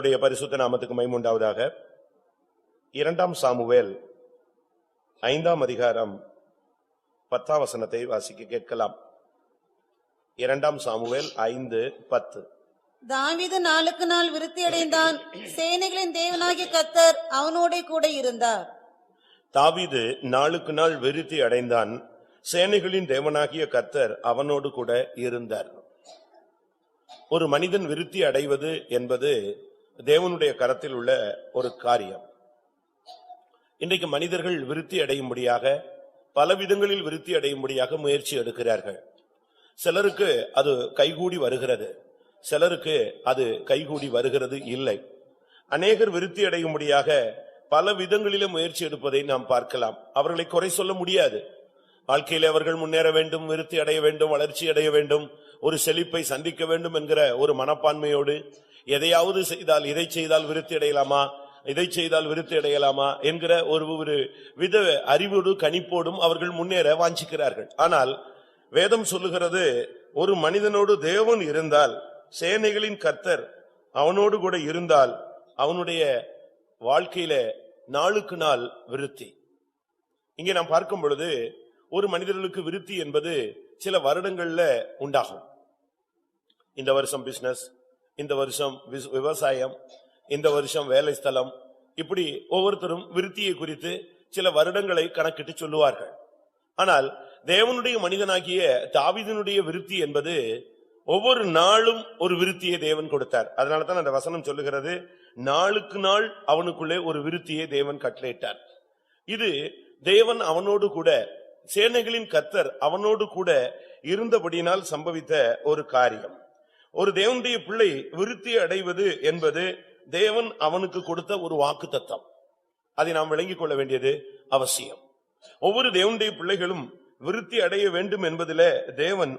கர்த்தருடைய பரிசுத்த நாமத்துக்கு மகிமை உண்டாவதாக. 2 சாமுவேல் 5ஆம் அதிகாரம் 10ஆம் வசனத்தை வாசிக்க கேட்கலாம். 2 சாமுவேல் 5:10. தாவீது நாளுக்கு நாள் விருத்தியடைந்தான், சேனைகளின் தேவனாகிய கர்த்தர் அவனோடே கூட இருந்தார். தாவீது நாளுக்கு நாள் விருத்தி அடைந்தான், சேனைகளின் தேவனாகிய கர்த்தர் அவனோடு கூட இருந்தார். ஒரு மனிதன் விருத்தி அடைவது என்பது தேவனுடைய கரத்தில் உள்ள ஒரு காரியம். இன்றைக்கு மனிதர்கள் விருத்தி அடையும்படியாக பல விதங்களில் விருத்தி அடையும்படியாக முயற்சி எடுக்கிறார்கள். சிலருக்கு அது கைகூடி வருகிறது, சிலருக்கு அது கைகூடி வருகிறது இல்லை. அநேகர் விருத்தி அடையும்படியாக பல விதங்களிலே முயற்சி எடுப்பதை நாம் பார்க்கலாம். அவர்களை குறை சொல்ல முடியாது. வாழ்க்கையில் அவர்கள் முன்னேற வேண்டும், விருத்தி அடைய வேண்டும், வளர்ச்சி அடைய வேண்டும், ஒரு செழிப்பை சந்திக்க வேண்டும் என்கிற ஒரு மனப்பான்மையோடு எதையாவது செய்தால், இதை செய்தால் விருத்தி அடையலாமா, இதை செய்தால் விருத்தி அடையலாமா என்கிற ஒரு வித அறிவோடு கணிப்போடும் அவர்கள் முன்னேற வாஞ்சிக்கிறார்கள். ஆனால் வேதம் சொல்லுகிறது, ஒரு மனிதனோடு தேவன் இருந்தால், சேனைகளின் கர்த்தர் அவனோடு கூட இருந்தால், அவனுடைய வாழ்க்கையில நாளுக்கு நாள் விருத்தி. இங்கே நாம் பார்க்கும் பொழுது ஒரு மனிதர்களுக்கு விருத்தி என்பது சில வருடங்கள்ல உண்டாகும். இந்த வருஷம் பிசினஸ், இந்த வருஷம் விவசாயம், இந்த வருஷம் வேலை ஸ்தலம், இப்படி ஒவ்வொருத்தரும் விருத்தியை குறித்து சில வருடங்களை கணக்கிட்டு சொல்லுவார்கள். ஆனால் தேவனுடைய மனிதனாகிய தாவீதினுடைய விருத்தி என்பது ஒவ்வொரு நாளும் ஒரு விருத்தியை தேவன் கொடுத்தார். அதனாலதான் அந்த வசனம் சொல்லுகிறது, நாளுக்கு நாள் அவனுக்குள்ளே ஒரு விருத்தியை தேவன் கட்டளையிட்டார். இது தேவன் அவனோடு கூட, சேனைகளின் கர்த்தர் அவனோடு கூட இருந்தபடியினால் சம்பவித்த ஒரு காரியம். ஒரு தேவனுடைய பிள்ளை விருத்தி அடைவது என்பது தேவன் அவனுக்கு கொடுத்த ஒரு வாக்குத்தத்தம். அதை நாம் விளங்கிக் கொள்ள வேண்டியது அவசியம். ஒவ்வொரு தேவனுடைய பிள்ளைகளும் விருத்தி அடைய வேண்டும் என்பதில் தேவன்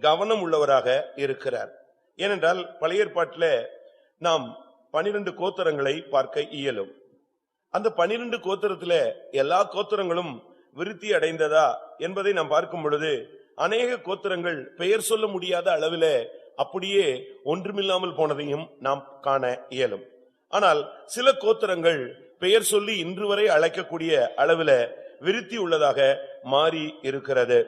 கவனம் உள்ளவராக இருக்கிறார். ஏனென்றால் பழைய ஏற்பாட்டில் நாம் 12 கோத்திரங்களை பார்க்க இயலும். அந்த 12 கோத்திரத்துல எல்லா கோத்திரங்களும் விருத்தி அடைந்ததா என்பதை நாம் பார்க்கும் பொழுது அநேக கோத்திரங்கள் பெயர் சொல்ல முடியாத அளவில் அப்படியே ஒன்றுமில்லாமல் போனதையும் நாம் காண இயலும். ஆனால் சில கோத்திரங்கள் பெயர் சொல்லி இன்று வரை அழைக்கக்கூடிய அளவில் விருத்தி உள்ளதாக மாறி இருக்கிறது.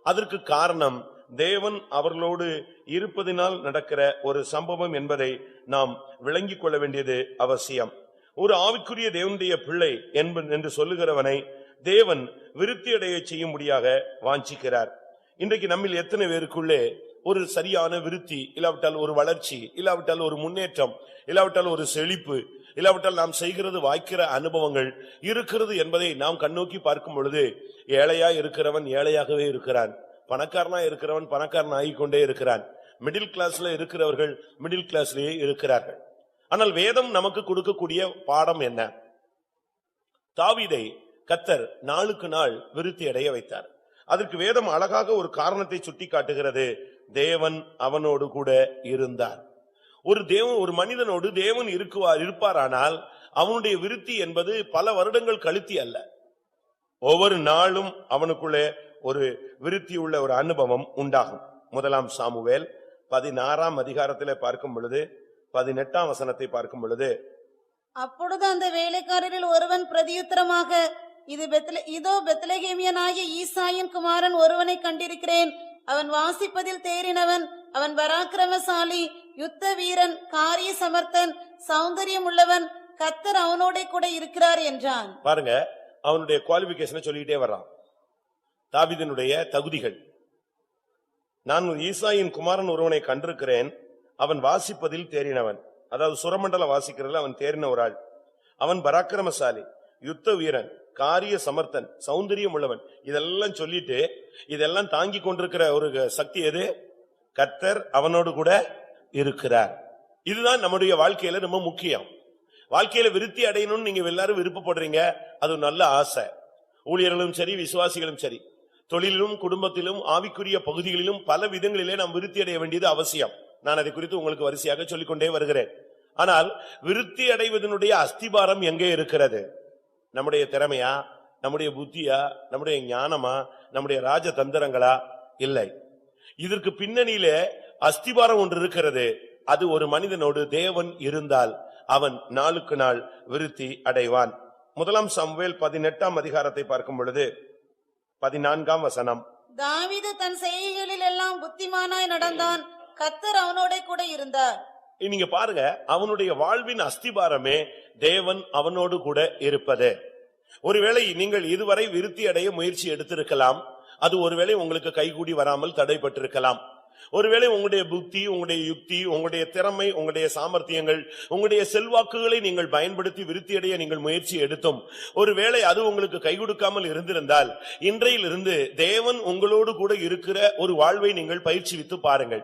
அதற்கு காரணம் தேவன் அவர்களோடு இருப்பதினால் நடக்கிற ஒரு சம்பவம் என்பதை நாம் விளங்கிக் கொள்ள வேண்டியது அவசியம். ஒரு ஆவிக்குரிய தேவனுடைய பிள்ளை என்று சொல்லுகிறவனை தேவன் விருத்தி அடைய செய்யும்படியாக வாஞ்சிக்கிறார். இன்றைக்கு நம்மில் எத்தனை பேருக்குள்ளே ஒரு சரியான விருத்தி இல்லாவிட்டால் ஒரு வளர்ச்சி, இல்லாவிட்டால் ஒரு முன்னேற்றம், இல்லாவிட்டால் ஒரு செழிப்பு, இல்லாவிட்டால் நாம் செய்கிறது வாய்க்கிற அனுபவங்கள் இருக்கிறது என்பதை நாம் கண்ணோக்கி பார்க்கும் பொழுது, ஏழையா இருக்கிறவன் ஏழையாகவே இருக்கிறான், பணக்காரனா இருக்கிறவன் பணக்காரன் ஆகிக்கொண்டே இருக்கிறான், மிடில் கிளாஸ்ல இருக்கிறவர்கள் மிடில் கிளாஸ்லயே இருக்கிறார்கள். ஆனால் வேதம் நமக்கு கொடுக்கக்கூடிய பாடம் என்ன? தாவீதை கர்த்தர் நாளுக்கு நாள் விருத்தி அடைய வைத்தார். அதற்கு வேதம் அழகாக ஒரு காரணத்தை சுட்டி காட்டுகிறது, தேவன் அவனோடு கூட இருந்தார். ஒரு மனிதனோடு தேவன் இருப்பாரானால் அவனுடைய விருத்தி என்பது பல வருடங்கள் கழித்து அல்ல, ஒவ்வொரு நாளும் அவனுக்குள்ளே ஒரு விருத்தி உள்ள ஒரு அனுபவம் உண்டாகும். 1 சாமுவேல் 16ஆம் அதிகாரத்திலே பார்க்கும் பொழுது 18ஆம் வசனத்தை பார்க்கும் பொழுது, அப்பொழுது அந்த வேலைக்காரரில் ஒருவன் பிரதியுத்தரமாக, இதோ பெத்லகேமியனாகிய ஈசாயின் குமாரன் ஒருவனை கண்டிருக்கிறேன், அவன் வாசிப்பதில் தேறினவன், அவன் பராக்கிரமசாலி, யுத்த வீரன், காரிய சமர்த்தன், சௌந்தரியம் உள்ளவன், கர்த்தர் அவனோட கூட இருக்கிறார் என்றான். பாருங்க, அவனுடைய குவாலிபிகேஷனை சொல்லிட்டே வர்றான். தாவீதினுடைய தகுதிகள், நான் ஈசாயின் குமாரன் ஒருவனை கண்டிருக்கிறேன், அவன் வாசிப்பதில் தேறினவன், அதாவது சுரமண்டல வாசிக்கிறதுல அவன் தேறின ஒரு ஆள், அவன் பராக்கிரமசாலி, யுத்த வீரன், காரிய சமர்த்தன், சௌந்தரியம் உள்ளவன். இதெல்லாம் சொல்லிட்டு இதெல்லாம் தாங்கி கொண்டிருக்கிற ஒரு சக்தி எது? கர்த்தர் அவனோடு கூட இருக்கிறார். இதுதான் நம்முடைய வாழ்க்கையில ரொம்ப முக்கியம். வாழ்க்கையில விருத்தி அடையணும்னு நீங்க எல்லாரும் விருப்பப்படுறீங்க, அது நல்ல ஆசை. ஊழியர்களும் சரி, விசுவாசிகளும் சரி, தொழிலும் குடும்பத்திலும் ஆவிக்குரிய பகுதிகளிலும் பல விதங்களிலே நாம் விருத்தி அடைய வேண்டியது அவசியம். நான் அதை குறித்து உங்களுக்கு வரிசையாக சொல்லிக்கொண்டே வருகிறேன். ஆனால் விருத்தி அடைவதனுடைய அஸ்திபாரம் எங்கே இருக்கிறது? நம்முடைய திறமையா, நம்முடைய புத்தியா, நம்முடைய ஞானமா, நம்முடைய ராஜதந்திரங்களா? இல்லை. இதற்கு பின்னணியிலே அஸ்திபாரம் ஒன்று இருக்கிறது. அது ஒரு மனிதனோடு தேவன் இருந்தால் அவன் நாளுக்கு நாள் விருத்தி அடைவான். 1 சாமுவேல் 18 அதிகாரத்தை பார்க்கும் பொழுது 14 வசனம். தாவீது தன் செய்கைகளில் எல்லாம் புத்திமானாய் நடந்தான், கர்த்தர் அவனோட கூட இருந்தார். நீங்க பாருங்க, அவனுடைய வாழ்வின் அஸ்திபாரமே தேவன் அவனோடு கூட இருப்பது. ஒருவேளை நீங்கள் இதுவரை விருத்தி அடைய முயற்சி எடுத்திருக்கலாம், அது ஒருவேளை உங்களுக்கு கைகூடி வராமல் தடைப்பட்டிருக்கலாம். ஒருவேளை உங்களுடைய புத்தி, உங்களுடைய யுக்தி, உங்களுடைய திறமை, உங்களுடைய சாமர்த்தியங்கள், உங்களுடைய செல்வாக்குகளை நீங்கள் பயன்படுத்தி விருத்தி அடைய நீங்கள் முயற்சி எடுத்தும் ஒருவேளை அது உங்களுக்கு கை கொடுக்காமல் இருந்திருந்தால், இன்றையிலிருந்து தேவன் உங்களோடு கூட இருக்கிற ஒரு வாழ்வை நீங்கள் பயிற்சிவித்து பாருங்கள்.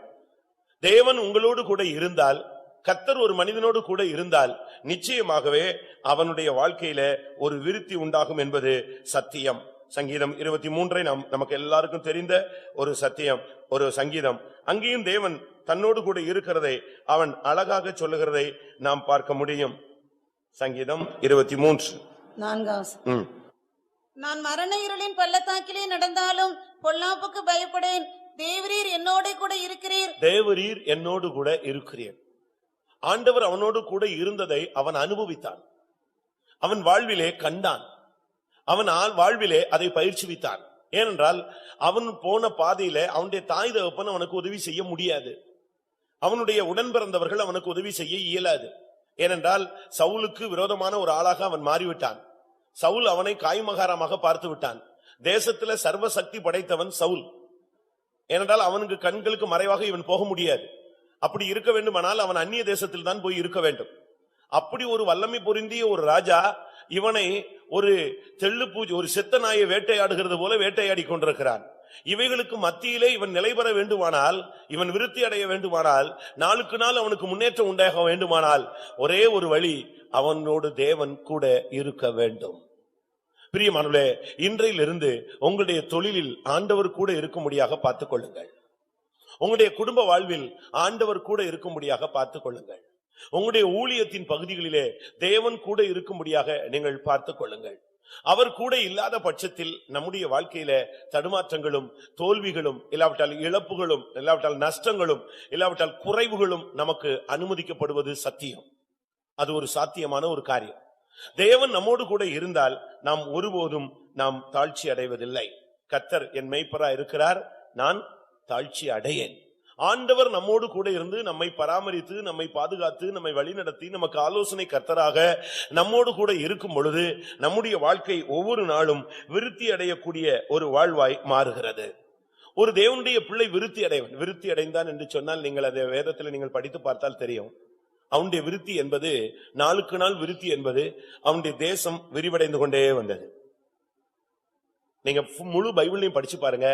தேவன் உங்களோடு கூட இருந்தால், கர்த்தர் ஒரு மனிதனோடு கூட இருந்தால், நிச்சயமாகவே அவனுடைய வாழ்க்கையில ஒரு விருத்தி உண்டாகும் என்பது சத்தியம். சங்கீதம் 23 நமக்கு எல்லாருக்கும் தெரிந்த ஒரு சத்தியம், ஒரு சங்கீதம். அங்கேயும் தேவன் தன்னோடு கூட இருக்கிறதை அவன் அழகாக சொல்லுகிறதை நாம் பார்க்க முடியும். சங்கீதம் 23 4. நான் மரண இருளின் பள்ளத்தாக்கிலே நடந்தாலும் பொல்லாப்புக்கு பயப்படேன், தேவரீர் என்னோட கூட இருக்கிறீர். தேவரீர் என்னோடு கூட இருக்கிறீர். ஆண்டவர் அவனோடு கூட இருந்ததை அவன் அனுபவித்தான், அவன் வாழ்விலே கண்டான், அவன் வாழ்விலே அதை பயிற்சிவித்தான். ஏனென்றால் அவன் போன பாதையில அவனுடைய தாய் தகப்பன் அவனுக்கு உதவி செய்ய முடியாது, அவனுடைய உடன் பிறந்தவர்கள் அவனுக்கு உதவி செய்ய இயலாது. ஏனென்றால் சவுலுக்கு விரோதமான ஒரு ஆளாக அவன் மாறிவிட்டான். சவுல் அவனை காய்மகாரமாக பார்த்து விட்டான். தேசத்துல சர்வசக்தி படைத்தவன் சவுல். ஏனென்றால் அவனுக்கு கண்களுக்கு மறைவாக இவன் போக முடியாது. அப்படி இருக்க வேண்டுமானால் அவன் அந்நிய தேசத்தில் தான் போய் இருக்க வேண்டும். அப்படி ஒரு வல்லமை பொருந்திய ஒரு ராஜா இவனை ஒரு தெள்ளு பூஜை, ஒரு செத்த நாயை வேட்டையாடுகிறது போல வேட்டையாடி கொண்டிருக்கிறான். இவைகளுக்கு மத்தியிலே இவன் நிலை பெற வேண்டுமானால், இவன் விருத்தி அடைய வேண்டுமானால், நாளுக்கு நாள் அவனுக்கு முன்னேற்றம் உண்டாக வேண்டுமானால், ஒரே ஒரு வழி, அவனோடு தேவன் கூட இருக்க வேண்டும். பிரியமானவர்களே, இன்றையிலிருந்து உங்களுடைய தொழிலில் ஆண்டவர் கூட இருக்கும்படியாக பார்த்துக் கொள்ளுங்கள். உங்களுடைய குடும்ப வாழ்வில் ஆண்டவர் கூட இருக்கும்படியாக பார்த்துக் கொள்ளுங்கள். உங்களுடைய ஊழியத்தின் பகுதிகளிலே தேவன் கூட இருக்கும்படியாக நீங்கள் பார்த்துக் கொள்ளுங்கள். அவர் கூட இல்லாத பட்சத்தில் நம்முடைய வாழ்க்கையில தடுமாற்றங்களும் தோல்விகளும் இல்லாவிட்டால் இழப்புகளும் இல்லாவிட்டால் நஷ்டங்களும் இல்லாவிட்டால் குறைவுகளும் நமக்கு அனுமதிக்கப்படுவது சத்தியம். அது ஒரு சாத்தியமான ஒரு காரியம். தேவன் நம்மோடு கூட இருந்தால் நாம் ஒருபோதும் நாம் தாழ்ச்சி அடைவதில்லை. கர்த்தர் என் மேய்ப்பராய் இருக்கிறார், நான் தாழ்ச்சி அடையேன். ஆண்டவர் நம்மோடு கூட இருந்து நம்மை பராமரித்து, நம்மை பாதுகாத்து, நம்மை வழிநடத்தி, நமக்கு ஆலோசனை கர்த்தராக நம்மோடு கூட இருக்கும் பொழுது நம்முடைய வாழ்க்கை ஒவ்வொரு நாளும் விருத்தி அடையக்கூடிய ஒரு வாழ்வாய் மாறுகிறது. ஒரு தேவனுடைய பிள்ளை விருத்தி அடைந்தான் என்று சொன்னால், நீங்கள் அதை வேதத்தில் நீங்கள் படித்து பார்த்தால் தெரியும். அவனுடைய விருத்தி என்பது, நாளுக்கு நாள் விருத்தி என்பது, அவனுடைய தேசம் விரிவடைந்து கொண்டே வந்தது. நீங்க முழு பைபிளையும் படிச்சு பாருங்க,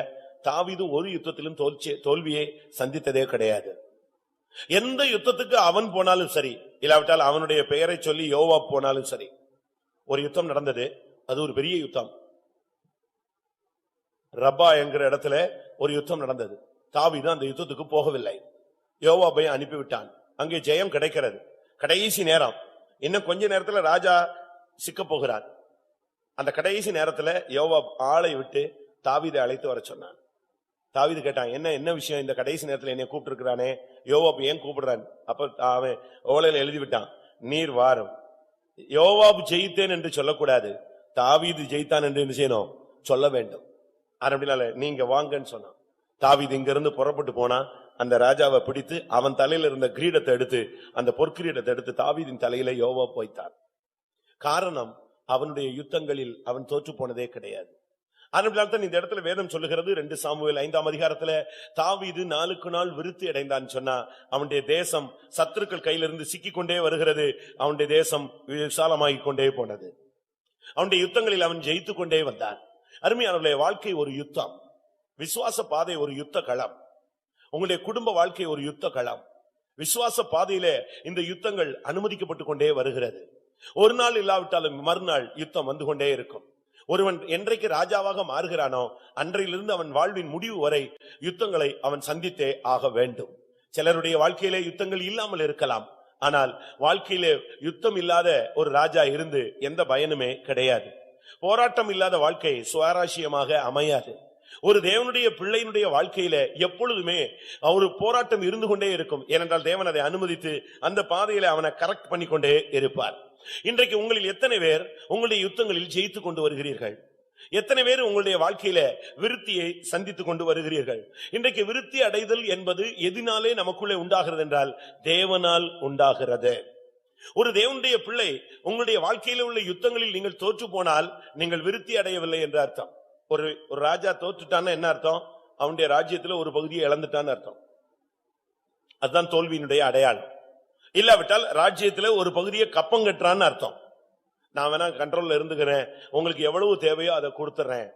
தாவீது ஒரு யுத்தத்திலும் தோல்வியை சந்தித்ததே கிடையாது. எந்த யுத்தத்துக்கு அவன் போனாலும் சரி, இல்லாவிட்டால் அவனுடைய பெயரை சொல்லி யோவாப் போனாலும் சரி, ஒரு யுத்தம் நடந்தது. அது ஒரு பெரிய யுத்தம். ரப்பா என்கிற இடத்துல ஒரு யுத்தம் நடந்தது. தாவீது அந்த யுத்தத்துக்கு போகவில்லை, யோவாபை அனுப்பிவிட்டான். அங்கே ஜெயம் கிடைக்கிறது. கடைசி நேரம், இன்னும் கொஞ்ச நேரத்துல ராஜா சிக்க போகிறான். அந்த கடைசி நேரத்துல யோவாப் ஆளை விட்டு தாவீதை அழைத்து வர சொன்னான். தாவீது கேட்டான், என்ன விஷயம், இந்த கடைசி நேரத்துல என்னை கூப்பிட்டு இருக்கிறானே, யோவாப் ஏன் கூப்பிடுறான்? அப்ப அவன் ஓலையில எழுதி விட்டான், நீர் வாரும். யோவாப் ஜெயித்தேன் என்று சொல்லக்கூடாது, தாவீது ஜெயித்தான் என்று என்ன செய்யணும், சொல்ல வேண்டும். அப்படினால நீங்க வாங்கன்னு சொன்னான். தாவீது இங்க இருந்து புறப்பட்டு போனா, அந்த ராஜாவை பிடித்து அவன் தலையில இருந்த கிரீடத்தை எடுத்து, அந்த பொற்கிரீடத்தை எடுத்து தாவீதின் தலையில யோவாப் வைத்தான். காரணம், அவனுடைய யுத்தங்களில் அவன் தோற்று போனதே கிடையாது. அதனால்தான் இந்த இடத்துல வேதம் சொல்லுகிறது, 2 சாமுவேல் 5 அதிகாரத்துல, தாவீது நாளுக்கு நாள் விருத்தி அடைந்தான் சொன்னா, அவனுடைய தேசம் சத்துருக்கள் கையிலிருந்து சிக்கிக்கொண்டே வருகிறது. அவனுடைய தேசம் விசாலமாகிக் கொண்டே போனது. அவனுடைய யுத்தங்களில் அவன் ஜெயித்துக் கொண்டே வந்தான். அருமையானவர்களே, வாழ்க்கை ஒரு யுத்தம். விசுவாச பாதை ஒரு யுத்த களம். உங்களுடைய குடும்ப வாழ்க்கை ஒரு யுத்த களம். விசுவாச பாதையிலே இந்த யுத்தங்கள் அனுமதிக்கப்பட்டு கொண்டே வருகிறது. ஒரு நாள் இல்லாவிட்டாலும் மறுநாள் யுத்தம் வந்து கொண்டே இருக்கும். ஒருவன் என்றைக்கு ராஜாவாக மாறுகிறானோ அன்றையிலிருந்து அவன் வாழ்வின் முடிவு வரை யுத்தங்களை அவன் சந்தித்தே ஆக வேண்டும். சிலருடைய வாழ்க்கையிலே யுத்தங்கள் இல்லாமல் இருக்கலாம், ஆனால் வாழ்க்கையிலே யுத்தம் இல்லாத ஒரு ராஜா இருந்து எந்த பயனுமே கிடையாது. போராட்டம் இல்லாத வாழ்க்கை சுவாரஸ்யமாக அமையாது. ஒரு தேவனுடைய பிள்ளையினுடைய வாழ்க்கையில எப்பொழுதுமே ஒரு போராட்டம் இருந்து கொண்டே இருக்கும். ஏனென்றால் தேவன் அதை அனுமதித்து அந்த பாதையில அவனை கரெக்ட் பண்ணிக்கொண்டே இருப்பார். இன்றைக்கு உங்களில் எத்தனை பேர் உங்களுடைய யுத்தங்களில் ஜெயித்து கொண்டு வருகிறீர்கள்? எத்தனை பேர் உங்களுடைய வாழ்க்கையில விருத்தியை சந்தித்துக் கொண்டு வருகிறீர்கள்? இன்றைக்கு விருத்தி அடைதல் என்பது எதினாலே நமக்குள்ளே உண்டாகிறது என்றால் தேவனால் உண்டாகிறது. ஒரு தேவனுடைய பிள்ளை உங்களுடைய வாழ்க்கையில உள்ள யுத்தங்களில் நீங்கள் தோற்று போனால் நீங்கள் விருத்தி அடையவில்லை என்று அர்த்தம். ஒரு ராஜா தோற்றுட்டான்னா என்ன அர்த்தம்? அவனுடைய ராஜ்யத்துல ஒரு பகுதியை இழந்துட்டான்னு அர்த்தம். அதுதான் தோல்வியினுடைய அடையாளம். இல்லாவிட்டால் ராஜ்யத்துல ஒரு பகுதியை கப்பம் கட்டுறான்னு அர்த்தம். நான் வேணா கண்ட்ரோல்ல இருந்துக்கிறேன், உங்களுக்கு எவ்வளவு தேவையோ அதை கொடுத்துறேன்,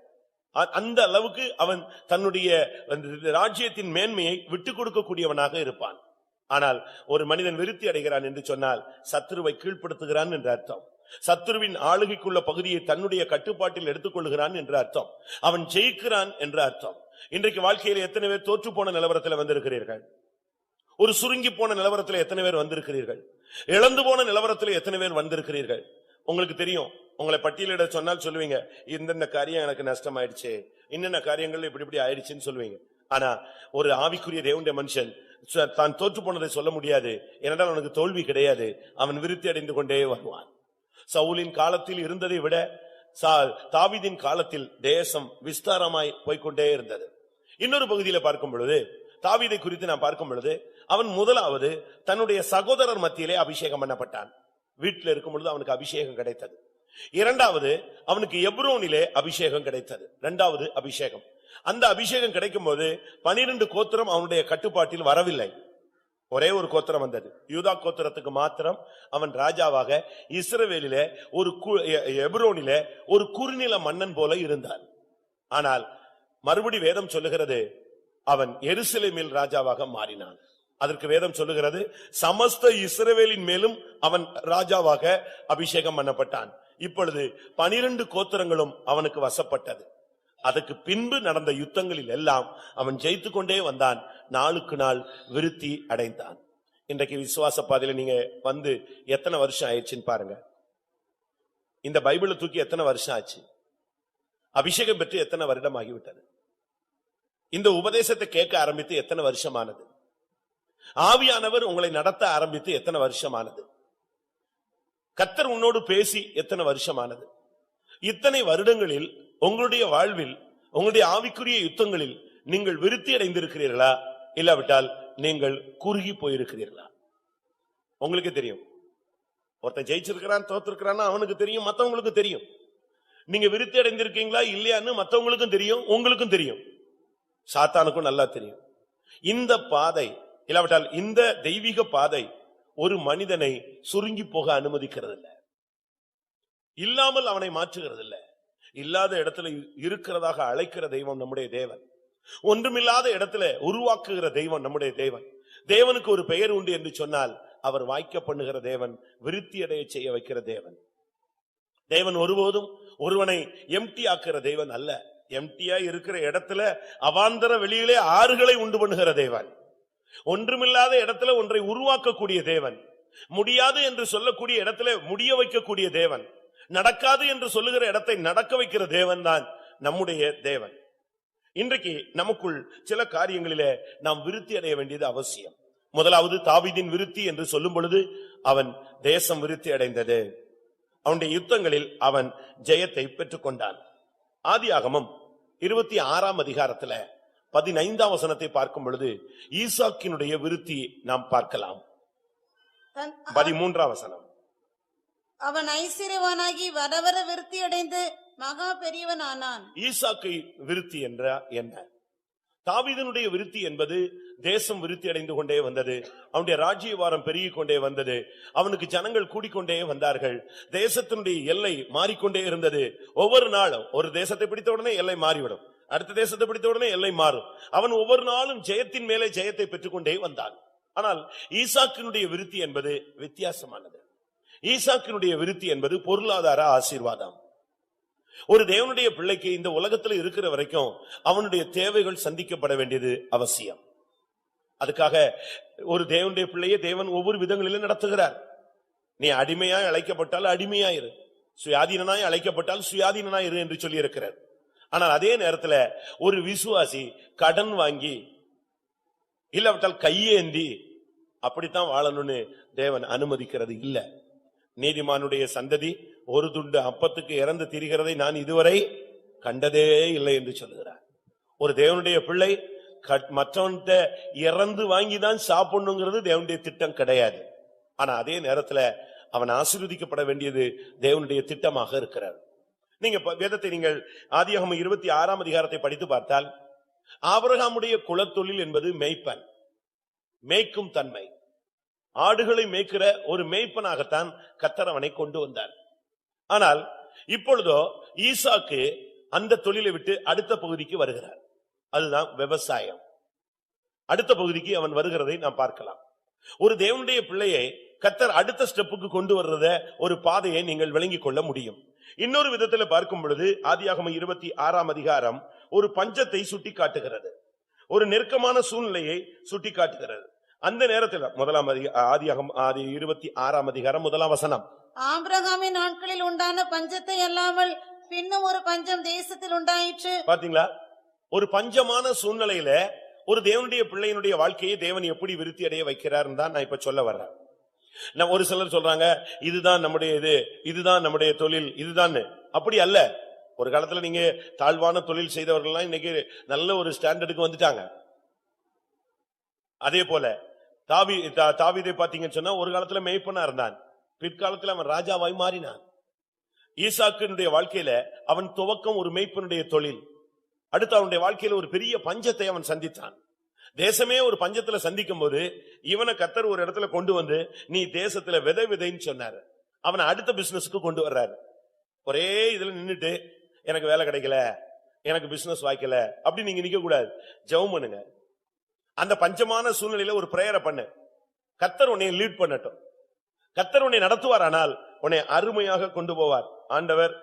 அந்த அளவுக்கு அவன் தன்னுடைய ராஜ்யத்தின் மேன்மையை விட்டு கொடுக்கக்கூடியவனாக இருப்பான். ஆனால் ஒரு மனிதன் விருத்தி அடைகிறான் என்று சொன்னால் சத்துருவை கீழ்ப்படுத்துகிறான் என்று அர்த்தம். சத்துருவின் ஆளுகைக்குள்ள பகுதியை தன்னுடைய கட்டுப்பாட்டில் எடுத்துக் கொள்கிறான் என்று அர்த்தம். அவன் ஜெயிக்கிறான் என்று அர்த்தம். இன்றைக்கு வாழ்க்கையில் எத்தனை பேர் தோற்று போன நிலவரத்தில் வந்திருக்கிறீர்கள்? ஒரு சுருங்கி போன நிலவரத்தில் எத்தனை பேர் வந்திருக்கிறீர்கள்? இழந்து போன நிலவரத்தில் எத்தனை பேர் வந்திருக்கிறீர்கள்? உங்களுக்கு தெரியும், உங்களை பட்டியலிட சொன்னால் சொல்லுவீங்க, இந்த காரியம் எனக்கு நஷ்டமாயிடுச்சு, இன்னென்ன காரியங்கள் இப்படி இப்படி ஆயிடுச்சுன்னு சொல்லுவீங்க. ஆனா ஒரு ஆவிக்குரிய தேவனுடைய மனுஷன் தான் தோற்று போனதை சொல்ல முடியாது. ஏனென்றால் அவனுக்கு தோல்வி கிடையாது. அவன் விருத்தி அடைந்து கொண்டே வருவான். சவுலின் காலத்தில் இருந்ததை விட தாவீதின் காலத்தில் தேசம் விஸ்தாரமாய் போய்கொண்டே இருந்தது. இன்னொரு பகுதியில பார்க்கும் பொழுது தாவீதை குறித்து நாம் பார்க்கும் பொழுது அவன் முதலாவது தன்னுடைய சகோதரர் மத்தியிலே அபிஷேகம் பண்ணப்பட்டான். வீட்டில் இருக்கும் பொழுது அவனுக்கு அபிஷேகம் கிடைத்தது. இரண்டாவது அவனுக்கு எப்ரோனிலே அபிஷேகம் கிடைத்தது. இரண்டாவது அபிஷேகம். அந்த அபிஷேகம் கிடைக்கும் போது 12 கோத்திரம் அவனுடைய கட்டுப்பாட்டில் வரவில்லை. ஒரே ஒரு கோத்திரம் வந்தது, யூதா கோத்திரத்துக்கு மாத்திரம் அவன் ராஜாவாக இஸ்ரவேலிலே ஒரு எப்ரோனிலே ஒரு குறுநில மன்னன் போல இருந்தான். ஆனால் மறுபடி வேதம் சொல்லுகிறது அவன் எருசலேமில் ராஜாவாக மாறினான். அதற்கு வேதம் சொல்லுகிறது சமஸ்த இஸ்ரவேலின் மேலும் அவன் ராஜாவாக அபிஷேகம் பண்ணப்பட்டான். இப்பொழுது 12 கோத்திரங்களும் அவனுக்கு வசப்பட்டது. அதற்கு பின்பு நடந்த யுத்தங்களில் எல்லாம் அவன் ஜெயித்துக் கொண்டே வந்தான். நாளுக்கு நாள் விருத்தி அடைந்தான். இன்றைக்கு விசுவாச பாதையில நீங்க வந்து எத்தனை வருஷம் ஆயிடுச்சுன்னு பாருங்க. இந்த பைபிளை தூக்கி எத்தனை வருஷம் ஆச்சு? அபிஷேகம் பெற்று எத்தனை வருடம் ஆகிவிட்டது? இந்த உபதேசத்தை கேட்க ஆரம்பித்து எத்தனை வருஷமானது? ஆவியானவர் உங்களை நடத்த ஆரம்பித்து எத்தனை வருஷமானது? கர்த்தர் உன்னோடு பேசி எத்தனை வருஷமானது? இத்தனை வருடங்களில் உங்களுடைய வாழ்வில் உங்களுடைய ஆவிக்குரிய யுத்தங்களில் நீங்கள் விருத்தி அடைந்திருக்கிறீர்களா? இல்லாவிட்டால் நீங்கள் குறுகி போயிருக்கிறீர்களா? உங்களுக்கு தெரியும். ஒருத்தன் ஜெயிச்சிருக்கிறான் தோத்திருக்கிறான் அவனுக்கு தெரியும், மத்தவங்களுக்கு தெரியும். நீங்க விருத்தி அடைந்திருக்கீங்களா இல்லையான்னு மத்தவங்களுக்கும் தெரியும், உங்களுக்கும் தெரியும், சாத்தானுக்கும் நல்லா தெரியும். இந்த பாதை இல்லாவிட்டால் இந்த தெய்வீக பாதை ஒரு மனிதனை சுருங்கி போக அனுமதிக்கிறது இல்லை, இல்லாமல் அவனை மாற்றுகிறது இல்லை. இல்லாத இடத்துல இருக்கிறதாக அழைக்கிற தெய்வம் நம்முடைய தேவன். ஒன்றுமில்லாத இடத்துல உருவாக்குகிற தெய்வம் நம்முடைய தேவன். தேவனுக்கு ஒரு பெயர் உண்டு என்று சொன்னால் அவர் வாய்க்க பண்ணுகிற தேவன், விருத்தி அடைய செய்ய வைக்கிற தேவன். தேவன் ஒருபோதும் ஒருவனை எம்டி ஆக்குற தேவன் அல்ல. எம்டியா இருக்கிற இடத்துல அவாந்தர வெளியிலே ஆறுகளை உண்டு பண்ணுகிற தேவன். ஒன்றுமில்லாத இடத்துல ஒன்றை உருவாக்கக்கூடிய தேவன். முடியாது என்று சொல்லக்கூடிய இடத்துல முடிய வைக்கக்கூடிய தேவன். நடக்காது என்று சொல்லுகிற இடத்தை நடக்க வைக்கிற தேவன் தான் நம்முடைய தேவன். இன்றைக்கு நமக்குள் சில காரியங்களிலே நாம் விருத்தி அடைய வேண்டியது அவசியம். முதலாவது தாவீதின் விருத்தி என்று சொல்லும் பொழுது அவன் தேசம் விருத்தி அடைந்தது. அவனுடைய யுத்தங்களில் அவன் ஜெயத்தை பெற்றுக் கொண்டான். ஆதியாகமம் 26ஆம் அதிகாரத்துல 15ஆம் வசனத்தை பார்க்கும் பொழுது ஈசாக்கினுடைய விருத்தி நாம் பார்க்கலாம். 13ஆம் வசனம். அவன் ஐஸ்வர்யவானாகி வரவர விருத்தி அடைந்து மகா பெரியவன் ஆனான். ஈசாக்கை விருத்தி என்ற என்ன? தாவீதினுடைய விருத்தி என்பது தேசம் விருத்தி அடைந்து கொண்டே வந்தது. அவனுடைய ராஜ்யபாரம் பெருகிக் கொண்டே வந்தது. அவனுக்கு ஜனங்கள் கூடிக்கொண்டே வந்தார்கள். தேசத்தினுடைய எல்லை மாறிக்கொண்டே இருந்தது. ஒவ்வொரு நாளும் ஒரு தேசத்தை பிடித்த உடனே எல்லை மாறிவிடும், அடுத்த தேசத்தை பிடித்த உடனே எல்லை மாறும். அவன் ஒவ்வொரு நாளும் ஜெயத்தின் மேலே ஜெயத்தை பெற்றுக்கொண்டே வந்தான். ஆனால் ஈசாக்கினுடைய விருத்தி என்பது வித்தியாசமானது. ஈசாக்கினுடைய விருத்தி என்பது பொருளாதார ஆசீர்வாதம். ஒரு தேவனுடைய பிள்ளைக்கு இந்த உலகத்தில் இருக்கிற வரைக்கும் அவனுடைய தேவைகள் சந்திக்கப்பட வேண்டியது அவசியம். அதுக்காக ஒரு தேவனுடைய பிள்ளையை தேவன் ஒவ்வொரு விதங்களிலும் நடத்துகிறார். நீ அடிமையாய் அழைக்கப்பட்டால் அடிமையாயிரு, சுயாதீனாய் அழைக்கப்பட்டால் சுயாதீனாயிரு என்று சொல்லி இருக்கிறார். ஆனால் அதே நேரத்துல ஒரு விசுவாசி கடன் வாங்கி இல்லாவிட்டால் கையேந்தி அப்படித்தான் வாழணும்னு தேவன் அனுமதிக்கிறது இல்ல. நீதிமானுடைய சந்ததி ஒரு துண்டு அப்பத்துக்கு இறந்து திரிகிறதை நான் இதுவரை கண்டதே இல்லை என்று சொல்லுகிறார். ஒரு தேவனுடைய பிள்ளை மற்றவன்கிட்ட இறந்து வாங்கிதான் சாப்பிடணுங்கிறது தேவனுடைய திட்டம் கிடையாது. ஆனா அதே நேரத்துல அவன் ஆசீர்வதிக்கப்பட வேண்டியது தேவனுடைய திட்டமாக இருக்கிறார். நீங்க வேதத்தை நீங்கள் ஆதியாகமம் 26ஆம் அதிகாரத்தை படித்து பார்த்தால் ஆபிரகாமுடைய குலத்தொழில் என்பது மேய்ப்பன், மேய்க்கும் தன்மை. ஆடுகளை மேய்க்கிற ஒரு மேய்ப்பனாகத்தான் கர்த்தர் அவனை கொண்டு வந்தார். ஆனால் இப்பொழுதோ ஈசாக்கு அந்த தொழிலை விட்டு அடுத்த பகுதிக்கு வருகிறார். அதுதான் விவசாயம். அடுத்த பகுதிக்கு அவன் வருகிறதை நாம் பார்க்கலாம். ஒரு தேவனுடைய பிள்ளையை கர்த்தர் அடுத்த ஸ்டெப்புக்கு கொண்டு வர்றத ஒரு பாதையை நீங்கள் விளங்கிக் கொள்ள முடியும். இன்னொரு விதத்துல பார்க்கும் பொழுது ஆதியாகமம் 26ஆம் அதிகாரம் ஒரு பஞ்சத்தை சுட்டி காட்டுகிறது, ஒரு நெருக்கமான சூழ்நிலையை சுட்டி காட்டுகிறது. அந்த நேரத்தில் ஆதியாகமம் 26ஆம் அதிகாரம் 1ஆம் வசனம், ஆபிரகாமின் நாட்களில் உண்டான பஞ்சத்தை அல்லாமல் பின்னும் ஒரு பஞ்சம் தேசத்தில் உண்டாயிற்று. பாத்தீங்களா? ஒரு பஞ்சமான சூழ்நிலையில ஒரு தேவனுடைய பிள்ளையினுடைய வாழ்க்கையை தேவன் எப்படி விருத்தி அடைய வைக்கிறார் தான் நான் இப்ப சொல்ல வர்றேன். ஒரு சிலர் சொல்றாங்க இதுதான் நம்முடைய இதுதான் நம்முடைய தொழில், இதுதான். அப்படி அல்ல. ஒரு காலத்துல நீங்க தாழ்வான தொழில் செய்தவர்கள் இன்னைக்கு நல்ல ஒரு ஸ்டாண்டர்டுக்கு வந்துட்டாங்க. அதே போல தாவீதை பாத்தீங்கன்னு சொன்னா ஒரு காலத்துல மேய்ப்பனா இருந்தான், பிற்காலத்துல அவன் ராஜாவாய் மாறினான். ஈசாக்கினுடைய வாழ்க்கையில அவன் துவக்கம் ஒரு மேய்ப்பனுடைய தொழில். அடுத்து அவனுடைய வாழ்க்கையில ஒரு பெரிய பஞ்சத்தை அவன் சந்தித்தான். தேசமே ஒரு பஞ்சத்துல சந்திக்கும் போது இவனை கர்த்தர் ஒரு இடத்துல கொண்டு வந்து நீ தேசத்துல விதைன்னு சொன்னாரு. அவனை அடுத்த பிசினஸ்க்கு கொண்டு வர்றாரு. ஒரே இதுல நின்னுட்டு எனக்கு வேலை கிடைக்கல, எனக்கு பிசினஸ் வாய்க்கல அப்படி நீங்க நிக்க கூடாது. ஜெபம் பண்ணுங்க. அந்த பஞ்சமான சூழ்நிலையில ஒரு பிரேயரை பண்ணு. கர்த்தர் உன்னை லீட் பண்ணட்டும். கர்த்தர் உன்னை நடத்துவார், ஆனால் உன்னை அருமையாக கொண்டு போவார். ஆண்டவர்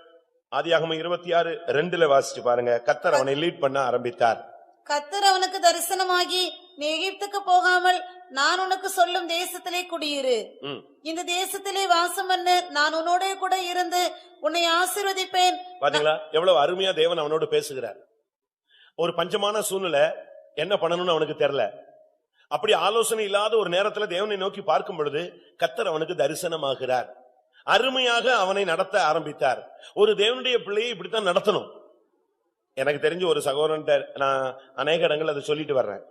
ஆதியாகமம் 26:2 வாசிச்சு பாருங்க. கர்த்தர் அவனை லீட் பண்ண ஆரம்பித்தார். கர்த்தர் அவனுக்கு தரிசனமாகி நீ எகிப்துக்கு போகாமல் நான் உனக்கு சொல்லும் தேசத்திலே குடியிரு, இந்த தேசத்திலே வாசம் பண்ணு, நான் உன்னோட கூட இருந்து உன்னை ஆசீர்வதிப்பேன். பாத்தீங்களா எவ்வளவு அருமையா தேவன் அவனோடு பேசுகிறார். ஒரு பஞ்சமான சூழ்நிலை என்ன பண்ணணும்னு அவனுக்கு தெரியல. அப்படி ஆலோசனை இல்லாத ஒரு நேரத்துல தேவனை நோக்கி பார்க்கும் பொழுது கர்த்தர் அவனுக்கு தரிசனமாகிறார். அருமையாக அவனை நடத்த ஆரம்பித்தார். ஒரு தேவனுடைய பிள்ளையை இப்படித்தான் நடத்தணும். எனக்கு தெரிஞ்ச ஒரு சகோதரன் நான் அநேக இடங்கள் அதை சொல்லிட்டு வர்றேன்.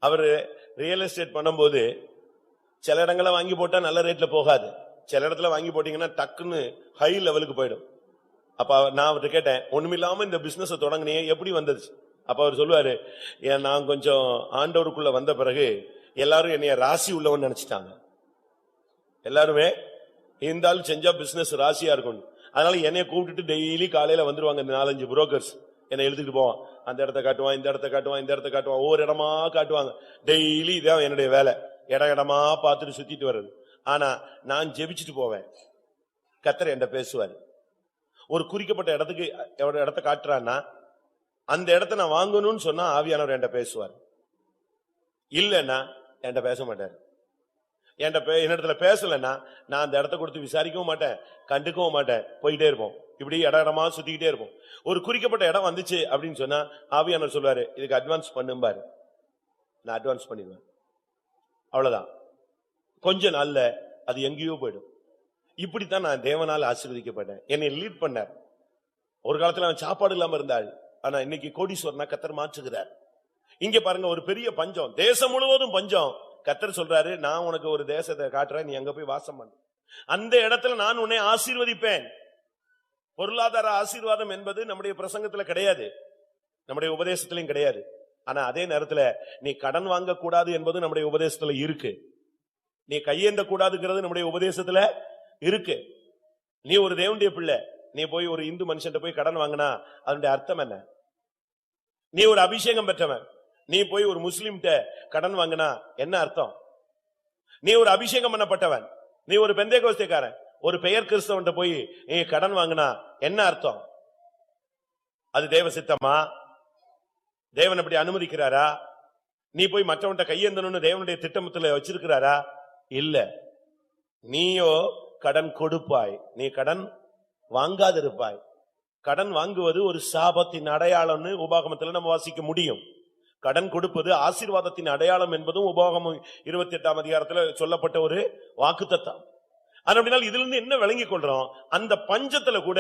அவரு ரியல் எஸ்டேட் பண்ணும்போது சில இடங்களை வாங்கி போட்டா நல்ல ரேட்ல போகாது, சில இடத்துல வாங்கி போட்டீங்கன்னா டக்குன்னு ஹை லெவலுக்கு போயிடும். அப்ப நான் அவர்கிட்ட கேட்டேன், ஒண்ணுமில்லாம இந்த பிசினஸ் தொடங்கினே எப்படி வந்தது? அப்ப அவர் சொல்லுவாரு, நான் கொஞ்சம் ஆண்டவருக்குள்ள வந்த பிறகு எல்லாரும் என்னைய ராசி உள்ளவன்னு நினைச்சிட்டாங்க. எல்லாருமே இருந்தாலும் செஞ்சா பிசினஸ் ராசியா இருக்கும். அதனால என்னைய கூப்பிட்டுட்டு டெய்லி காலையில வந்துருவாங்க 4-5 புரோக்கர்ஸ். என்னை எழுதிட்டு போவான். அந்த இடத்த காட்டுவான், இந்த இடத்த காட்டுவான், இந்த இடத்த காட்டுவான், ஒவ்வொரு இடமா காட்டுவாங்க. டெய்லி இதான் என்னுடைய வேலை, இடமா பார்த்துட்டு சுத்திட்டு வர்றது. ஆனா நான் ஜெபிச்சுட்டு போவேன். கர்த்தர் என்கிட்ட பேசுவார். ஒரு குறிக்கப்பட்ட இடத்துக்கு இடத்த காட்டுறான்னா அந்த இடத்த நான் வாங்கணும்னு சொன்னா ஆவியானவர் என்கிட்ட பேசுவார். இல்லன்னா என்கிட்ட பேச மாட்டார். என்னிடத்துல பேசலன்னா நான் அந்த இடத்த கொடுத்து விசாரிக்கவும் மாட்டேன், கண்டுக்கவும் மாட்டேன், போயிட்டே இருப்போம். இப்படி இடமா சுத்திக்கிட்டே இருப்போம். ஒரு குறிக்கப்பட்ட இடம் வந்துச்சு அப்படின்னு சொன்னா ஆவியானவர் சொல்வாரு, இதுக்கு அட்வான்ஸ் பண்ணும்பாரு. நான் அட்வான்ஸ் பண்ணிடுவேன். அவ்வளவுதான். கொஞ்ச நாள்ல அது எங்கேயோ போயிடும். இப்படித்தான் நான் தேவனால் ஆசீர்வதிக்கப்பட்டேன். என்னை லீட் பண்ணார். ஒரு காலத்துல அவன் சாப்பாடு இல்லாம இருந்தாள், ஆனா இன்னைக்கு கோடீஸ்வரனா கர்த்தர் மாற்றுகிறார். இங்க பாருங்க, ஒரு பெரிய பஞ்சம், தேசம் முழுவதும் பஞ்சம். கர்த்தர் சொல்றாரு, நான் உனக்கு ஒரு தேசத்தை காட்டுறேன், நீ அங்க போய் வாசம் பண்ணு, அந்த இடத்துல நான் உன்னை ஆசீர்வதிப்பேன். பொருளாதார ஆசீர்வாதம் என்பது நம்முடைய பிரசங்கத்துல கிடையாது, நம்முடைய உபதேசத்திலும் கிடையாது. ஆனா அதே நேரத்துல நீ கடன் வாங்க கூடாது என்பது நம்முடைய உபதேசத்துல இருக்கு. நீ கையேந்த கூடாதுங்கிறது நம்முடைய உபதேசத்துல இருக்கு. நீ ஒரு தேவனுடைய பிள்ளை, நீ போய் ஒரு இந்து மனுஷன் போய் கடன் வாங்கினா அதனுடைய அர்த்தம் என்ன? நீ ஒரு அபிஷேகம் பெற்றவன், நீ போய் ஒரு முஸ்லிம்கிட்ட கடன் வாங்கினா என்ன அர்த்தம்? நீ ஒரு அபிஷேகம் பண்ணப்பட்டவன், நீ ஒரு பெந்தேகோஸ்தேக்காரன், ஒரு பெயர் கிறிஸ்தவன்ட்ட போய் நீ கடன் வாங்கினா என்ன அர்த்தம்? அது தேவ சித்தமா? தேவன் அப்படி அனுமதிக்கிறாரா? நீ போய் மற்றவன்ட்ட கையேந்தணும்னு தேவனுடைய திட்டத்துல வச்சிருக்கிறாரா? இல்ல. நீயோ கடன் கொடுப்பாய், நீ கடன் வாங்காதிருப்பாய். கடன் வாங்குவது ஒரு சாபத்தின் அடையாளம்னு உபாகமத்துல நம்ம வாசிக்க முடியும். கடன் கொடுப்பது ஆசீர்வாதத்தின் அடையாளம் என்பதும் உபாகமம் 28ஆம் அதிகாரத்துல சொல்லப்பட்ட ஒரு வாக்குத்தத்தம். அப்படினால் இதுல இருந்து என்ன விளங்கிக் கொள்றோம்? அந்த பஞ்சத்துல கூட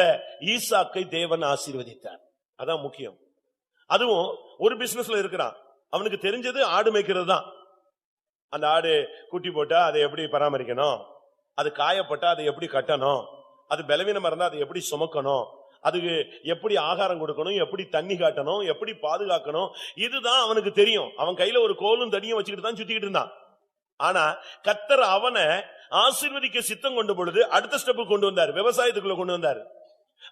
ஈசாக்கை தேவன் ஆசீர்வதித்தார். அதான் முக்கியம். அதுவும் ஒரு பிசினஸ்ல இருக்கிறான், அவனுக்கு தெரிஞ்சது ஆடு மேய்க்கிறது தான். அந்த ஆடு குட்டி போட்டா அதை எப்படி பராமரிக்கணும், அது காயப்பட்டா அதை எப்படி கட்டணும், அது பலவீனமா இருந்தா அதை எப்படி சுமக்கணும், அதுக்கு எப்படி ஆகாரம் கொடுக்கணும், எப்படி தண்ணி காட்டணும், எப்படி பாதுகாக்கணும், இதுதான் அவனுக்கு தெரியும். அவன் கையில ஒரு கோலும் தடியும் வச்சுக்கிட்டு தான் சுத்திக்கிட்டு இருந்தான். ஆனா கர்த்தர் அவனை ஆசீர்வதிக்க சித்தம் கொண்ட பொழுது அடுத்த ஸ்டெப் கொண்டு வந்தார், விவசாயத்துக்குள்ள கொண்டு வந்தார்.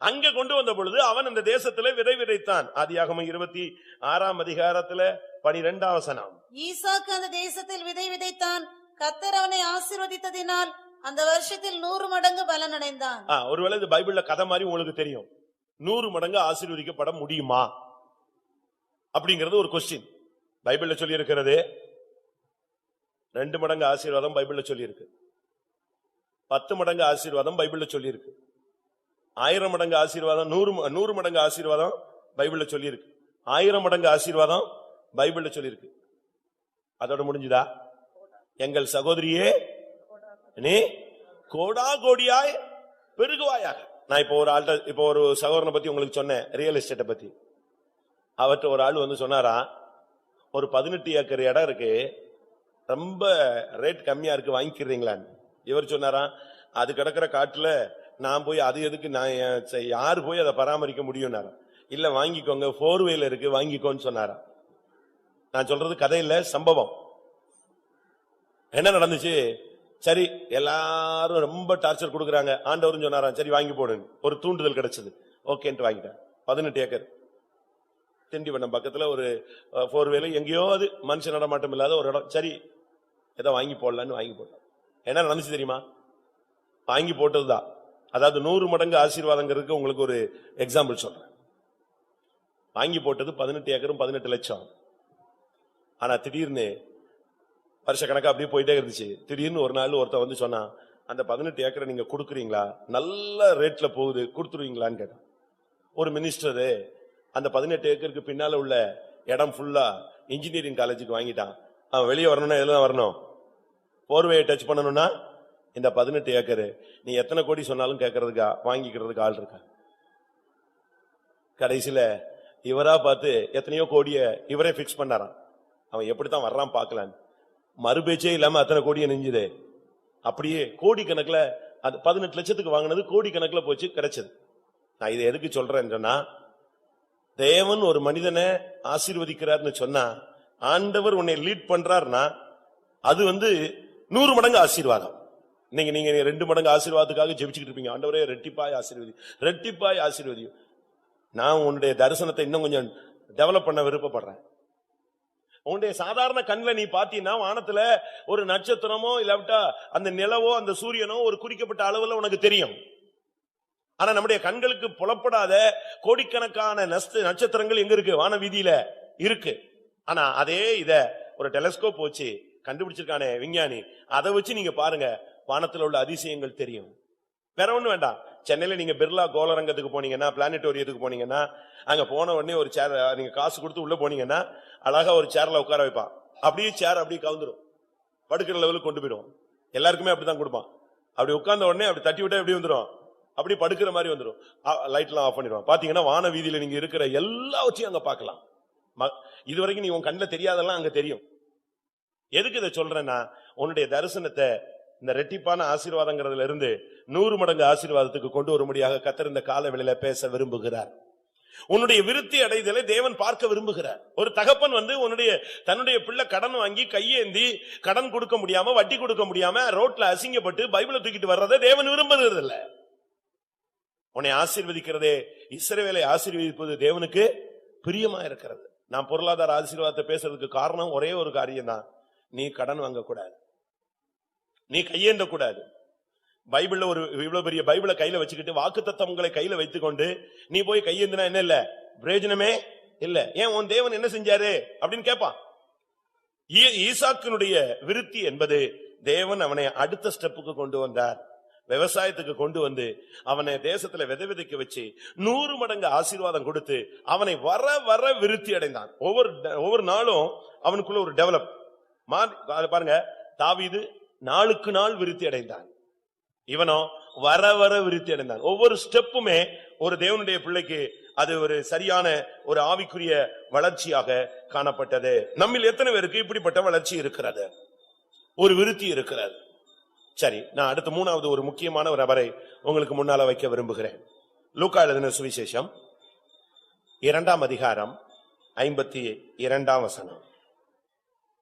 அங்க கொண்டு வந்த பொழுது அவன் அந்த தேசத்துல விதை விதைத்தான். ஆதியாகமம் 26ஆம் அதிகாரத்துல 12ஆம் வசனம். ஈசாக்கு அந்த தேசத்தில் விதை விதைத்தான், கர்த்தர் அவனை ஆசீர்வதித்ததினால் அந்த வருஷத்தில் 100 மடங்கு பலன் அடைந்தான். ஒருவேளை இது பைபிள்ல கதை மாதிரி உங்களுக்கு தெரியும். 100 மடங்கு ஆசீர்வதிக்கப்பட முடியுமா அப்படிங்கிறது ஒரு கொஸ்டின். பைபிள்ல சொல்லி இருக்கிறது 2 மடங்கு ஆசீர்வாதம் பைபிள்ல சொல்லி இருக்கு. 10 மடங்கு ஆசீர்வாதம் பைபிள்ல சொல்லி இருக்கு. 1000 மடங்கு ஆசீர்வாதம், 100 மடங்கு ஆசீர்வாதம் பைபிள்ல சொல்லி இருக்கு. 1000 மடங்கு ஆசீர்வாதம் பைபிள்ல சொல்லி இருக்கு. அதோட முடிஞ்சுதா? எங்கள் சகோதரியே நீ கோடா கோடியாய் பெருகுவாயாக. நான் இப்போ ஒரு சகோதரனை பத்தி உங்களுக்கு சொன்னேன், ரியல் எஸ்டேட்டை பத்தி. அவர்கிட்ட ஒரு ஆள் வந்து சொன்னாரா, ஒரு 18 ஏக்கர் இடம் இருக்கு, ரொம்ப ரேட் கம்மியா இருக்கு, வாங்கிக்கிறீங்களான்னு. இவர் சொன்னாரா, அது கிடக்கிற காட்டுல நான் போய் அது எதுக்கு, நான் யாரு போய் அதை பராமரிக்க முடியும்னாரா. இல்ல வாங்கிக்கோங்க, 4 இருக்கு வாங்கிக்கோன்னு சொன்னாரா. நான் சொல்றது கதை இல்ல, சம்பவம். என்ன நடந்துச்சு? சரி, எல்லாரும் ரொம்ப டார்ச்சர் கொடுக்கறாங்க, ஆண்டவரும் சொன்னாராம் சரி வாங்கி போடுங்க. ஒரு தூண்டுதல் கிடைச்சது, ஓகேன்ட்டு வாங்கிட்டேன். 18 ஏக்கர் திண்டிவனம் பக்கத்துல ஒரு 4 எங்கேயோ, அது மனுஷன் நடமாட்டம் இல்லாத ஒரு இடம். சரி ஏதோ வாங்கி போடலான்னு வாங்கி போட்டேன். என்ன நடந்துச்சு தெரியுமா? வாங்கி போட்டதுதான். அதாவது 100 மடங்கு ஆசீர்வாதங்கிறதுக்கு உங்களுக்கு ஒரு எக்ஸாம்பிள் சொல்றேன். வாங்கி போட்டது 18 ஏக்கரும் 18 லட்சம். ஆனா திடீர்னு வருஷ கணக்கா அப்படியே போயிட்டே இருந்துச்சு. திடீர்னு ஒரு நாள் ஒருத்தன் வந்து சொன்னா, அந்த 18 ஏக்கரை நீங்க கொடுக்குறீங்களா, நல்ல ரேட்ல போகுது, கொடுத்துருவீங்களான்னு கேட்டான். ஒரு மினிஸ்டரு அந்த 18 ஏக்கருக்கு பின்னால உள்ள இடம் ஃபுல்லா இன்ஜினியரிங் காலேஜுக்கு வாங்கிட்டான். அவன் வெளியே வரணும்னா எதுலாம் வரணும், போர்வையை டச் பண்ணணும்னா இந்த 18 ஏக்கரு நீ எத்தனை கோடி சொன்னாலும் கேட்கறதுக்கா வாங்கிக்கிறதுக்கு ஆள் இருக்கா? கடைசியில இவரா பார்த்து எத்தனையோ கோடிய இவரே பிக்ஸ் பண்ணாராம். அவன் எப்படித்தான் வர்றான் பாக்கலான்னு. மறுபேச்சே இல்லாம அத்தனை கோடியை நெஞ்சுது. அப்படியே கோடி கணக்குல, அது 18 லட்சத்துக்கு வாங்கினது கோடி கணக்குல போச்சு, கிடைச்சது. நான் இதை எதுக்கு சொல்றேன்னு சொன்னா, தேவன் ஒரு மனிதனை ஆசீர்வதிக்கிறார்னு சொன்னா, ஆண்டவர் உன்னை லீட் பண்றாருன்னா அது 100 மடங்கு ஆசீர்வாதம். நீங்க 2 மடங்கு ஆசீர்வாதத்துக்காக ஜெபிச்சுக்கிட்டு இருப்பீங்க, ஆண்டவரே ரெட்டிப்பாய் ஆசீர்வதி, ரெட்டிப்பாய் ஆசீர்வதி. நான் உன்னுடைய தரிசனத்தை இன்னும் கொஞ்சம் டெவலப் பண்ண விருப்பப்படுறேன். உன்னுடைய சாதாரண கண்ணில் நீ பாத்தீங்கன்னா வானத்துல ஒரு நட்சத்திரமோ இல்லாவிட்டா அந்த நிலவோ அந்த சூரியனோ ஒரு குறிக்கப்பட்ட அளவுல உனக்கு தெரியும். ஆனா நம்முடைய கண்களுக்கு புலப்படாத கோடிக்கணக்கான நட்சத்திரங்கள் எங்க இருக்கு? வான வீதியில இருக்கு. ஆனா அதே இத ஒரு டெலஸ்கோப் வச்சு கண்டுபிடிச்சிருக்கானே விஞ்ஞானி, அதை வச்சு நீங்க பாருங்க, வானத்துல உள்ள அதிசயங்கள் தெரியும். வேற ஒண்ணு வேண்டாம். சென்னையில நீங்க பிர்லா கோளரங்கத்துக்கு போனீங்கன்னா, பிளானட்டோரியத்துக்கு போனீங்கன்னா, அங்க போன உடனே ஒரு சேர், நீங்க காசு கொடுத்து உள்ள போனீங்கன்னா அழகா ஒரு சேர்ல உட்கார வைப்பான். அப்படியே சேர் அப்படியே கவுந்துரும், படுக்கிற லெவலுக்கு கொண்டு போயிடுவோம். எல்லாருக்குமே அப்படித்தான் கொடுப்பான். அப்படி உட்கார்ந்த உடனே அப்படி தட்டி விட்டா எப்படி வந்துடும், அப்படி படுக்கிற மாதிரி வந்துடும். லைட் எல்லாம் ஆஃப் பண்ணிடுவான். பாத்தீங்கன்னா வான வீதியில நீங்க இருக்கிற எல்லாவற்றையும் அங்க பாக்கலாம். இதுவரைக்கும் நீ உன் கண்ணில் தெரியாதெல்லாம் அங்க தெரியும். எதுக்கு இதை சொல்றேன்னா, உன்னுடைய தரிசனத்தை இந்த ரெட்டிப்பான ஆசீர்வாதங்கிறதுல இருந்து 100 மடங்கு ஆசீர்வாதத்துக்கு கொண்டு வரும்படியாக கர்த்தர் இந்த கால வேளையில பேச விரும்புகிறார். உன்னுடைய விருத்தி அடைதலை தேவன் பார்க்க விரும்புகிறார். ஒரு தகப்பன் தன்னுடைய பிள்ளை கடன் வாங்கி கையேந்தி கடன் கொடுக்க முடியாம, வட்டி கொடுக்க முடியாம ரோட்ல அசிங்கப்பட்டு பைபிளை தூக்கிட்டு வர்றதை தேவன் விரும்புகிறது இல்ல. உன்னை ஆசீர்வதிக்கிறதே, இஸ்ரவேலை ஆசீர்வதிப்பது தேவனுக்கு பிரியமா இருக்கிறது. நான் பொருளாதார ஆசீர்வாதத்தை பேசுறதுக்கு காரணம் ஒரே ஒரு காரியம் தான், நீ கடன் வாங்க கூடாது, நீ கையேந்த கூடாது. பைபிள்ல ஒரு இவ்வளவு பெரிய பைபிளை கையில வச்சுக்கிட்டு வாக்குத்தத்தங்களை கையில வைத்துக் கொண்டு நீ போய் கையேந்தினா என்ன இல்ல, பிரயோஜனமே இல்ல. ஏன் உன் தேவன் என்ன செஞ்சாரு அப்படின்னு கேட்பான். ஈசாக்கினுடைய விருத்தி என்பது தேவன் அவனை அடுத்த ஸ்டெப்புக்கு கொண்டு வந்தார். விவசாயத்துக்கு கொண்டு வந்து அவனை தேசத்துல விதைக்க வச்சு 100 மடங்கு ஆசீர்வாதம் கொடுத்து அவனை வர வர விருத்தி அடைந்தான். ஒவ்வொரு நாளும் அவனுக்குள்ள ஒரு டெவலப் பாருங்க. தாவீது நாளுக்கு நாள் விருத்தி அடைந்தான், இவனோ வர வர விருத்தி அடைந்தான். ஒவ்வொரு ஸ்டெப்புமே ஒரு தேவனுடைய பிள்ளைக்கு அது ஒரு சரியான ஒரு ஆவிக்குரிய வளர்ச்சியாக காணப்பட்டது. நம்மில் எத்தனை பேருக்கு இப்படிப்பட்ட வளர்ச்சி இருக்கிறது, ஒரு விருத்தி இருக்கிறது? சரி, நான் அடுத்த 3வது ஒரு முக்கியமான ஒரு நபரை உங்களுக்கு முன்னால வைக்க விரும்புகிறேன். லூக்கா எழுதின சுவிசேஷம் 2ஆம் அதிகாரம் 52ஆம் வசனம்.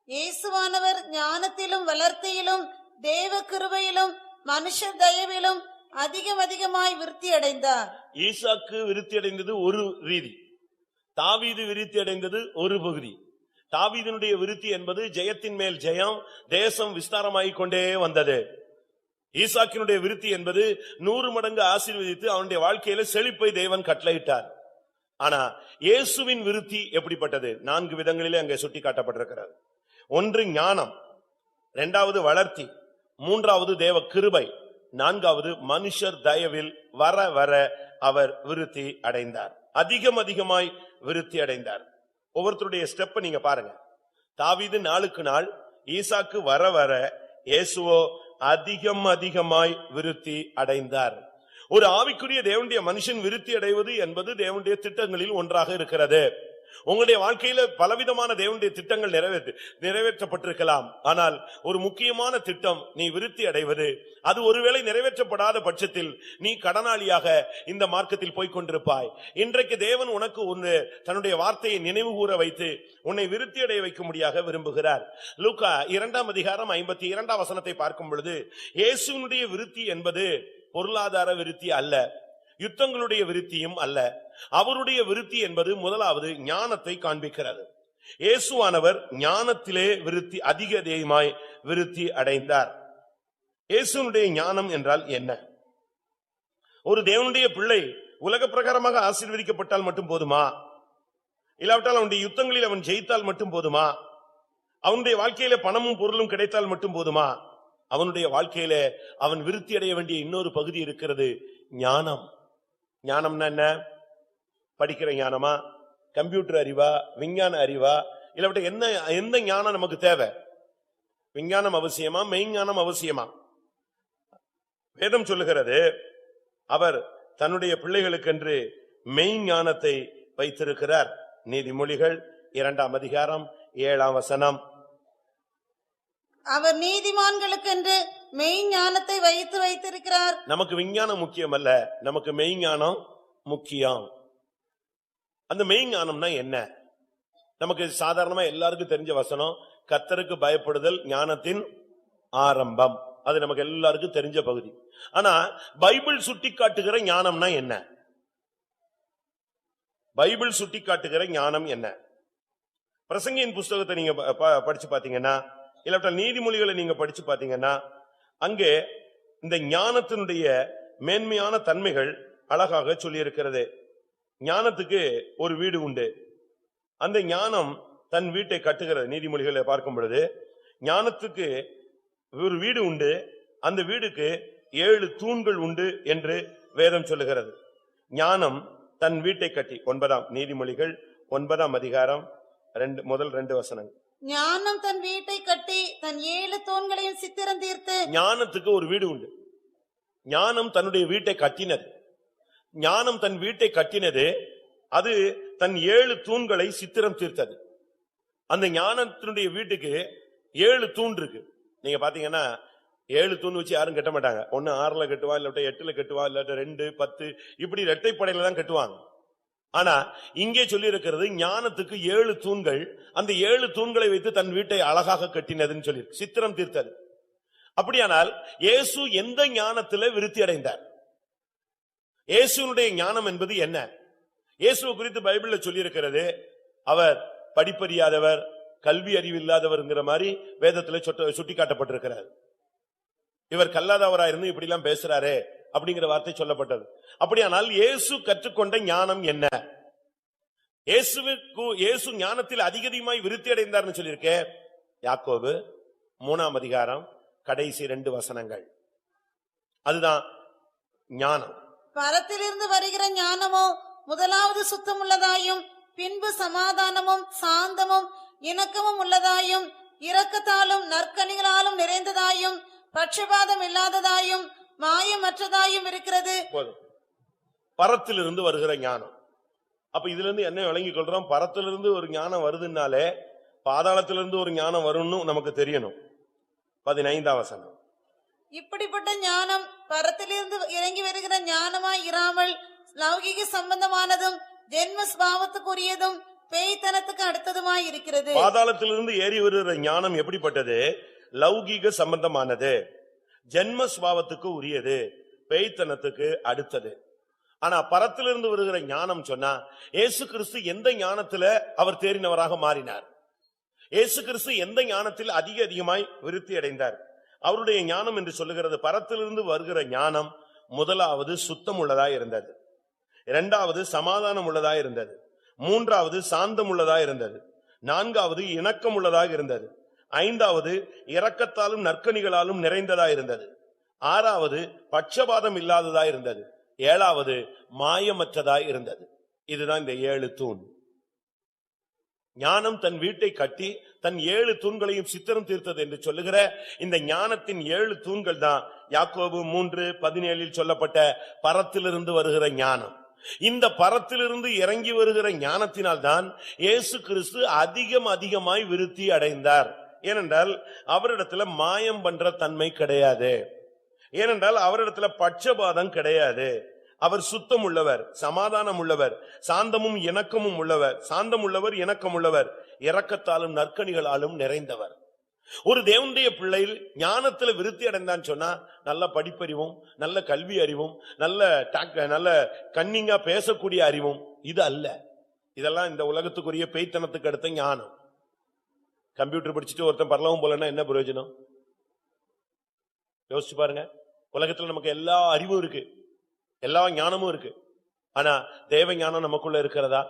இயேசுவானவர் ஞானத்திலும் வளர்த்தியிலும் தேவ கிருபையிலும் மனுஷ தயவிலும் அதிகமாய் விருத்தி அடைந்தார். ஈசாக்கு விருத்தி அடைந்தது ஒரு ரீதி, தாவீது விருத்தி அடைந்தது ஒரு பகுதி. தாவீதினுடைய விருத்தி என்பது ஜெயத்தின் மேல் ஜெயம், தேசம் விஸ்தாரமாகிக் கொண்டே வந்தது. ஈசாக்கினுடைய விருத்தி என்பது 100 மடங்கு ஆசீர்வதித்து அவனுடைய வாழ்க்கையில செழிப்பை தேவன் கட்டளையிட்டார். ஆனா இயேசுவின் விருத்தி எப்படிப்பட்டது? 4 விதங்களிலே அங்கே சுட்டி காட்டப்பட்டிருக்கிறது. ஒன்று ஞானம், 2வது வளர்த்தி, 3வது தேவ கிருபை, 4வது மனுஷர் தயவில் வர வர அவர் விருத்தி அடைந்தார். அதிகமாய் விருத்தி அடைந்தார். ஒவ்வொருத்தருடைய ஸ்டெப் நீங்க பாருங்க. தாவீது நாளுக்கு நாள், ஈசாக்கு வர வர, இயேசுவோ அதிகமாய் விருத்தி அடைந்தார். ஒரு ஆவிக்குரிய தேவனுடைய மனுஷன் விருத்தி அடைவது என்பது தேவனுடைய திட்டங்களில் ஒன்றாக இருக்கிறது. உங்களுடைய வாழ்க்கையில பலவிதமான தேவனுடைய திட்டங்கள் நிறைவேற்றப்பட்டிருக்கலாம். ஆனால் ஒரு முக்கியமான திட்டம், நீ விருத்தி அடைவது. அது ஒருவேளை நிறைவேற்றப்படாத பட்சத்தில் நீ கடனாளியாக இந்த மார்க்கத்தில் போய்கொண்டிருப்பாய். இன்றைக்கு தேவன் உனக்கு ஒன்று தன்னுடைய வார்த்தையை நினைவு கூற வைத்து உன்னை விருத்தி அடைய வைக்க முடியாக விரும்புகிறார். லூக்கா 2ஆம் அதிகாரம் 52ஆம் வசனத்தை பார்க்கும் பொழுது, இயேசுவினுடைய விருத்தி என்பது பொருளாதார விருத்தி அல்ல, யுத்தங்களுடைய விருத்தியும் அல்ல. அவருடைய விருத்தி என்பது முதலாவது ஞானத்தை காண்பிக்கிறது. இயேசுவானவர் ஞானத்திலே விருத்தி அதிகமாய் விருத்தி அடைந்தார். இயேசுனுடைய ஞானம் என்றால் என்ன? ஒரு தேவனுடைய பிள்ளை உலக பிரகாரமாக ஆசீர்வதிக்கப்பட்டால் மட்டும் போதுமா? இல்லாவிட்டால் அவனுடைய யுத்தங்களில் அவன் ஜெயித்தால் மட்டும் போதுமா? அவனுடைய வாழ்க்கையில பணமும் பொருளும் கிடைத்தால் மட்டும் போதுமா? அவனுடைய வாழ்க்கையில அவன் விருத்தி அடைய வேண்டிய இன்னொரு பகுதி இருக்கிறது, ஞானம். ஞானம்னா என்ன? படிக்கிற ஞானமா, கம்ப்யூட்டர் அறிவா, விஞ்ஞான அறிவா, இல்லாவிட்ட எந்த ஞானம் நமக்கு தேவை? விஞ்ஞானம் அவசியமா, மெய்ஞானம் அவசியமா? வேதம் சொல்லுகிறது, அவர் தன்னுடைய பிள்ளைகளுக்கென்று மெய்ஞானத்தை வைத்திருக்கிறார். நீதிமொழிகள் 2ஆம் அதிகாரம் 7ஆம் வசனம். அவர் நீதிமான்களுக்கென்று மெய்ஞானத்தை வைத்திருக்கிறார். நமக்கு விஞ்ஞானம் முக்கியம் அல்ல, நமக்கு மெய்ஞானம் முக்கியம். அந்த மெய்ஞானம்னா என்ன? நமக்கு சாதாரணமா எல்லாருக்கும் தெரிஞ்ச வசனம், கர்த்தருக்கு பயப்படுதல் ஞானத்தின் ஆரம்பம். அது நமக்கு எல்லாருக்கும் தெரிஞ்ச பகுதி. ஆனா பைபிள் சுட்டி காட்டுகிற ஞானம்னா என்ன? பைபிள் சுட்டி காட்டுகிற ஞானம் என்ன? பிரசங்கியின் புஸ்தகத்தை நீங்க படிச்சு பாத்தீங்கன்னா, இல்லாவிட்டால் நீதிமொழிகளை நீங்க படிச்சு பாத்தீங்கன்னா, அங்கே இந்த ஞானத்தினுடைய மேன்மையான தன்மைகள் அழகாக சொல்லி இருக்கிறது. ஞானத்துக்கு ஒரு வீடு உண்டு, அந்த ஞானம் தன் வீட்டை கட்டுகிறது. நீதிமொழிகளை பார்க்கும் பொழுது ஞானத்துக்கு ஒரு வீடு உண்டு, அந்த வீடுக்கு 7 தூண்கள் உண்டு என்று வேதம் சொல்லுகிறது. ஞானம் தன் வீட்டை கட்டி, 9ஆம் நீதிமொழிகள் 9ஆம் அதிகாரம் முதல் 2 வசனங்கள். ஞானம் தன் வீட்டை கட்டி தன் 7 தூண்களையும் சித்திரம் தீர்த்து. ஞானத்துக்கு ஒரு வீடு உண்டு, ஞானம் தன்னுடைய வீட்டை கட்டினது. ஞானம் தன் வீட்டை கட்டினது, அது தன் 7 தூண்களை சித்திரம் தீர்த்தது. அந்த ஞானத்தினுடைய வீட்டுக்கு 7 தூண் இருக்கு. நீங்க பாத்தீங்கன்னா 7 தூண் வச்சு யாரும் கட்ட மாட்டாங்க. ஒன்னு 6ல கட்டுவா, இல்லாட்ட 8ல கட்டுவா, இல்லாட்ட 2, 10 இப்படி இரட்டைப்படையில தான் கட்டுவாங்க. ஆனா இங்கே சொல்லி இருக்கிறது, ஞானத்துக்கு 7 தூண்கள், அந்த 7 தூண்களை வைத்து தன் வீட்டை அழகாக கட்டினதுன்னு சொல்லி சித்திரம் தீர்த்தது. அப்படியானால் இயேசு எந்த ஞானத்திலே விருத்தி அடைந்தார்? இயேசுனுடைய ஞானம் என்பது என்ன? இயேசுவை குறித்து பைபிள்ல சொல்லி இருக்கிறது, அவர் படிப்பறியாதவர், கல்வி அறிவு இல்லாதவர்ங்கிற மாதிரி வேதத்துல சுட்டி காட்டப்பட்டிருக்கிறார். இவர் கல்லாதவராயிருந்து இப்படி எல்லாம் பேசுறாரே அப்படிங்கிற வார்த்தை சொல்லப்பட்டது. அப்படியானால் இயேசு கற்றுக்கொண்ட ஞானம் என்ன? இயேசு ஞானத்தில் அதிகமாய் விருத்தி அடைந்தார்னு சொல்லியிருக்கேன். யாக்கோபு 3ஆம் அதிகாரம் கடைசி 2 வசனங்கள். அதுதான் ஞானம். பரத்திலிருந்து வருகிற ஞானமோ முதலாவது சுத்தமுள்ளதாயும் பின்பு சமாதானமும் சாந்தமும் இணக்கமும் உள்ளதாயும் இரக்கத்தாலும் நற்கனிகளாலும் நிறைந்ததாயும் பட்சபாதம் இல்லாததாயும் மாயமற்றதாயும் இருக்கிறது. போதும். பரத்திலிருந்து வருகிற ஞானம். அப்ப இதுல இருந்து என்ன விளங்கிக் கொள்றோம்? பரத்திலிருந்து ஒரு ஞானம் வருதுன்னாலே பாதாளத்திலிருந்து ஒரு ஞானம் வரும்னு நமக்கு தெரியணும். 15ஆம் வசனம். இப்படிப்பட்ட ஞானம் பரத்திலிருந்து இறங்கி வருகிற ஞானமாய் இராமல் லௌகிக சம்பந்தமானதும் ஜென்ம ஸ்பாவத்துக்குரியதும் பேய்த்தனத்துக்கு அடுத்ததுமாய் இருக்கிறது. பாதாளத்திலிருந்து ஏறி வருகிற ஞானம் எப்படிப்பட்டது? லௌகிக சம்பந்தமானது, ஜென்ம ஸ்பாவத்துக்கு உரியது, பேய்த்தனத்துக்கு அடுத்தது. ஆனா பரத்திலிருந்து வருகிற ஞானம் சொன்னா இயேசு கிறிஸ்து எந்த ஞானத்துல அவர் தேறினவராக மாறினார்? இயேசு கிறிஸ்து எந்த ஞானத்தில் அதிகமாய் விருத்தி அடைந்தார்? அவருடைய ஞானம் என்று சொல்லுகிறது பரத்திலிருந்து வருகிற ஞானம் முதலாவது சுத்தம் உள்ளதாய் இருந்தது, இரண்டாவது சமாதானம் உள்ளதாய் இருந்தது, மூன்றாவது சாந்தம் உள்ளதாய் இருந்தது, நான்காவது இணக்கம் உள்ளதாக இருந்தது, ஐந்தாவது இரக்கத்தாலும் நற்கனிகளாலும் நிறைந்ததாய் இருந்தது, ஆறாவது பட்சபாதம் இல்லாததாய் இருந்தது, ஏழாவது மாயமற்றதாய் இருந்தது. இதுதான் இந்த 7 தூண். ஞானம் தன் வீட்டை கட்டி தன் 7 தூண்களையும் சித்திரம் தீர்த்தது என்று சொல்லுகிற இந்த ஞானத்தின் 7 தூண்கள் தான் யாக்கோபு 3:17 சொல்லப்பட்ட பரத்திலிருந்து வருகிற ஞானம். இந்த பரத்திலிருந்து இறங்கி வருகிற ஞானத்தினால்தான் இயேசு கிறிஸ்து அதிகமாய் விருத்தி அடைந்தார். ஏனென்றால் அவரிடத்துல மாயம் பண்ற தன்மை கிடையாது, ஏனென்றால் அவரிடத்துல பட்சபாதம் கிடையாது. அவர் சுத்தம் உள்ளவர், சமாதானம் உள்ளவர், சாந்தமும் இணக்கமும் உள்ளவர், சாந்தம் உள்ளவர், இணக்கம் உள்ளவர், இரக்கத்தாலும் நற்கனிகளாலும் நிறைந்தவர். ஒரு தேவனுடைய பிள்ளை ஞானத்துல விருத்தி அடைந்தான் சொன்னா நல்ல படிப்பறிவும் நல்ல கல்வி அறிவும் நல்ல கன்னிங்கா பேசக்கூடிய அறிவும் இது அல்ல. இதெல்லாம் இந்த உலகத்துக்குரிய பேய்த்தனத்துக்கு அடுத்த ஞானம். கம்ப்யூட்டர் படிச்சுட்டு ஒருத்தன் பரலவும் போலன்னா என்ன பிரயோஜனம்? யோசிச்சு பாருங்க. உலகத்துல நமக்கு எல்லா அறிவும் இருக்கு, எல்லா ஞானமும் இருக்கு. ஆனா தேவ ஞானம் நமக்குள்ள இருக்கிறதா?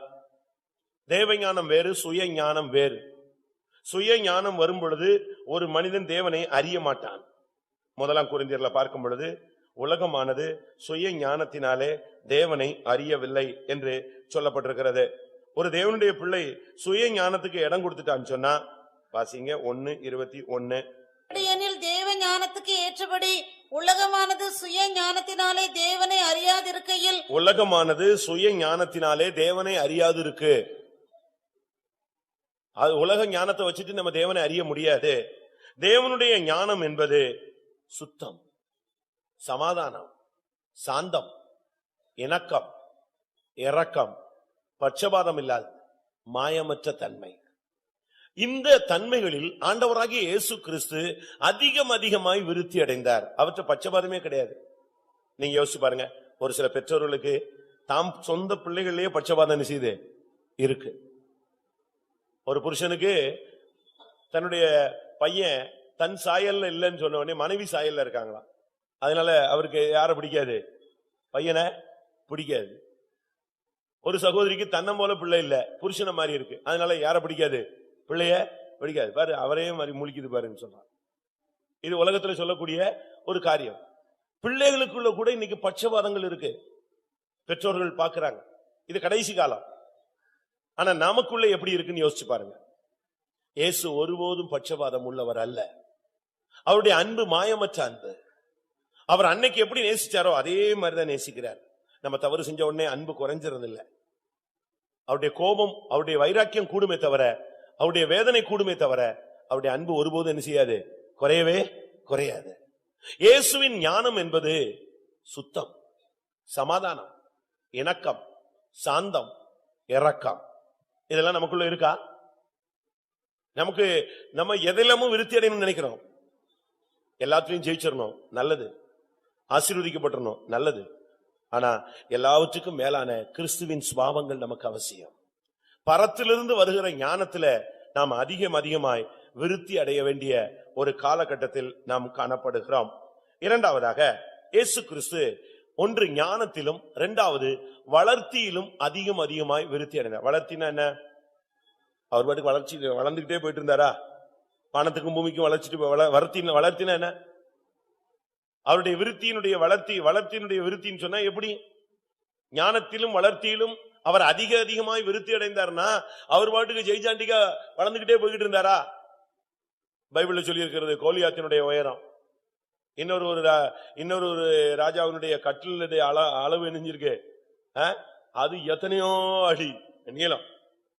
தேவ ஞானம் வேறு, சுய ஞானம் வேறு. சுய ஞானம் வரும் பொழுது ஒரு மனிதன் தேவனை அறிய மாட்டான். 1 கொரிந்தியர்ல பார்க்கும் பொழுது உலகமானது சுய ஞானத்தினாலே தேவனை அறியவில்லை என்று சொல்லப்பட்டிருக்கிறது. ஒரு தேவனுடைய பிள்ளை சுய ஞானத்துக்கு இடம் கொடுத்துட்டான்னு சொன்னா வாசிங்க 1:21. எனில் தேவ ஞானத்துக்கு ஏற்றபடி உலகமானது சுய ஞானத்தினாலே தேவனை அறியாதிருக்கையில், உலகமானது சுய ஞானத்தினாலே தேவனை அறியாதிருக்கு. அது உலக ஞானத்தை வச்சுட்டு நம்ம தேவனை அறிய முடியாது. தேவனுடைய ஞானம் என்பது சுத்தம், சமாதானம், சாந்தம், இணக்கம், இரக்கம், பட்சபாதம் இல்லாத மாயமற்ற தன்மை. இந்த தன்மைகளில் ஆண்டவராகிய இயேசு கிறிஸ்து அதிகமாய் விருத்தி அடைந்தார். அவற்றை பட்சபாதமே கிடையாது. நீங்க யோசிச்சு பாருங்க. ஒரு சில பெற்றோர்களுக்கு தாம் சொந்த பிள்ளைகளிலேயே பட்சபாதம் செய்து இருக்கு. ஒரு புருஷனுக்கு தன்னுடைய பையன் தன் சாயல்ல இல்லைன்னு சொன்ன உடனே மனைவி சாயல்ல இருக்காங்களா, அதனால அவருக்கு யார பிடிக்காது? பையனை பிடிக்காது. ஒரு சகோதரிக்கு தன்னை போல பிள்ளை இல்ல, புருஷனை மாதிரி இருக்கு, அதனால யார பிடிக்காது? பிள்ளைய பிடிக்காது. பாரு அவரே மாதிரி முழிக்குது பாருன்னு சொல்றான். இது உலகத்துல சொல்லக்கூடிய ஒரு காரியம். பிள்ளைகளுக்குள்ள கூட இன்னைக்கு பட்சபாதங்கள் இருக்கு, பெற்றோர்கள் பாக்குறாங்க. இது கடைசி காலம். ஆனா நமக்குள்ள எப்படி இருக்குன்னு யோசிச்சு பாருங்க. இயேசு ஒருபோதும் பட்சபாதம் உள்ளவர் அல்ல. அவருடைய அன்பு மாயமற்ற அன்பு. அவர் அன்னைக்கு எப்படி நேசிச்சாரோ அதே மாதிரிதான் நேசிக்கிறார். நம்ம தவறு செஞ்ச உடனே அன்பு குறைஞ்சிறது இல்ல. அவருடைய கோபம், அவருடைய வைராக்கியம் கூடுமே தவிர, அவருடைய வேதனை கூடுமே தவிர, அவருடைய அன்பு ஒருபோதும் என்ன செய்யாது? குறையவே குறையாது. இயேசுவின் ஞானம் என்பது சுத்தம், சமாதானம், இணக்கம், சாந்தம், இரக்கம். இதெல்லாம் நமக்குள்ள இருக்கா? நம்ம எதெல்லாமும் விருத்தி அடையணும்னு நினைக்கிறோம். எல்லாத்தையும் ஜெயிச்சிடணும், நல்லது. ஆசீர்வதிக்கப்பட்டணும், நல்லது. ஆனா எல்லாவற்றுக்கும் மேலான கிறிஸ்துவின் சுபாவங்கள் நமக்கு அவசியம். பரத்திலிருந்து வருகிற ஞானத்துல நாம் அதிகமாய் விருத்தி அடைய வேண்டிய ஒரு காலகட்டத்தில் நாம் காணப்படுகிறோம். இரண்டாவதாக இயேசு கிறிஸ்து ஒன்று ஞானத்திலும் இரண்டாவது வளர்த்தியிலும் அதிகமாய் விருத்தி அடைந்தார். வளர்த்தினா என்ன? அவர் பாட்டுக்கு வளர்ந்துகிட்டே போயிட்டு இருந்தாரா? வானத்துக்கும் பூமிக்கும் வளர்ச்சிட்டு வளர்த்தினா என்ன? அவருடைய விருத்தியினுடைய வளர்த்தியினுடைய விருத்தின்னு சொன்னா எப்படி? ஞானத்திலும் வளர்த்தியிலும் அவர் அதிகமாய் விருத்தி அடைந்தார்னா அவர் பாட்டுக்கு ஜெய்சாண்டிகா வளர்ந்துகிட்டே போய்கிட்டு இருந்தாரா? பைபிள்ல சொல்லி இருக்கிறது கோலியாத்தினுடைய உயரம் இன்னொரு ராஜாவினுடைய கட்டிலுடைய அளவு நெஞ்சிருக்கு, அது எத்தனையோ அடி நீளம்.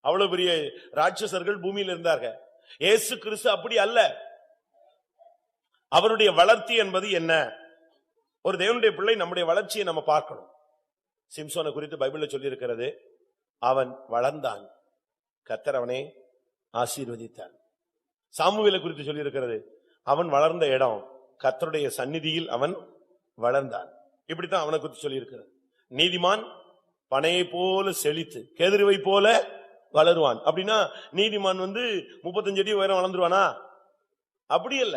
அவ்வளவு பெரிய ராட்சசர்கள் பூமியில் இருந்தார்கள். இயேசு கிறிஸ்து அப்படி அல்ல. அவருடைய வளர்ச்சி என்பது என்ன? ஒரு தேவனுடைய பிள்ளை நம்முடைய வளர்ச்சியை நம்ம பார்க்கணும். சிம்சோனை குறித்து பைபிள்ல சொல்லி இருக்கிறது, அவன் வளர்ந்தான், கர்த்தர் அவனை ஆசீர்வதித்தார். சாமுவேலை குறித்து சொல்லி இருக்கிறது, அவன் வளர்ந்த இடம் கர்த்தருடைய சந்நிதியில் அவன் வளர்ந்தான். இப்படித்தான் அவனை குறித்து சொல்லி இருக்கிறது. நீதிமான் பனையை போல செழித்து கேதுருவை போல வளருவான். அப்படின்னா நீதிமான் 35 அடி உயரம் வளர்ந்துருவானா? அப்படி அல்ல,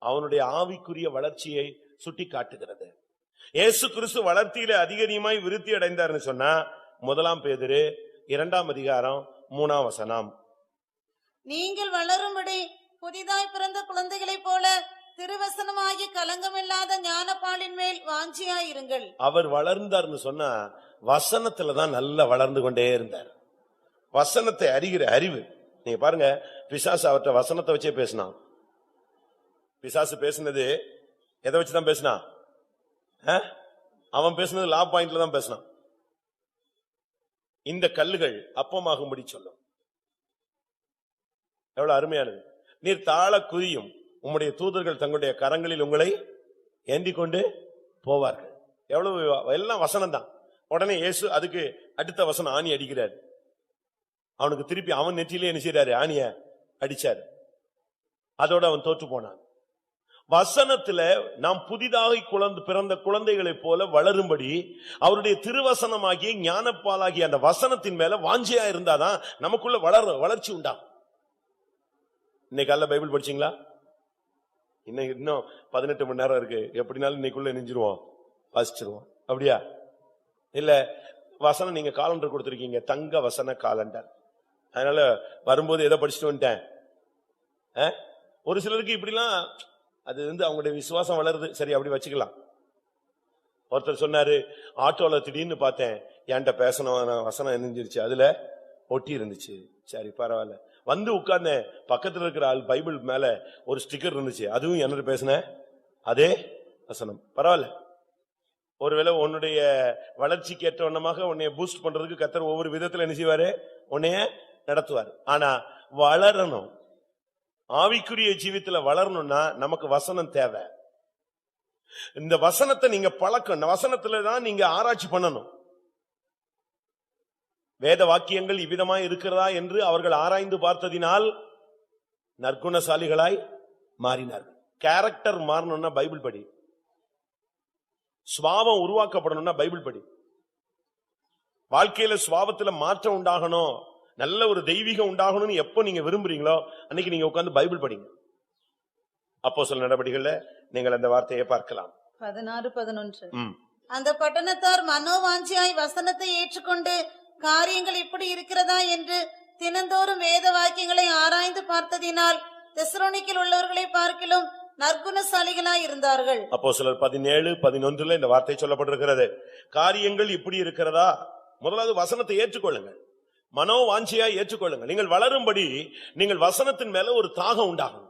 அவனுடைய ஆவிக்குரிய வளர்ச்சியை சுட்டி காட்டுகிறது. இயேசு கிறிஸ்து வளர்ச்சியில அதிகமாய் விருத்தி அடைந்தார்னு சொன்னா 1 பேதுரு 2 அதிகாரம் 3 வசனம். நீங்கள் வளரும்படி புதிதாய் பிறந்த குழந்தைகளைப் போல திருவசனமாகிய கலங்கமில்லாத ஞானப்பாலின் மேல் வாஞ்சியாயிருங்கள். அவர் வளர்ந்தார்னு சொன்னா வசனத்துலதான் நல்லா வளர்ந்து கொண்டே இருந்தார். வசனத்தை அறிகிற அறிவு. நீங்க பாருங்க, பிசாசு அவர்கிட்ட வசனத்தை வச்சே பேசினான். பிசாசு பேசினது எதை வச்சுதான் பேசினான்? அவன் பேசினது லா பாயிண்ட்ல தான் பேசினான். இந்த கல்லுகள் அப்பமாகும்படி சொல்லும். எவ்வளவு அருமையானது! நீர் தாழ குதியும், உம்முடைய தூதர்கள் தங்களுடைய கரங்களில் உங்களை ஏந்தி கொண்டு போவார்கள். எவ்வளவு எல்லாம் வசனம் தான். உடனே இயேசு அதுக்கு அடுத்த வசனம் ஆணி அடிக்கிறார். அவனுக்கு திருப்பி அவன் நெற்றிலே என்ன செய்யறாரு? ஆணிய அடிச்சாரு. அதோட அவன் தோற்று போனான். வசனத்துல நாம் புதிதாக பிறந்த குழந்தைகளைப் போல வளரும்படி அவருடைய திருவசனமாகிய ஞானப்பாலாகிய அந்த வசனத்தின் மேல வாஞ்சியா இருந்தாதான் நமக்குள்ள வளர்ச்சி உண்டாகும். இன்னைக்கு காலைல பைபிள் படிச்சீங்களா? இன்னும் 18 மணி நேரம் இருக்கு. எப்படினாலும் இன்னைக்குள்ள நெஞ்சிருவோம், வாசிச்சிருவோம். அப்படியா? இல்ல, வசனம் நீங்க காலண்டர் கொடுத்திருக்கீங்க, தங்க வசன காலண்டர். அதனால வரும்போது எதை படிச்சுட்டு வந்துட்டேன். ஒரு சிலருக்கு இப்படிலாம் அது அவங்களுடைய விசுவாசம் வளருது. சரி, அப்படி வச்சுக்கலாம். ஒருத்தர் சொன்னாரு, ஆட்டோல திடீர்னு பார்த்தேன், என்கிட்ட பேசணும் வசனம் நெஞ்சிருச்சு, அதுல ஒட்டி இருந்துச்சு. சரி, பரவாயில்ல. உட்கார்ந்தேன், பக்கத்துல இருக்கிற ஆள் பைபிள் மேல ஒரு ஸ்டிக்கர் இருந்துச்சு, அதுவும் என்ன பேசின அதே வசனம். பரவாயில்ல. ஒருவேளை உன்னுடைய வளர்ச்சிக்கு ஏற்ற வண்ணமாக உன்னைய பூஸ்ட் பண்றதுக்கு கர்த்தர் ஒவ்வொரு விதத்துல என்ன செய்வாரு? உன்னைய நடத்துவார். ஆனா வளரணும், ஆவிக்குரிய ஜீவித்துல வளரணும்னா நமக்கு வசனம் தேவை. இந்த வசனத்தை நீங்க பழக்கணும். வசனத்துலதான் நீங்க ஆராய்ச்சி பண்ணணும். வேத வாக்கியங்கள் இவ்விதமாய் இருக்கிறதா என்று அவர்கள் ஆராய்ந்து பார்த்ததினால் நற்குணசாலிகளாய் மாறினார்கள். கேரக்டர் மாறணும்னா பைபிள் படி. சுவாவம் உருவாக்கப்படணும்னா பைபிள் படி. வாழ்க்கையில சுவாவத்துல மாற்றம் உண்டாகணும், நல்ல ஒரு தெய்வீகம் உண்டாகணும்னு எப்போ நீங்க விரும்புறீங்களோ அன்னைக்கு நீங்க உட்கார்ந்து பைபிள் படிங்க. அப்போஸ்தலர் நடபடிகள்ல நீங்கள் அந்த வார்த்தையை பார்க்கலாம். 16-11. அந்த பட்டணத்தார் மனோவாஞ்சியாய் வசனத்தை ஏற்றுக்கொண்டு காரியங்கள் இப்படி இருக்கிறதா என்று தினந்தோறும் வேத வாக்கியங்களை ஆராய்ந்து பார்த்ததினால் தெசலோனிக்கேயில் உள்ளவர்களை பார்க்கிலும் நற்குணசாலிகளாய் இருந்தார்கள். அப்போஸ்தலர் 17-11 இந்த வார்த்தை சொல்லப்பட்டிருக்கிறது. காரியங்கள் இப்படி இருக்கிறதா? முதலாவது வசனத்தை ஏற்றுக்கொள்ளுங்கள், மனோவாஞ்சியா ஏற்றுக்கொள்ளுங்கள். நீங்கள் வளரும்படி நீங்கள் வசனத்தின் மேல ஒரு தாகம் உண்டாகும்.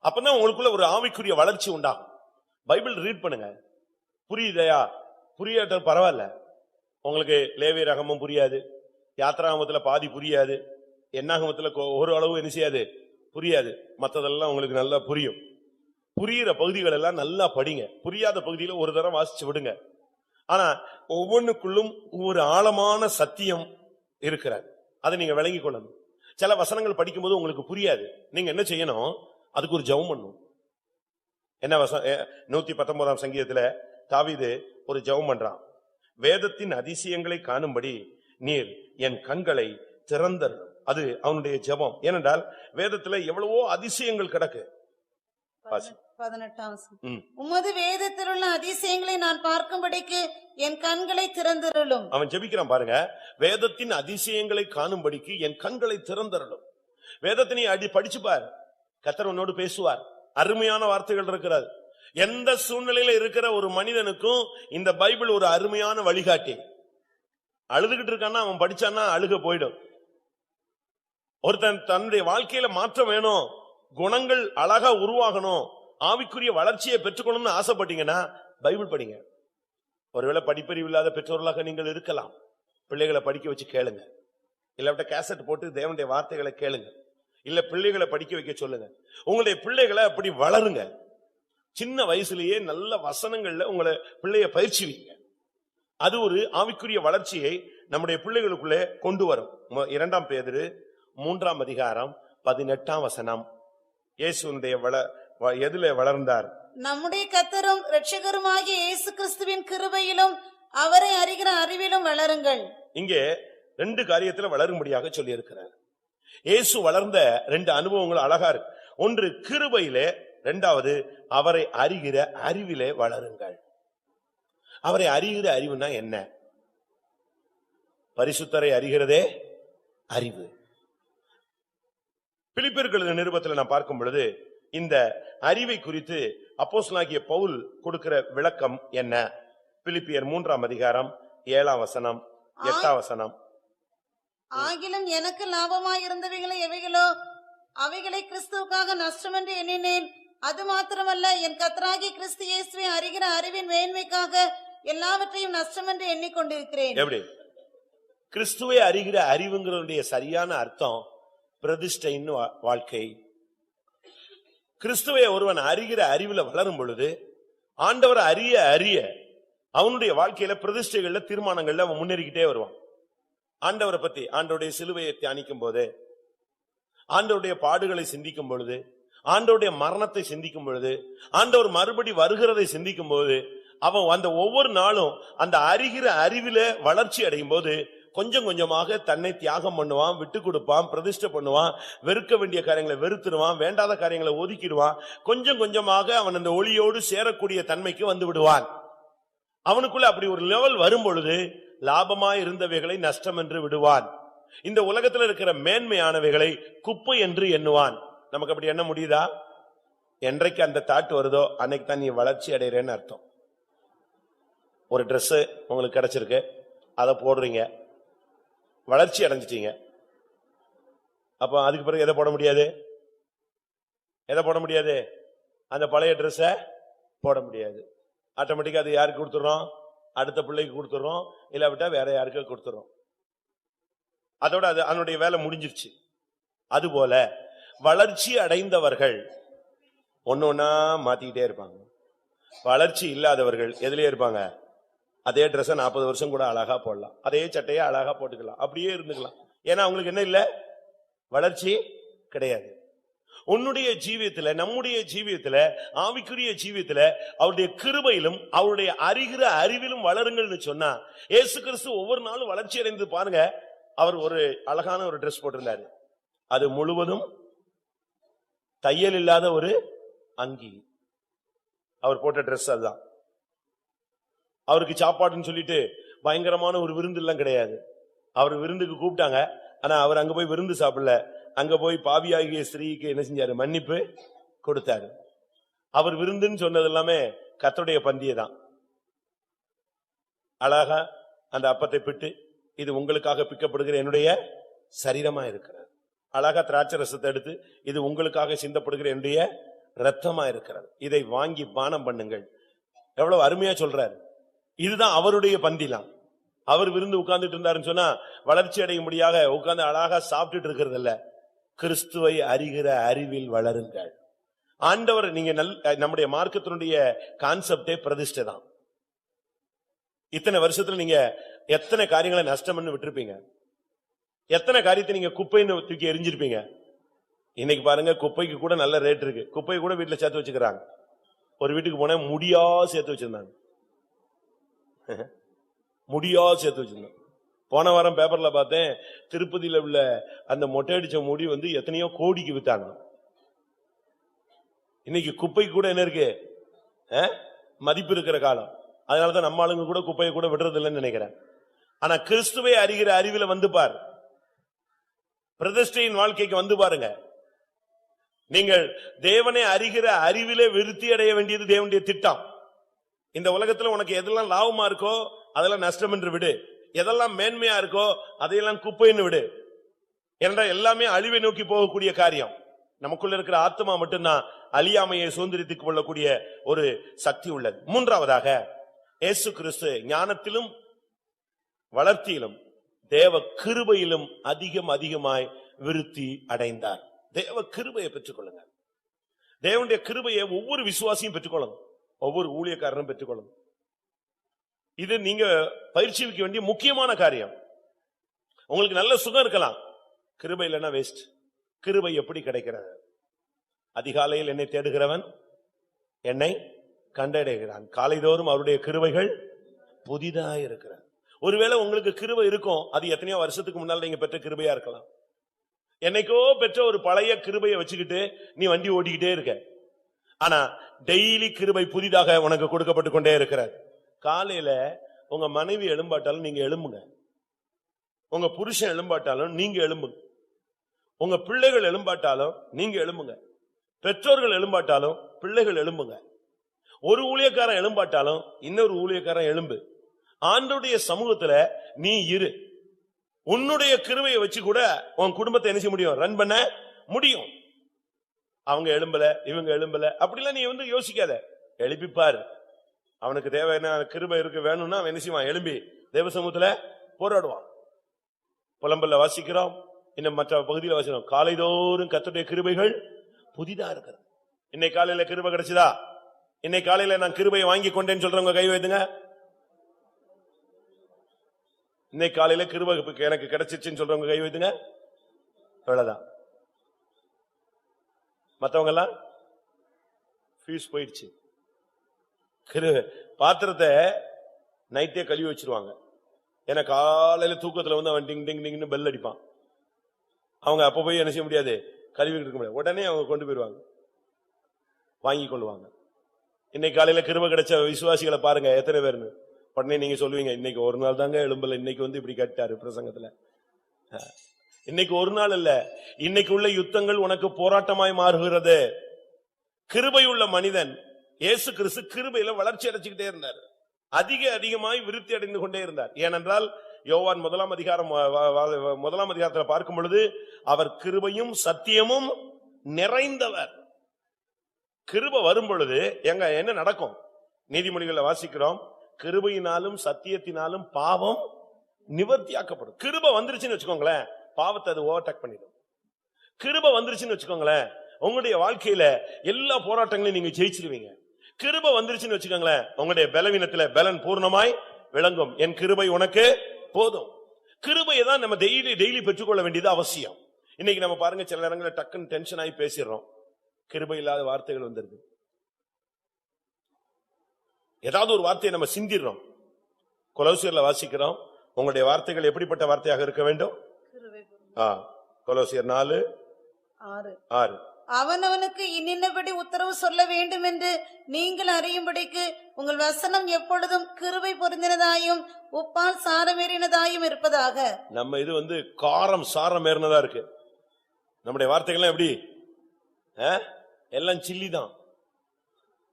அப்பதான் உங்களுக்குள்ள ஒரு ஆவிக்குரிய வளர்ச்சி உண்டாகும். பைபிள் ரீட் பண்ணுங்க. புரியுதையா? புரியாட்ட பரவாயில்ல. உங்களுக்கு லேவிய ரகமும் புரியாது, யாத்ராகமத்துல பாதி புரியாது, என்னாகமத்துல ஒரு அளவு என்ன செய்யாது, புரியாது. மற்றதெல்லாம் உங்களுக்கு நல்லா புரியும். புரியுற பகுதிகள் எல்லாம் நல்லா படிங்க. புரியாத பகுதியில ஒரு தரம் வாசிச்சு விடுங்க. ஆனா ஒவ்வொன்றுக்குள்ளும் ஒரு ஆழமான சத்தியம் இருக்கிறார். அதை நீங்க விளங்கி கொள்ளணும். சில வசனங்கள் படிக்கும்போது உங்களுக்கு புரியாது. நீங்க என்ன செய்யணும்? அதுக்கு ஒரு ஜெபம் பண்ணணும். என்ன வசனம்? 119 சங்கீதத்துல தாவீது ஒரு ஜெபம் பண்றான். வேதத்தின் அதிசயங்களை காணும்படி நீர் என் கண்களை திறந்தர். அது அவனுடைய ஜெபம். ஏனென்றால் வேதத்துல எவ்வளவோ அதிசயங்கள் கிடக்கு. 18. உமது வேதத்தில் உள்ள அதிசயங்களை நான் பார்க்கும்படிக்கு என் கண்களை திறந்தருளும். அவன் ஜெபிக்கிறான் பாருங்க. வேதத்தின் அதிசயங்களை காணும்படிக்கு என் கண்களை திறந்தருளும். வேதத்தினை படிச்சு பார், கர்த்தர் உன்னோடு பேசுவார். அருமையான வார்த்தைகள் இருக்கிறது. எந்த சூழ்நிலையில இருக்கிற ஒரு மனிதனுக்கும் இந்த பைபிள் ஒரு அருமையான வழிகாட்டி. அழுதுகிட்டு இருக்கான்னா அவன் படிச்சான்னா அழுக போயிடும். ஒருத்தன் தன்னுடைய வாழ்க்கையில மாற்றம் வேணும், குணங்கள் அழகா உருவாகணும், ஆவிக்குரிய வளர்ச்சியை பெற்றுக்கணும்னு ஆசைப்பட்டீங்கன்னா பைபிள் படிங்க. ஒருவேளை படிப்பறிவு இல்லாத பெற்றோர்களாக நீங்கள் இருக்கலாம். பிள்ளைகளை படிக்க வச்சு கேளுங்க. இல்லாவிட்ட கேசட் போட்டு தேவனுடைய வார்த்தைகளை கேளுங்க. இல்ல பிள்ளைகளை படிக்க வைக்க சொல்லுங்க. உங்களுடைய பிள்ளைகளை அப்படி வளருங்க. சின்ன வயசுலயே நல்ல வசனங்கள்ல உங்களை பிள்ளைய பயிற்சி வைங்க. அது ஒரு ஆவிக்குரிய வளர்ச்சியை நம்முடைய பிள்ளைகளுக்குள்ளே கொண்டு வரும். 2 பேதுரு 3 அதிகாரம் 18 வசனம். இயேசுனுடைய எதிலே வளர்ந்தார்? நம்முடைய கர்த்தரும் இரட்சகருமாகிய இயேசு கிறிஸ்துவின் கிருபையிலும் அவரை அறிகிற அறிவிலும் வளருங்கள். இங்கே 2 காரியத்துல வளரும்படியாக சொல்லி இருக்கிறார். இயேசு வளர்ந்த 2 அனுபவங்கள் அழகா இருக்கு. ஒன்று கிருபையிலே, 2வது அவரை அறிகிற அறிவிலே வளருங்கள். அவரை அறிகிற அறிவுனா என்ன? பரிசுத்தரை அறிகிறதே அறிவு. பிலிப்பியர்கள் நிருபத்தில் நான் பார்க்கும் பொழுது இந்த அறிவை குறித்து அப்போஸ்தலனாகிய பவுல் கொடுக்கிற விளக்கம் என்ன? பிலிப்பியர் 3 அதிகாரம் 7 வசனம் 8 வசனம். ஆகிலும் எனக்கு லாபமாயிருந்தவைகளை எவைகளோ அவைகளை கிறிஸ்துவுக்காக நஷ்டம் என்று எண்ணினேன். அது மாத்திரமல்ல, என் கர்த்தராகிய கிறிஸ்து இயேசுவை அறிகிற அறிவின் மேன்மைக்காக எல்லாவற்றையும் நஷ்டம் என்று எண்ணிக்கொண்டிருக்கிறேன். எப்படி? கிறிஸ்துவை அறிகிற அறிவுங்கிறதுடைய சரியான அர்த்தம் பிரதிஷ்டைன்னு வாழ்க்கை. கிறிஸ்துவை ஒருவன் அறிகிற அறிவுல வளரும் பொழுது, ஆண்டவர் அறிய அறிய அவனுடைய வாழ்க்கையில பிரதிஷ்டைகள்ல தீர்மானங்கள்ல அவன் முன்னேறிக்கிட்டே வருவான். ஆண்டவரை பத்தி, ஆண்டவருடைய சிலுவையை தியானிக்கும் போது, ஆண்டவருடைய பாடுகளை சிந்திக்கும் பொழுது, ஆண்டவருடைய மரணத்தை சிந்திக்கும் பொழுது, ஆண்டவர் மறுபடி வருகிறதை சிந்திக்கும் போது, அவன் அந்த ஒவ்வொரு நாளும் அந்த அறிகிற அறிவில வளர்ச்சி அடையும் போது கொஞ்சம் கொஞ்சமாக தன்னை தியாகம் பண்ணுவான், விட்டு கொடுப்பான், பிரதிஷ்டை பண்ணுவான், வெறுக்க வேண்டிய காரியங்களை வெறுத்துடுவான், வேண்டாத காரியங்களை ஒதுக்கிடுவான். கொஞ்சம் கொஞ்சமாக அவன் அந்த ஒளியோடு சேரக்கூடிய தன்மைக்கு வந்து விடுவான். அவனுக்குள்ள அப்படி ஒரு லெவல் வரும் பொழுது லாபமாய் இருந்தவைகளை நஷ்டம் என்று விடுவான். இந்த உலகத்தில் இருக்கிற மேன்மையானவைகளை குப்பை என்று எண்ணுவான். நமக்கு அப்படி எண்ண முடியுதா? என்றைக்கு அந்த தாட் வருதோ அன்னைக்கு தான் நீ வளர்ச்சி அடைகிறேன்னு அர்த்தம். ஒரு Dress உங்களுக்கு கிடைச்சிருக்கு, அதை போடுறீங்க, வளர்ச்சி அடைஞ்சிட்டீங்க. அப்ப அதுக்கு பிறகு எதை போட முடியாது? எதை போட முடியாது? அந்த பழைய Dress-ஐ போட முடியாது. ஆட்டோமேட்டிக்கா அது யாருக்கு கொடுத்துறோம்? அடுத்த பிள்ளைக்கு கொடுத்துறோம், இல்லாவிட்டா வேற யாருக்கா கொடுத்துறோம். அதோட அது அதனுடைய வேலை முடிஞ்சிருச்சு. அதுபோல வளர்ச்சி அடைந்தவர்கள் ஒன்னொன்னா மாத்திக்கிட்டே இருப்பாங்க. வளர்ச்சி இல்லாதவர்கள் எதுலயே இருப்பாங்க? அதே Dress 40 வருஷம் கூட அழகா போடலாம், அதே சட்டையை அழகா போட்டுக்கலாம், அப்படியே இருந்துக்கலாம். ஏன்னா அவங்களுக்கு என்ன இல்ல? வளர்ச்சி கிடையாது. உன்னுடைய ஜீவியத்துல, நம்முடைய ஜீவியத்துல, ஆவிக்குரிய ஜீவியத்துல அவருடைய கிருபையிலும் அவருடைய அறிகிற அறிவிலும் வளருங்கள்னு சொன்னா, இயேசு கிறிஸ்து ஒவ்வொரு நாளும் வளர்ச்சி அடைந்து பாருங்க. அவர் ஒரு அழகான ஒரு Dress போட்டிருந்தாரு. அது முழுவதும் தையல் இல்லாத ஒரு அங்கி. அவர் போட்ட Dress அதுதான். அவருக்கு சாப்பாடுன்னு சொல்லிட்டு பயங்கரமான ஒரு விருந்து எல்லாம் கிடையாது. அவர் விருந்துக்கு கூப்பிட்டாங்க, ஆனா அவர் அங்க போய் விருந்து சாப்பிடல. அங்க போய் பாவியாகிய ஸ்திரீக்கு என்ன செஞ்சாரு? மன்னிப்பு கொடுத்தாரு. அவர் விருந்துன்னு சொன்னது எல்லாமே கர்த்தருடைய பந்தியை தான். அழகா அந்த அப்பத்தை பிட்டு, இது உங்களுக்காக பிக்கப்படுகிற என்னுடைய சரீரமா இருக்கிறது. அழகா திராட்சை ரசத்தை எடுத்து, இது உங்களுக்காக சிந்தப்படுகிற என்னுடைய ரத்தமா இருக்கிறது, இதை வாங்கி பானம் பண்ணுங்கள். எவ்வளவு அருமையா சொல்றாரு. இதுதான் அவருடைய பந்திலாம். அவர் விருந்து உட்கார்ந்துட்டு இருந்தாருன்னு சொன்னா வளர்ச்சி அடைய முடியாத உட்கார்ந்து அழகா சாப்பிட்டுட்டு இருக்கிறது இல்ல. கிறிஸ்துவை அறிகிற அறிவில் வளருங்கள். ஆண்டவர், நீங்க நம்முடைய மார்க்கத்தினுடைய கான்செப்டே பிரதிஷ்டை தான். இத்தனை வருஷத்துல நீங்க எத்தனை காரியங்களை நஷ்டம் பண்ணி விட்டுருப்பீங்க, எத்தனை காரியத்தை நீங்க குப்பைன்னு தூக்கி எரிஞ்சிருப்பீங்க. இன்னைக்கு பாருங்க, குப்பைக்கு கூட நல்ல ரேட் இருக்கு. குப்பையை கூட வீட்டுல சேர்த்து வச்சுக்கிறாங்க. ஒரு வீட்டுக்கு போன முடியா சேர்த்து வச்சிருந்தாங்க, முடியா சேர்த்து வச்சிருந்தாங்க. போன வாரம் பேப்பர்ல பார்த்தேன், திருப்பதியில உள்ள அந்த மொட்டை அடிச்ச முடி எத்தனையோ கோடிக்கு வித்தாங்க. இன்னைக்கு குப்பை கூட என்ன இருக்கு? மதிப்பு இருக்கிற காலம். அதனாலதான் நம்ம ஆளுங்க கூட குப்பையை கூட விடுறது இல்லைன்னு நினைக்கிறேன். ஆனா கிறிஸ்துவை அறிகிற அறிவில பார், பிரதிஷ்டையின் வாழ்க்கைக்கு பாருங்க. நீங்கள் தேவனை அறிகிற அறிவிலே விருத்தி அடைய வேண்டியது தேவனுடைய திட்டம். இந்த உலகத்துல உனக்கு எதெல்லாம் லாபமா இருக்கோ அதெல்லாம் நஷ்டம் என்று விடு, எதெல்லாம் மேன்மையா இருக்கோ அதையெல்லாம் குப்பைன்னு விடு. என்றால் எல்லாமே அழிவை நோக்கி போகக்கூடிய காரியம். நமக்குள்ள இருக்கிற ஆத்மா மட்டும்தான் அழியாமையை சுதந்திரித்துக் கொள்ளக்கூடிய ஒரு சக்தி உள்ளது. மூன்றாவதாக, இயேசு கிறிஸ்து ஞானத்திலும் வளர்ச்சியிலும் தேவ கிருபையிலும் அதிகமாய் விருத்தி அடைந்தார். தேவ கிருபையை பெற்றுக்கொள்ளுங்க. தேவனுடைய கிருபையை ஒவ்வொரு விசுவாசியும் பெற்றுக்கொள்ளுங்க, ஒவ்வொரு ஊழியக்காரனும் பெற்றுக்கொள்ளுங்க. இது நீங்க பயிற்சிக்க வேண்டிய முக்கியமான காரியம். உங்களுக்கு நல்ல சுகம் இருக்கலாம், கிருபை இல்லைன்னா வேஸ்ட். கிருபை எப்படி கிடைக்கிறது? அதிகாலையில் என்னை தேடுகிறவன் என்னை கண்டடைகிறான், காலைதோறும் அவருடைய கிருபைகள் புதிதாக இருக்கிறார். ஒருவேளை உங்களுக்கு கிருபை இருக்கும், அது எத்தனையோ வருஷத்துக்கு முன்னால் நீங்க பெற்ற கிருபையா இருக்கலாம். என்னைக்கோ பெற்ற ஒரு பழைய கிருபையை வச்சுக்கிட்டு நீ வண்டி ஓட்டிக்கிட்டே இருக்க. ஆனா டெய்லி கிருபை புதிதாக உனக்கு கொடுக்கப்பட்டு கொண்டே இருக்கிறார். காலையில உங்க மனைவி எழும்பாட்டாலும் நீங்க எழும்புங்க, உங்க புருஷன் எழும்பாட்டாலும் நீங்க எழும்புங்க, உங்க பிள்ளைகள் எழும்பாட்டாலும் நீங்க எழும்புங்க, பெற்றோர்கள் எழும்பாட்டாலும் பிள்ளைகள் எழும்புங்க, ஒரு ஊழியக்காரன் எழும்பாட்டாலும் இன்னொரு ஊழியக்காரன் எழும்பு. ஆண்டவருடைய சமூகத்துல நீ இரு. உன்னுடைய கிருபையை வச்சு கூட உன் குடும்பத்தை என்ன செய்ய முடியும்? ரன் பண்ண முடியும். அவங்க எழும்பல, இவங்க எழும்பல, அப்படிலாம் நீ யோசிக்காத. எழுப்பிப்பாரு. அவனுக்கு தேவையான கிருபை இருக்கு வேணும்னா அவன் என்ன செய்வான்? எழும்பி தேவ சமூகத்துல போராடுவான். புலம்பல்ல வாசிக்கிறோம், இன்னும் மற்ற பகுதியில் வாசிக்கிறோம், காலைதோறும் கர்த்தருடைய கிருபைகள் புதிதா இருக்கிறது. இன்னைக்கு காலையில கிருபை கிடைச்சதா? இன்னைக்கு காலையில நான் கிருபையை வாங்கி கொண்டேன்னு சொல்றவங்க கை வைத்துங்க. இன்னைக்கு காலையில கிருபை எனக்கு கிடைச்சிச்சுன்னு சொல்றவங்க கை வைத்துங்க. அவ்வளவுதான். மத்தவங்க எல்லாம் ஃபீஸ் போயிடுச்சு. பாத்திரத்தை நைட்டே கழுவி வச்சிருவாங்க. ஏன்னா காலையில தூக்கத்துல அவன் டிங் டிங் டிங்னு பெல் அடிப்பான். அவங்க அப்ப போய் என்ன செய்ய முடியாது? கழுவி இருக்க முடியாது. உடனே அவங்க கொண்டு போயிருவாங்க, வாங்கி கொள்வாங்க. இன்னைக்கு காலையில கிருபை கிடைச்ச விசுவாசிகளை பாருங்க எத்தனை பேருன்னு. உடனே நீங்க சொல்லுவீங்க, இன்னைக்கு ஒரு நாள் தாங்க எழும்பல, இன்னைக்கு இப்படி கேட்டாரு பிரசங்கத்துல. இன்னைக்கு ஒரு நாள் இல்ல, இன்னைக்கு உள்ள யுத்தங்கள் உனக்கு போராட்டமாய் மாறுகிறது. கிருபை உள்ள மனிதன் இயேசு கிறிஸ்து கிருபையில வளர்ச்சி அடைச்சுக்கிட்டே இருந்தார், அதிகமாய் விருத்தி அடைந்து கொண்டே இருந்தார். ஏனென்றால் யோவான் 1 அதிகாரத்துல பார்க்கும் பொழுது அவர் கிருபையும் சத்தியமும் நிறைந்தவர். கிருபை வரும் பொழுது என்ன நடக்கும்? நீதிமொழிகளை வாசிக்கிறோம், கிருபையினாலும் சத்தியத்தினாலும் பாவம் நிவர்த்தியாக்கப்படும். கிருபை வந்துருச்சுன்னு வச்சுக்கோங்களேன், பாவத்தை அது ஓவர்டேக் பண்ணிடும். கிருபை வந்துருச்சுன்னு வச்சுக்கோங்களேன், உங்களுடைய வாழ்க்கையில எல்லா போராட்டங்களையும் நீங்க ஜெயிச்சிருவீங்க. கிருபை வந்துருச்சுன்னு வச்சுக்கோங்களேன், உங்களுடைய பலவீனத்துல பலன் பூர்ணமாய் விளங்கும். என் கிருபை உனக்கு போதும். கிருபையை தான் நம்ம டெய்லி பெற்றுக்கொள்ள வேண்டியது அவசியம். இன்னைக்கு நம்ம பாருங்க, சில நேரங்களில் டக்குன்னு டென்ஷன் ஆகி பேசிடுறோம், கிருபை இல்லாத வார்த்தைகள் வந்துருது. ஏதாவது ஒரு வார்த்தையை நம்ம சிந்திடுறோம். கொலோசியர்ல வாசிக்கிறோம், உங்களுடைய வார்த்தைகள் எப்படிப்பட்ட வார்த்தையாக இருக்க வேண்டும்? கொலோசியர் 4:6. அவனவனுக்கு இன்னின்னபடி உத்தரவு சொல்ல வேண்டும் என்று நீங்கள் அறியும்படிக்கு உங்கள் வசனம் எப்பொழுதும் கிருபை பொருந்தினதாயும் உப்பால் சாரமேறினதாயும் இருப்பதாக. நம்ம இது காரம் சாரம் ஏறினதா இருக்கு. நம்முடைய வார்த்தைகள்லாம் எப்படி? எல்லாம் சில்லி தான்,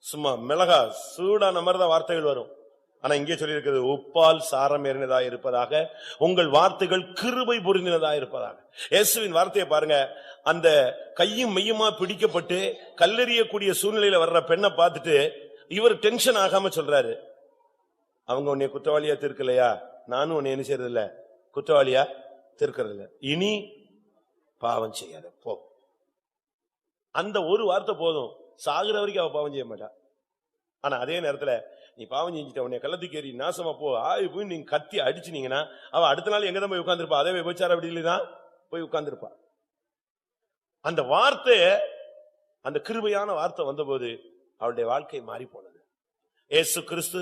சும்மா மிளகா சூடான மாதிரிதான் வார்த்தைகள் வரும். ஆனா இங்கே சொல்லி இருக்கிறது, உப்பால் சாரம் ஏறினதா இருப்பதாக, உங்கள் வார்த்தைகள் கிருபை பொருந்தினதா இருப்பதாக. இயேசுவின் வார்த்தையை பாருங்க, அந்த கையும் மையுமா பிடிக்கப்பட்டு கல்லெறியக்கூடிய சூழ்நிலையில வர்ற பெண்ணை பார்த்துட்டு இவர் டென்ஷன் ஆகாம சொல்றாரு, அவங்க உன்னை குற்றவாளியா தீர்க்கலையா, நானும் உன்னை என்ன செய்யறது இல்ல, குற்றவாளியா தீர்க்கிறது இல்ல, இனி பாவம் செய்யாத போ. அந்த ஒரு வார்த்தை போதும், சாகுற வரைக்கும் அவ பாவம் செய்ய மாட்டா. ஆனா அதே நேரத்துல நீ பாவம் செஞ்சுட்ட, உன்னை கள்ளத்துக்கு ஏறி நாசமா போ ஆய் போய் நீங்க கத்தி அடிச்சுனீங்கன்னா அவ அடுத்த நாள் எங்கதான் போய் உட்கார்ந்துருப்பா? அதே விபச்சார விடுதலைதான் போய் உட்கார்ந்துருப்பா. அந்த வார்த்தை, அந்த கிருபையான வார்த்தை வந்தபோது அவருடைய வாழ்க்கை மாறி போனது. இயேசு கிறிஸ்து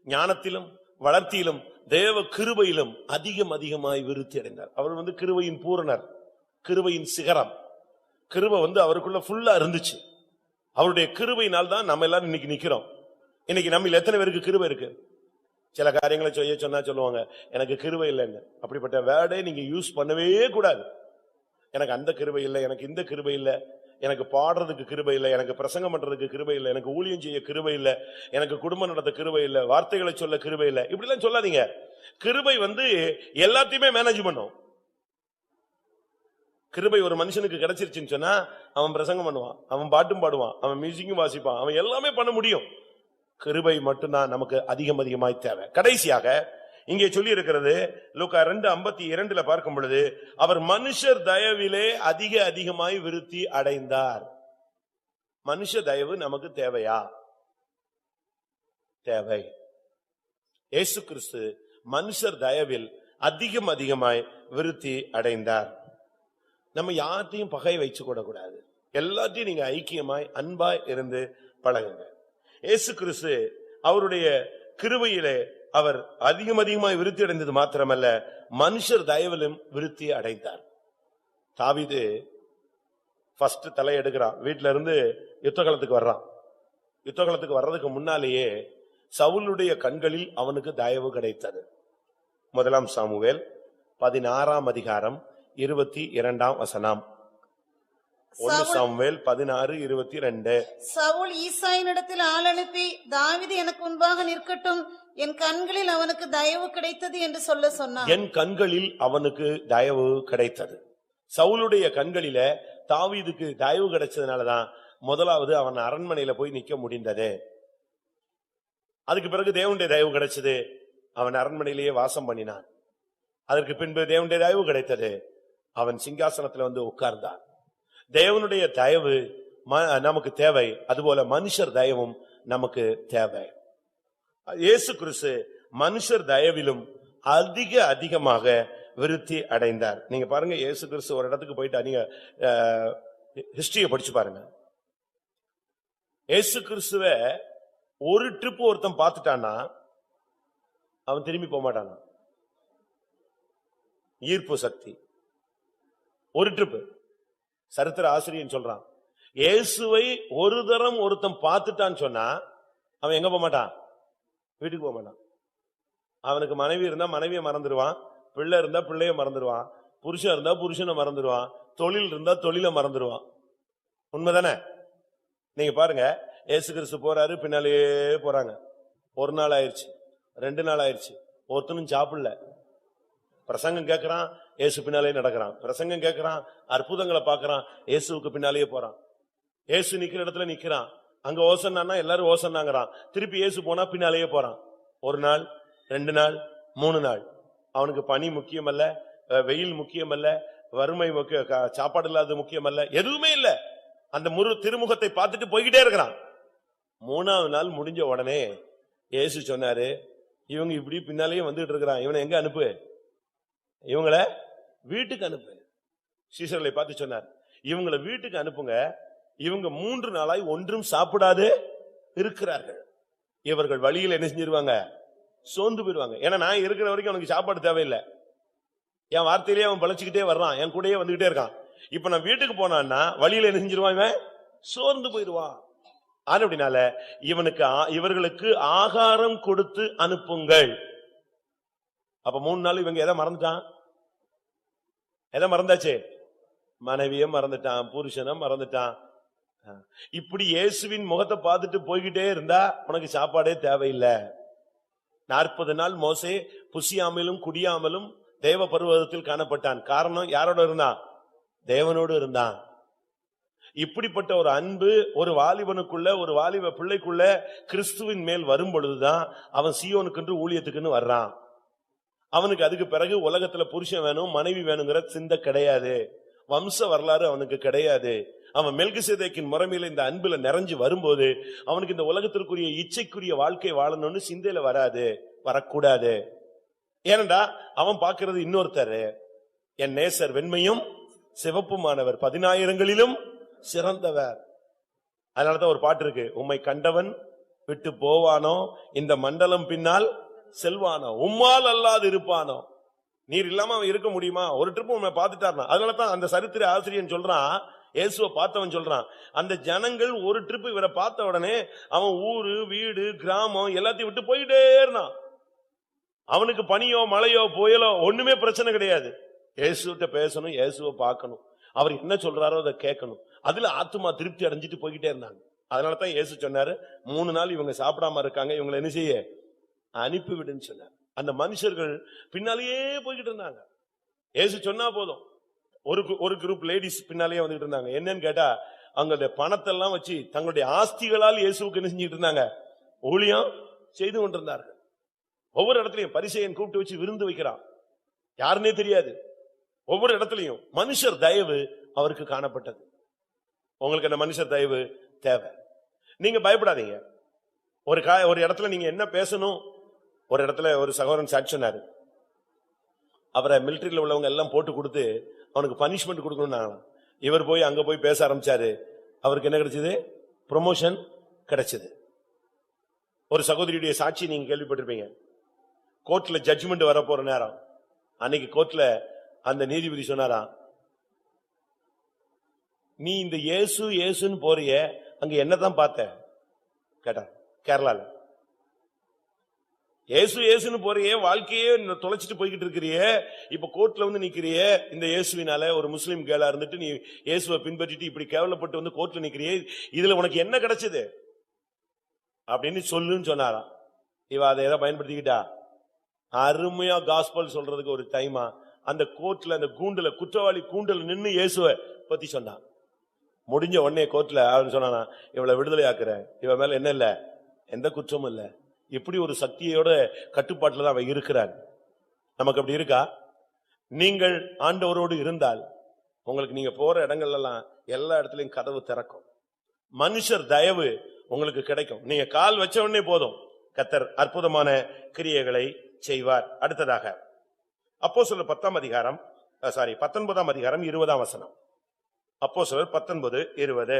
ஞானத்திலும் வளர்ச்சியிலும் தேவ கிருபையிலும் அதிகமாய் விருத்தி அடைந்தார். அவர் கிருபையின் பூரணர், கிருபையின் சிகரம். கிருபை அவருக்குள்ள ஃபுல்லா இருந்துச்சு. அவருடைய கிருபையினால் தான் நம்ம எல்லாரும் இன்னைக்கு நிக்கிறோம். இன்னைக்கு நம்ம எத்தனை பேருக்கு கிருபை இருக்கு? சில காரியங்களை சொன்னா சொல்லுவாங்க, எனக்கு கிருபை இல்லைன்னு. அப்படிப்பட்ட வேர்டை நீங்க யூஸ் பண்ணவே கூடாது. எனக்கு அந்த கிருபை இல்லை, எனக்கு இந்த கிருபை இல்லை, எனக்கு பாடுறதுக்கு கிருபை இல்லை, எனக்கு பிரசங்கம் பண்றதுக்கு கிருபை இல்லை, எனக்கு ஊழியம் செய்ய கிருபை இல்லை, எனக்கு குடும்பம் நடத்த கிருபை இல்லை, வார்த்தைகளை சொல்ல கிருபை இல்லை, இப்படி எல்லாம் சொல்லாதீங்க. கிருபை எல்லாத்தையுமே மேனேஜ் பண்ணும். கிருபை ஒரு மனுஷனுக்கு கிடைச்சிருச்சுன்னு சொன்னா அவன் பிரசங்கம் பண்ணுவான், அவன் பாட்டும் பாடுவான், அவன் மியூசிக்கும் வாசிப்பான், அவன் எல்லாமே பண்ண முடியும். கிருபை மட்டும்தான் நமக்கு அதிகமாய் தேவை. கடைசியாக இங்கே சொல்லி இருக்கிறது லூக்கா 2:52 பார்க்கும் பொழுது, அவர் மனுஷர் தயவிலே அதிகமாய் விருத்தி அடைந்தார். மனுஷ தயவு நமக்கு தேவையா? தேவை. இயேசு கிறிஸ்து மனுஷர் தயவில் அதிகமாய் விருத்தி அடைந்தார். நம்ம யார்த்தையும் பகை வைச்சு கூடாது. எல்லாத்தையும் நீங்க ஐக்கியமாய் அன்பாய் இருந்து பழகுங்க. இயேசு கிறிஸ்து அவருடைய கிருபையிலே அவர் அதிகமாய் விருத்தி அடைந்தது மாத்திரமல்ல, மனுஷர் தயவிலும் விருத்தி அடைந்தார். தாவீது ஃபர்ஸ்ட் தலை எடுக்கிறான், வீட்டில இருந்து யுத்தகலத்துக்கு வர்றான். யுத்தகலத்துக்கு வர்றதுக்கு முன்னாலேயே சவுலுடைய கண்களில் அவனுக்கு தயவு கிடைத்தது. 1 சாமுவேல் 16 22 1 சாமுவேல் 16:22. சவுல் ஈசாயினிடத்தில் ஆள் அனுப்பி, தாவீது எனக்கு முன்பாக நிற்கட்டும், என் கண்களில் அவனுக்கு தயவு கிடைத்தது என்று சொன்னான். என் கண்களில் அவனுக்கு தயவு கிடைத்தது. சவுலுடைய கண்களில தாவீதுக்கு தயவு கிடைச்சதுனாலதான் முதலாவது அவன் அரண்மனையில போய் நிக்க முடிந்தது. அதுக்கு பிறகு தேவனுடைய தயவு கிடைச்சது, அவன் அரண்மனையிலேயே வாசம் பண்ணினான். அதற்கு பின்பு தேவனுடைய தயவு கிடைத்தது, அவன் சிங்காசனத்துல உட்கார்ந்தான். தேவனுடைய தயவு நமக்கு தேவை, அதுபோல மனுஷர் தயவும் நமக்கு தேவை. இயேசு கிறிஸ்து மனுஷர் தயவிலும் அதிகமாக விருத்தி அடைந்தார். நீங்க பாருங்க, இயேசு கிறிஸ்து ஒரு இடத்துக்கு போயிட்டு நீங்க ஹிஸ்டரிய படிச்சு பாருங்க. இயேசு கிறிஸ்துவ ஒரு ட்ரிப் ஒருத்தன் பார்த்துட்டான்னா அவன் திரும்பி போக மாட்டானா? ஈர்ப்பு சக்தி. ஒரு ட்ரிப். சரித்திர ஆசிரியன் சொல்றான், இயேசுவை ஒரு தரம் ஒருத்தன் பார்த்துட்டான்னு சொன்னா அவன் எங்க போக மாட்டான்? வீட்டுக்கு போக மாட்டான். அவனுக்கு மனைவி இருந்தா மனைவியை மறந்துடுவான், பிள்ளை இருந்தா பிள்ளைய மறந்துடுவான், புருஷன் இருந்தா புருஷனை மறந்துடுவான், தொழில் இருந்தா தொழிலை மறந்துடுவான். உண்மைதானே? நீங்க பாருங்க, இயேசு கிறிஸ்து போறாரு, பின்னாலேயே போறாங்க. 1 நாள் ஆயிடுச்சு, 2 நாள் ஆயிடுச்சு, ஒருத்தனும் சாப்பிடல. பிரசங்கம் கேட்கிறான், இயேசு பின்னாலே நடக்கிறான். பிரசங்கம் கேட்கிறான், அற்புதங்களை பாக்குறான், இயேசுக்கு பின்னாலேயே போறான். இயேசு நிக்கிற இடத்துல நிக்கிறான், அங்க ஓசன்னா எல்லாரும் ஓசன்னாங்கிறான். திருப்பி இயேசு போனா பின்னாலேயே போறான். 1 நாள், 2 நாள், 3 நாள். அவனுக்கு பனி முக்கியம் அல்ல, வெயில் முக்கியம் அல்ல, வறுமை சாப்பாடு இல்லாத முக்கியம் அல்ல, எதுவுமே இல்ல. அந்த திருமுகத்தை பார்த்துட்டு போய்கிட்டே இருக்கிறான். 3ஆவது நாள் முடிஞ்ச உடனே இயேசு சொன்னாரு, இவங்க இப்படி பின்னாலேயே வந்துட்டு இருக்கிறான், இவனை எங்க அனுப்பு? இவங்கள வீட்டுக்கு அனுப்பு. சீசர்களை பார்த்து சொன்னார், இவங்களை வீட்டுக்கு அனுப்புங்க, இவங்க 3 நாளாய் ஒன்றும் சாப்பிடாது இருக்கிறார்கள். இவர்கள் வழியில் என்ன செஞ்சிருவாங்க? சோர்ந்து போயிடுவாங்க. ஏன்னா நான் இருக்கிற வரைக்கும் அவனுக்கு சாப்பாடு தேவையில்லை, என் வார்த்தையிலேயே அவன் பழச்சிக்கிட்டே வர்றான், என் கூடயே வந்துகிட்டே இருக்கான். இப்ப நான் வீட்டுக்கு போனான்னா வழியில என்ன செஞ்சிருவான்? இவன் சோர்ந்து போயிடுவான். அப்படினால இவர்களுக்கு ஆகாரம் கொடுத்து அனுப்புங்கள். அப்ப 3 நாள் இவங்க எதை மறந்துட்டான்? எதை மறந்தாச்சு? மனைவிய மறந்துட்டான், புருஷனை மறந்துட்டான். இப்படி இயேசுவின் முகத்தை பார்த்துட்டு போய்கிட்டே இருந்தா உனக்கு சாப்பாடே தேவையில்லை. 40 நாள் மோசே புசியாமலும் குடியாமலும் தேவ பர்வதத்தில் காணப்பட்டான். காரணம், யாரோட இருந்தான்? தேவனோடு இருந்தான். இப்படிப்பட்ட ஒரு அன்பு ஒரு வாலிபனுக்குள்ள, ஒரு வாலிப பிள்ளைக்குள்ள கிறிஸ்துவின் மேல் வரும் பொழுதுதான் அவன் சீயோனுக்கென்று ஊழியத்துக்குன்னு வர்றான். அவனுக்கு அதுக்கு பிறகு உலகத்துல புருஷன் வேணும், மனைவி வேணுங்கிற சிந்தை கிடையாது, வம்ச வரலாறு அவனுக்கு கிடையாது. அவன் மெல்கிசேதேக்கின் முறைமையில இந்த அன்புல நிறைஞ்சு வரும்போது அவனுக்கு இந்த உலகத்திற்குரிய இச்சைக்குரிய வாழ்க்கை வாழணும்னு சிந்தையில வராது, வரக்கூடாது. ஏனண்டா அவன் பார்க்கிறது இன்னொருத்தர், என் நேசர் வெண்மையும் சிவப்புமானவர், 10,000ங்களிலும் சிறந்தவர். அதனாலதான் ஒரு பாட்டு இருக்கு, உம்மை கண்டவன் விட்டு போவானோ, இந்த மண்டலம் பின்னால் செல்வானோ, உம்மால் அல்லாது இருப்பானோ. நீர் இல்லாம அவன் இருக்க முடியுமா? ஒரு ட்ரிப் உண்மை பார்த்துட்டார்னா. அதனாலதான் அந்த சரித்திர ஆசிரியன் சொல்றான், இயேசுவை பார்த்தவன் சொல்றான், அந்த ஜனங்கள் ஒரு ட்ரிப் இவரை பார்த்த உடனே அவன் ஊரு வீடு கிராமம் எல்லாத்தையும் விட்டு போயிட்டே இருந்தான். அவனுக்கு பனியோ மழையோ புயலோ ஒண்ணுமே பிரச்சனை கிடையாது. இயேசுகிட்ட பேசணும், இயேசுவை பார்க்கணும், அவர் என்ன சொல்றாரோ அதை கேட்கணும். அதுல ஆத்துமா திருப்தி அடைஞ்சிட்டு போய்கிட்டே இருந்தாங்க. அதனாலதான் இயேசு சொன்னாரு, 3 நாள் இவங்க சாப்பிடாம இருக்காங்க, இவங்களை என்ன செய்ய அனுப்பிவிடுன்னு சொன்னார். அந்த மனுஷர்கள் பின்னாலேயே போய்கிட்டு இருந்தாங்க. இயேசு சொன்னா போதும். ஒரு குரூப் லேடிஸ் பின்னாலேயே வந்துட்டு இருந்தாங்க. என்னன்னு கேட்டா, அவங்களுடைய பணத்தை எல்லாம் வச்சு தங்களுடைய ஆஸ்திகளால் இயேசுவுக்கு என்ன செஞ்சுட்டு இருந்தாங்க, ஊழியம் செய்து கொண்டிருந்தார்கள். ஒவ்வொரு இடத்துலயும் பரிசேயன் கூப்பிட்டு வச்சு விருந்து வைக்கிறான், யாருன்னே தெரியாது. ஒவ்வொரு இடத்துலயும் மனுஷர் தயவு அவருக்கு காணப்பட்டது. உங்களுக்கு அந்த மனுஷர் தயவு தேவை. நீங்க பயப்படாதீங்க. ஒரு இடத்துல நீங்க என்ன பேசணும், ஒரு இடத்துல ஒரு சகோதரன் சாட்சி சொன்னாரு, அவரை மிலிட்டரியில உள்ளவங்க எல்லாம் போட்டு கொடுத்து அவனுக்கு பனிஷ்மெண்ட் கொடுக்கணும். இவர் போய் அங்க போய் பேச ஆரம்பிச்சாரு, அவருக்கு என்ன கிடைச்சது, ப்ரொமோஷன் கிடைச்சது. ஒரு சகோதரியுடைய சாட்சி நீங்க கேள்விப்பட்டிருப்பீங்க. கோர்ட்ல ஜட்ஜ்மெண்ட் வர போற நேரம், அன்னைக்கு கோர்ட்ல அந்த நீதிபதி சொன்னாராம், நீ இந்த இயேசு இயேசுன்னு போறிய, அங்க என்னதான் பார்த்த கேட்டா, கேரளால இயேசு இயேசுன்னு போறியே, வாழ்க்கையே தொலைச்சிட்டு போய்கிட்டு இருக்கிறியே, இப்ப கோர்ட்ல வந்து நிக்கிறியே, இந்த இயேசுவினால ஒரு முஸ்லீம் கேளா இருந்துட்டு நீ இயேசுவை பின்பற்றிட்டு இப்படி கேவலப்பட்டு வந்து கோர்ட்ல நிக்கிறியே, இதுல உனக்கு என்ன கிடைச்சது அப்படின்னு சொல்லுன்னு சொன்னாராம். இவ அதை எதை பயன்படுத்திக்கிட்டா, அருமையா காஸ்பல் சொல்றதுக்கு ஒரு டைமா அந்த கோர்ட்ல அந்த கூண்டுல, குற்றவாளி கூண்டுல நின்னு இயேசுவை பத்தி சொன்னான். முடிஞ்ச உடனே கோர்ட்ல அவன் சொன்னானா, இவளை விடுதலை ஆக்குற, இவ மேல என்ன இல்ல, எந்த குற்றமும் இல்ல. இப்படி ஒரு சக்தியோட கட்டுப்பாட்டுல தான் அவன் இருக்கிறான். நமக்கு அப்படி இருக்கா? நீங்கள் ஆண்டவரோடு இருந்தால் உங்களுக்கு நீங்க போற இடங்கள் எல்லாம் எல்லா இடத்துலயும் கதவு திறக்கும். மனுஷர் தயவு உங்களுக்கு கிடைக்கும். நீங்க கால் வச்ச உடனே போதும், கர்த்தர் அற்புதமான கிரியைகளை செய்வார். அடுத்ததாக அப்போஸ்தலர் 19ஆம் அதிகாரம் 20ஆம் வசனம். அப்போஸ்தலர் 19:20.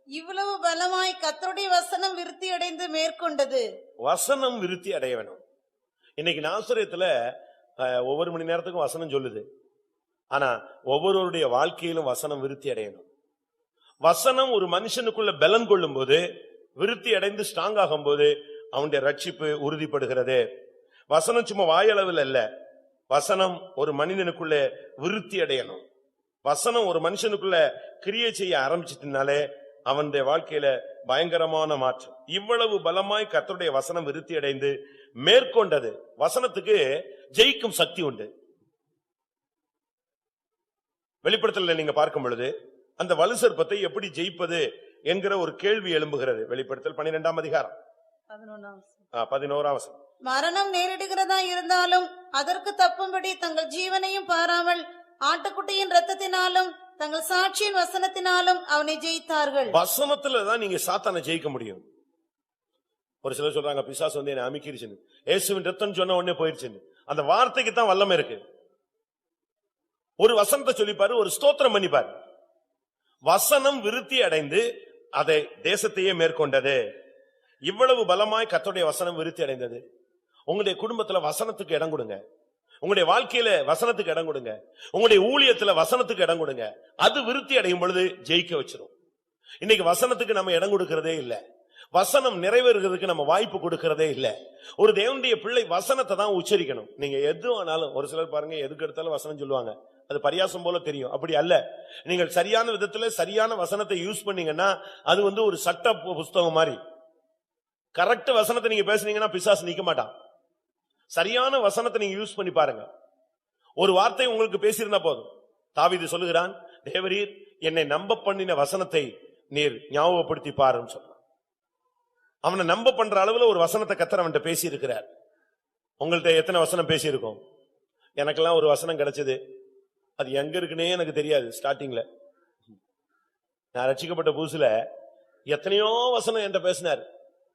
இவ்வளவு பலமாய் கர்த்தருடைய வசனம் விருத்தி அடைந்து மேற்கொண்டது. வசனம் விருத்தி அடைய வேணும். இன்னைக்கு நாசரேத்துல ஒவ்வொரு மணி நேரத்துக்கும் வசனம் சொல்லுது. ஆனா ஒவ்வொருவருடைய வாழ்க்கையிலும் வசனம் விருத்தி அடையணும். வசனம் ஒரு மனுஷனுக்குள்ள பலன் கொள்ளும் போது, விருத்தி அடைந்து ஸ்ட்ராங் ஆகும் போது அவனுடைய ரட்சிப்பு உறுதிப்படுகிறது. வசனம் சும்மா வாயளவில் அல்ல, வசனம் ஒரு மனிதனுக்குள்ள விருத்தி அடையணும். வசனம் ஒரு மனுஷனுக்குள்ள கிரியை செய்ய ஆரம்பிச்சிட்டனாலே அவனுடைய வாழ்க்கையில பயங்கரமான மாற்றம். இவ்வளவு பலமாய் கர்த்தருடைய வசனம் விருத்தி அடைந்து மேற்கொண்டது. வசனத்துக்கு ஜெயிக்கும் சக்தி உண்டு. வெளிப்படுத்தல நீங்க பார்க்கும் பொழுது அந்த வலு சர்ப்பத்தை எப்படி ஜெயிப்பது என்கிற ஒரு கேள்வி எழும்புகிறது. வெளிப்படுத்தல் 12ஆம் அதிகாரம் 11ஆம் வசனம். மரணம் நேரிடுகிறதா இருந்தாலும் அதற்கு தப்பும்படி தங்கள் ஜீவனையும் பாராமல் ஆட்டுக்குட்டியின் இரத்தத்தினாலும் தங்கள் சாட்சியின் வசனத்தினாலும் அவனை ஜெயித்தார்கள். வசனத்துலதான் நீங்க சாத்தானை ஜெயிக்க முடியும். ஒரு சிலர் சொல்றாங்க, பிசாசு வந்து என்னை அமிக்கிருச்சுன்னு, இயேசுவின் ரத்தம் சொன்ன உடனே போயிருச்சுன்னு. அந்த வார்த்தைக்கு தான் வல்லமை இருக்கு. ஒரு வசனத்தை சொல்லிப்பாரு, ஒரு ஸ்தோத்திரம் பண்ணிப்பாரு. வசனம் விருத்தி அடைந்து அதை தேசத்தையே மேற்கொண்டது. இவ்வளவு பலமாய் கர்த்தருடைய வசனம் விருத்தி அடைந்தது. உங்களுடைய குடும்பத்துல வசனத்துக்கு இடம் கொடுங்க. உங்களுடைய வாழ்க்கையில வசனத்துக்கு இடம் கொடுங்க. உங்களுடைய ஊழியத்துல வசனத்துக்கு இடம் கொடுங்க. அது விருத்தி அடையும் பொழுது ஜெயிக்க வச்சிரும். இன்னைக்கு வசனத்துக்கு நம்ம இடம் கொடுக்கிறதே இல்ல. வசனம் நிறைவேறுகிறதுக்கு நம்ம வாய்ப்பு கொடுக்கிறதே இல்ல. ஒரு தேவனுடைய பிள்ளை வசனத்தை தான் உச்சரிக்கணும். நீங்க எது ஆனாலும், ஒரு சிலர் பாருங்க எதுக்கு எடுத்தாலும் வசனம் சொல்லுவாங்க, அது பரியாசம் போல தெரியும். அப்படி அல்ல. நீங்கள் சரியான விதத்துல சரியான வசனத்தை யூஸ் பண்ணீங்கன்னா அது வந்து ஒரு சட்ட புஸ்தகம் மாதிரி. கரெக்ட் வசனத்தை நீங்க பேசுனீங்கன்னா பிசாசு நிக்க மாட்டான். சரியான வசனத்தை நீங்க யூஸ் பண்ணி பாருங்க. ஒரு வார்த்தை உங்களுக்கு பேசியிருந்தா போதும். தாவீது சொல்லுகிறான், தேவரீர் என்னை நம்ப பண்ணின வசனத்தை நீர் ஞாபகப்படுத்தி பாருன்னு சொல்றான். அவனை நம்ப பண்ற அளவுல ஒரு வசனத்தை கர்த்தர் அவன்கிட்ட பேசி இருக்கிறார். உங்கள்ட்ட எத்தனை வசனம் பேசி இருக்கும்? எனக்கெல்லாம் ஒரு வசனம் கிடைச்சது, அது எங்க இருக்குன்னே எனக்கு தெரியாது. ஸ்டார்டிங்ல நான் ரட்சிக்கப்பட்ட புதுசுல எத்தனையோ வசனம் என்கிட்ட பேசினார்.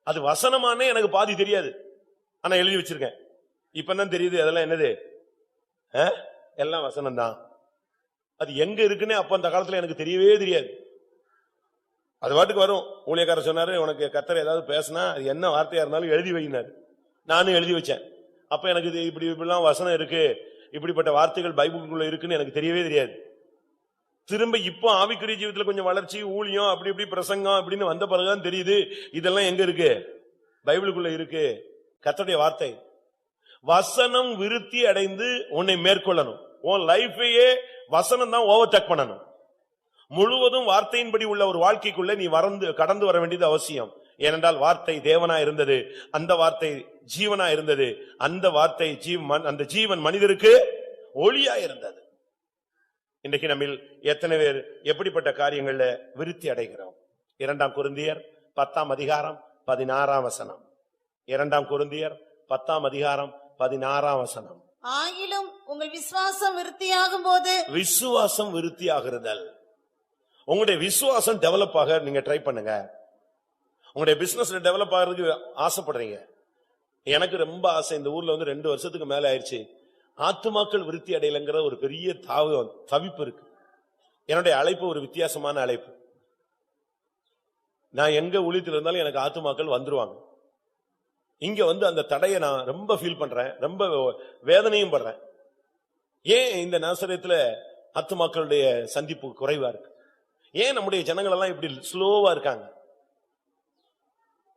அது வசனமானே எனக்கு பாதி தெரியாது, ஆனா எழுதி வச்சிருக்கேன். இப்பதான் தெரியுது அதெல்லாம் என்னது, எல்லாம் வசனம் தான். அது எங்க இருக்குன்னே அப்ப அந்த காலத்துல எனக்கு தெரியவே தெரியாது. அது பாட்டுக்கு வரும். ஊழியக்காரர் சொன்னாரு, உனக்கு கர்த்தர் ஏதாவது பேசினா அது என்ன வார்த்தையா இருந்தாலும் எழுதி வைனாரு. நானும் எழுதி வச்சேன். அப்ப எனக்கு இது இப்படி இப்படிலாம் வசனம் இருக்கு, இப்படிப்பட்ட வார்த்தைகள் பைபிளுக்குள்ள இருக்குன்னு எனக்கு தெரியவே தெரியாது. திரும்ப இப்போ ஆவிக்குரிய ஜீவிதத்துல கொஞ்சம் வளர்ச்சி, ஊழியம், அப்படி இப்படி பிரசங்கம் அப்படின்னு வந்த பிறகுதான் தெரியுது இதெல்லாம் எங்க இருக்கு, பைபிளுக்குள்ள இருக்கு. கர்த்தருடைய வார்த்தை. வசனம் விருத்தி அடைந்து உன்னை மேற்கொள்ளணும். உன் லைஃபையே வசனம் தான் ஓவர்டேக் பண்ணணும். முழுவதும் வார்த்தையின்படி உள்ள ஒரு வாழ்க்கைக்குள்ள நீ கடந்து வர வேண்டியது அவசியம். ஏனென்றால் வார்த்தை தேவனா இருந்தது, அந்த வார்த்தை ஜீவனா இருந்தது, அந்த வார்த்தை அந்த ஜீவன் மனிதருக்கு ஒளியா இருந்தது. இன்றைக்கு நம்மில் எத்தனை பேர் எப்படிப்பட்ட காரியங்கள்ல விருத்தி அடைகிறோம்? 2 கொரிந்தியர் 10:16. 2 கொரிந்தியர் 10:16. ஆகிலும் உங்கள் விசுவாசம் விருத்தியாகும் போது, விசுவாசம் விருத்தியாகிறதல், உங்களுடைய விசுவாசம் டெவலப் ஆக நீங்க ட்ரை பண்ணுங்க. உங்களுடைய பிசினஸ்ல டெவலப் ஆகிறதுக்கு ஆசைப்படுறீங்க. எனக்கு ரொம்ப ஆசை, இந்த ஊர்ல 2 வருஷத்துக்கு மேல ஆயிடுச்சு, ஆத்துமாக்கள் விருத்தி அடையலைங்கிற ஒரு பெரிய தவிப்பு இருக்கு. என்னுடைய அழைப்பு ஒரு வித்தியாசமான அழைப்பு. நான் எங்க ஊழியத்தில் இருந்தாலும் எனக்கு ஆத்துமாக்கள் வந்துருவாங்க. இங்க அந்த தடையை நான் ரொம்ப ஃபீல் பண்றேன், ரொம்ப வேதனையும் படுறேன். ஏன் இந்த நாசரேத்துல ஆத்துமாக்களுடைய சந்திப்பு குறைவா இருக்கு? ஏன் நம்முடைய ஜனங்கள் எல்லாம் இப்படி ஸ்லோவா இருக்காங்க?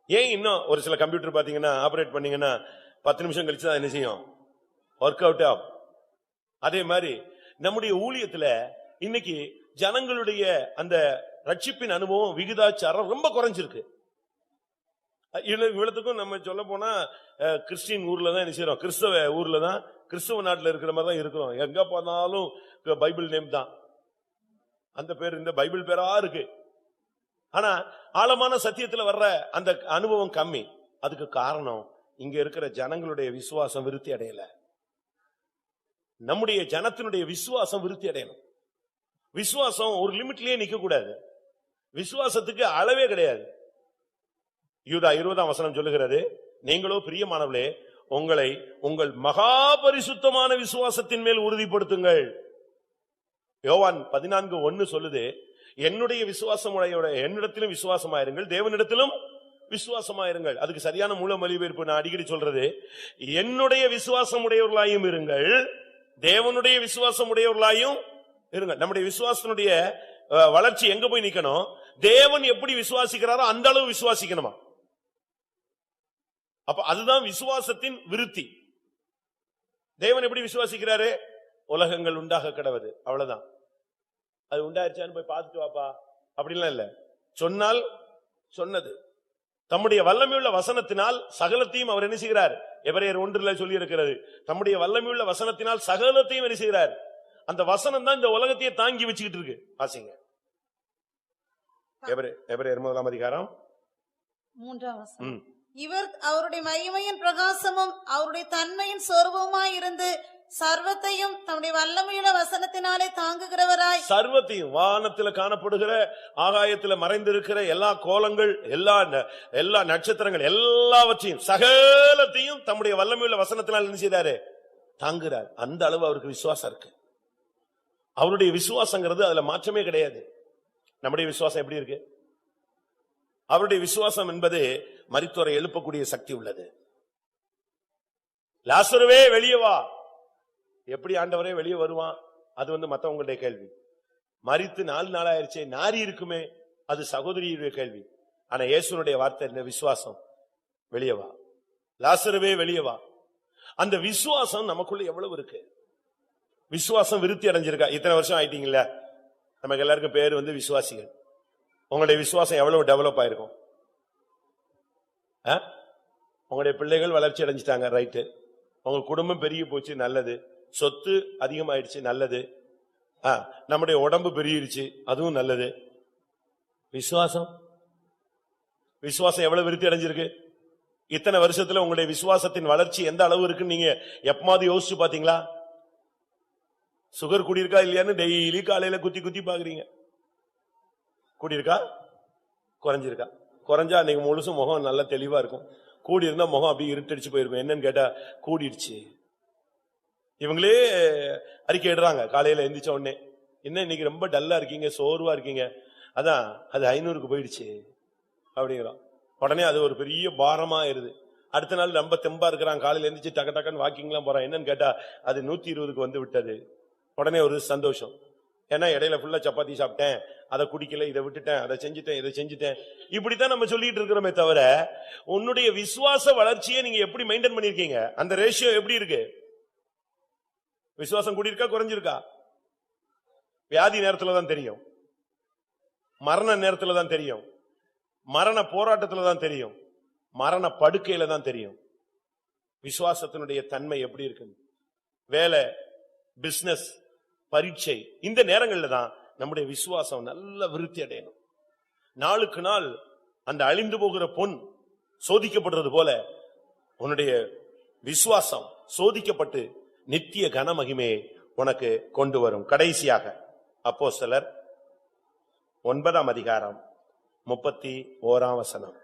ஏன் இன்னும் ஒரு சில கம்ப்யூட்டர் பாத்தீங்கன்னா ஆபரேட் பண்ணீங்கன்னா 10 நிமிஷம் கழிச்சு தான் என்ன செய்யும், ஒர்க் அவுட் ஆகும். அதே மாதிரி நம்முடைய ஊழியத்துல இன்னைக்கு ஜனங்களுடைய அந்த ரட்சிப்பின் அனுபவம் விகிதாச்சாரம் ரொம்ப குறைஞ்சிருக்கு. இவ்வளவுக்கும் நம்ம சொல்ல போனா கிறிஸ்டின் ஊர்ல தான் என்ன செய்யறோம், கிறிஸ்தவ ஊர்ல தான், கிறிஸ்தவ நாட்டுல இருக்கிற மாதிரி தான் இருக்கிறோம். எங்க போனாலும் பைபிள் நேம் தான், அந்த பேர் இந்த பைபிள் பேரா இருக்கு. ஆனா ஆழமான சத்தியத்துல வர்ற அந்த அனுபவம் கம்மி. அதுக்கு காரணம் இங்க இருக்கிற ஜனங்களுடைய விசுவாசம் விருத்தி அடையல. நம்முடைய ஜனத்தினுடைய விசுவாசம் விருத்தி அடையணும். விசுவாசம் ஒரு லிமிட்லயே நிக்க கூடாது. விசுவாசத்துக்கு அளவே கிடையாது. யூதா 20 சொல்லுகிறது, நீங்களோ பிரியமானவர்களே உங்களை உங்கள் மகா பரிசுத்தமான விசுவாசத்தின் மேல் உறுதிப்படுத்துங்கள். யோவான் 14:1 சொல்லுது, என்னுடைய விசுவாசம் என்னிடத்திலும் விசுவாசமாயிருங்கள், தேவனிடத்திலும் விசுவாசமாயிருங்கள். அதுக்கு சரியான மூல மொழிபெயர்ப்பு நான் அடிக்கடி சொல்றது, என்னுடைய விசுவாசம் உடையவர்களாயும் இருங்கள், தேவனுடைய விசுவாசம் உடையவர்களாயும் இருங்கள். நம்முடைய விசுவாசத்தினுடைய வளர்ச்சி எங்க போய் நிக்கணும்? தேவன் எப்படி விசுவாசிக்கிறாரோ அந்த அளவு விசுவாசிக்கணுமா? அப்ப அதுதான் விசுவாசத்தின் விருத்தி. தேவன் எப்படி விசுவாசிக்கிறாரு? உலகங்கள் உண்டாக கடவது, அவ்வளவுதான். அது உண்டாயிருச்சான்னு போய் பார்த்துட்டு வாப்பா அப்படின்லாம் இல்ல. சொன்னால் சொன்னது. தம்முடைய வல்லமையுள்ள வசனத்தினால் சகலத்தையும் அவர் என்ன செய்கிறார்? எபிரேயர் 1 சொல்லி இருக்கிறது, தம்முடைய வல்லமையுள்ள வசனத்தினால் சகலத்தையும் என்ன செய்கிறார்? அந்த வசனம் தான் இந்த உலகத்தையே தாங்கி வச்சுக்கிட்டு இருக்கு. வாசிங்க எபிரேயர் 1:3. இவர் அவருடைய மகிமையின் பிரகாசமும் அவருடைய தன்மையின் சொரூபமாய் இருந்து சர்வத்தையும் தம்முடைய வல்லமையுள்ள வசனத்தினாலே தாங்குகிறவராய், சர்வத்தையும் வானத்தில் காணப்படுகிற ஆகாயத்தில் மறைந்திருக்கிற எல்லா கோலங்கள், எல்லா நட்சத்திரங்கள் எல்லாவற்றையும் சகலத்தையும் தம்முடைய வல்லமையுள்ள வசனத்தினால் என்ன செய்றாரு? தாங்குகிறார். அந்த அளவு அவருக்கு விசுவாசம் இருக்கு. அவருடைய விசுவாசங்கிறது அதுல மாற்றமே கிடையாது. நம்முடைய விசுவாசம் எப்படி இருக்கு? அவருடைய விசுவாசம் என்பது மரித்தோரை எழுப்பக்கூடிய சக்தி உள்ளது. லாசருவே வெளியே வா, எப்படி ஆண்டவரே வெளியே வருவான்? அது மத்தவங்களுடைய கேள்வி. மரித்து 4 நாளாயிருச்சே, நாரி இருக்குமே, அது சகோதரியுடைய கேள்வி. ஆனா இயேசுனுடைய வார்த்தை என்ன? விசுவாசம், வெளியே வா, லாசருவே வெளியே வா. அந்த விசுவாசம் நமக்குள்ள எவ்வளவு இருக்கு? விசுவாசம் விருத்தி அடைஞ்சிருக்கா? இத்தனை வருஷம் ஆயிட்டீங்கல்ல, நமக்கு எல்லாருக்கும் பேரு விசுவாசிகள். உங்களுடைய விசுவாசம் எவ்வளவு டெவலப் ஆயிருக்கும்? உங்களுடைய பிள்ளைகள் வளர்ச்சி அடைஞ்சிட்டாங்க, ரைட்டு. உங்க குடும்பம் பெருகி போச்சு, நல்லது. சொத்து அதிகமாயிடுச்சு, நல்லது. நம்முடைய உடம்பு பெருகிருச்சு, அதுவும் நல்லது. விசுவாசம் எவ்வளவு விருத்தி அடைஞ்சிருக்கு? இத்தனை வருஷத்துல உங்களுடைய விசுவாசத்தின் வளர்ச்சி எந்த அளவு இருக்குன்னு நீங்க எப்பமாவது யோசிச்சு பாத்தீங்களா? சுகர் கூடியிருக்கா இல்லையான்னு டெய்லி காலையில குத்தி குத்தி பாக்குறீங்க. கூடியிருக்கா, குறைஞ்சிருக்கா? குறைஞ்சா அன்னைக்கு முழுசும் முகம் நல்லா தெளிவா இருக்கும். கூடி இருந்தா முகம் அப்படியே இருட்டடிச்சு போயிருக்கும். என்னன்னு கேட்டா கூடிடுச்சு. இவங்களே அறிக்கை இடுறாங்க காலையில எந்திரிச்ச உடனே, என்ன இன்னைக்கு ரொம்ப டல்லா இருக்கீங்க, சோர்வா இருக்கீங்க, அதான் அது 500க்கு போயிடுச்சு அப்படிங்கிறோம். உடனே அது ஒரு பெரிய பாரமா இருது. அடுத்த நாள் ரொம்ப தெம்பா இருக்கிறான், காலையில எந்திரிச்சு டக்கு டக்குன்னு வாக்கிங் எல்லாம் போறான். என்னன்னு கேட்டா அது 120க்கு விட்டது. உடனே ஒரு சந்தோஷம். ஏன்னா இடையில ஃபுல்லா சப்பாத்தி சாப்பிட்டேன், அதை குடிக்கல, இதை விட்டுட்டேன், அதை செஞ்சுட்டேன், இதை செஞ்சுட்டேன். இப்படித்தான் நம்ம சொல்லிட்டு இருக்கிறோமே தவிர, உன்னுடைய விசுவாச வளர்ச்சியை நீங்க எப்படி மெயின்டைன் பண்ணிருக்கீங்க? அந்த ரேஷியோ எப்படி இருக்கு? விசுவாசம் கூடியிருக்கா, குறைஞ்சிருக்கா? வியாதி நேரத்துல தான் தெரியும். மரண நேரத்துல தான் தெரியும், மரண போராட்டத்துல தான் தெரியும், மரண படுக்கையில தான் தெரியும் விசுவாசத்தினுடைய தன்மை எப்படி இருக்கு. வேலை, பிசினஸ், பரீட்சை, இந்த நேரங்கள்ல தான் நம்முடைய விசுவாசம் நல்ல விருத்தி அடையணும். நாளுக்கு நாள் அந்த அழிந்து போகிற பொன் சோதிக்கப்படுறது போல உன்னுடைய விசுவாசம் சோதிக்கப்பட்டு நித்திய கன மகிமையை உனக்கு கொண்டு வரும். கடைசியாக அப்போஸ்தலர் 9ஆம் அதிகாரம் 31ஆம் வசனம்.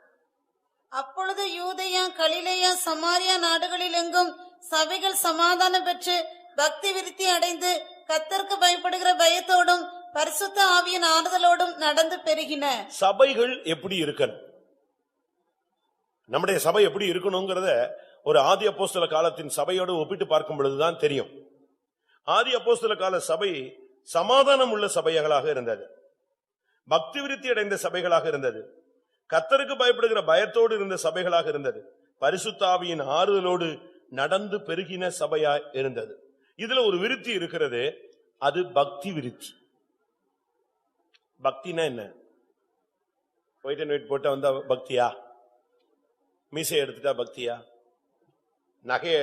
அப்பொழுது யூதேயா, கலிலேயா, சமாரியா நாடுகளில் எங்கும் சபைகள் சமாதானம் பெற்று பக்தி விருத்தி அடைந்து கர்த்தருக்கு பயப்படுகிற பயத்தோடும் பரிசுத்த ஆவியின் ஆறுதலோடும் நடந்து பெருகின. சபைகள் எப்படி இருக்கணும், நம்முடைய சபை எப்படி இருக்கணும்ங்கறத ஒரு ஆதி அப்போஸ்தல காலத்தின் சபையோடு ஒப்பிட்டு பார்க்கும் பொழுதுதான் தெரியும். ஆதி அப்போஸ்தல கால சபை சமாதானம் உள்ள சபைகளாக இருந்தது, பக்தி விருத்தி அடைந்த சபைகளாக இருந்தது, கர்த்தருக்கு பயப்படுகிற பயத்தோடு இருந்த சபைகளாக இருந்தது, பரிசுத்த ஆவியின் ஆறுதலோடு நடந்து பெருகின சபையா இருந்தது. இதுல ஒரு விருத்தி இருக்கிறது, அது பக்தி விருத்தி. பக்தினா என்ன? ஒயிட் அண்ட் ஒயிட் போட்டா வந்தா பக்தியா? மீசை எடுத்துட்டா பக்தியா? நகைய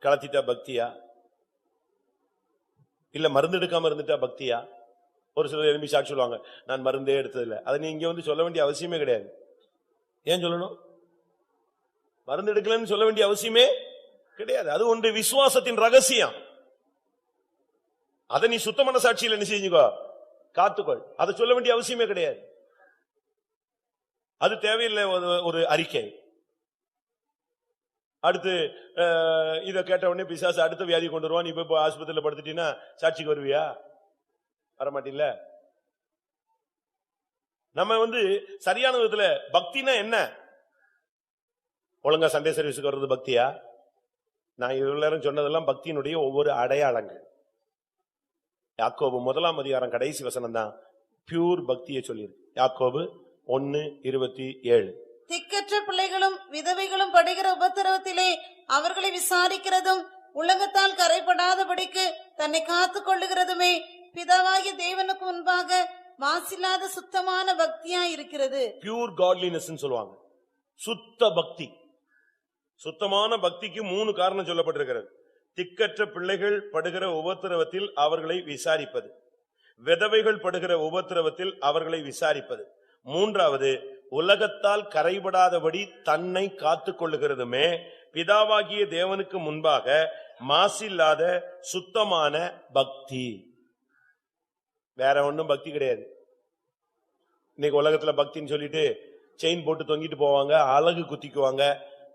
கலத்திட்டா பக்தியா? இல்ல மருந்து எடுக்காம இருந்துட்டா பக்தியா? ஒரு சிலர் எழுப்பி சாட்சி சொல்லுவாங்க, நான் மருந்தே எடுத்ததில்லை. அதை நீ இங்க வந்து சொல்ல வேண்டிய அவசியமே கிடையாது. ஏன் சொல்லணும்? மருந்து எடுக்கலன்னு சொல்ல வேண்டிய அவசியமே கிடையாது. அது ஒன்று விசுவாசத்தின் ரகசியம். அதை நீ சுத்த மனசாட்சியில் என்ன செஞ்சுக்கோ, காத்துக்கொள். அதை சொல்ல வேண்டிய அவசியமே கிடையாது. அது தேவையில்லை ஒரு அறிக்கை. அடுத்து இத கேட்ட உடனே பிசாசு அடுத்த வியாதி கொண்டு வருவான். நீ போய் ஆஸ்பத்திரியில படுத்துட்டீங்கன்னா சாட்சிக்கு வருவியா? வரமாட்டில்ல. நம்ம சரியான விதத்துல பக்தினா என்ன? ஒழுங்கா சண்டே சர்வீஸுக்கு வர்றது பக்தியா? நான் இவ்வளவு நேரம் சொன்னதெல்லாம் பக்தியினுடைய ஒவ்வொரு அடையாளங்கள். யாக்கோபு 1ஆம் அதிகாரம் கடைசி வசனம் தான் பியூர் பக்தியை சொல்லியிருக்கு. யாக்கோபு 1:27. திக்கற்ற பிள்ளைகளும் விதவைகளும் படுகிற உபத்திரவத்திலே அவர்களை விசாரிக்கிறதும் உலகத்தால் கரைபடாதபடிக்கு தன்னை காத்துக் கொள்ளுகிறதுமே பிதாவாகிய தேவனுக்கு முன்பாக மாசில்லாத சுத்தமான பக்தியா இருக்கிறது. பியூர் காட்லினஸ் சொல்லுவாங்க. சுத்த பக்தி. சுத்தமான பக்திக்கு 3 காரணம் சொல்லப்பட்டிருக்கிறது. திக்கற்ற பிள்ளைகள் படுகிற உபத்திரவத்தில் அவர்களை விசாரிப்பது, விதவைகள் படுகிற உபத்திரவத்தில் அவர்களை விசாரிப்பது, 3வது உலகத்தால் கரைபடாதபடி தன்னை காத்துக் கொள்ளுகிறதுமே பிதாவாகிய தேவனுக்கு முன்பாக மாசில்லாத சுத்தமான பக்தி. வேற ஒண்ணும் பக்தி கிடையாது. இன்னைக்கு உலகத்துல பக்தின்னு சொல்லிட்டு செயின் போட்டு தொங்கிட்டு போவாங்க, அழகு குத்திக்குவாங்க,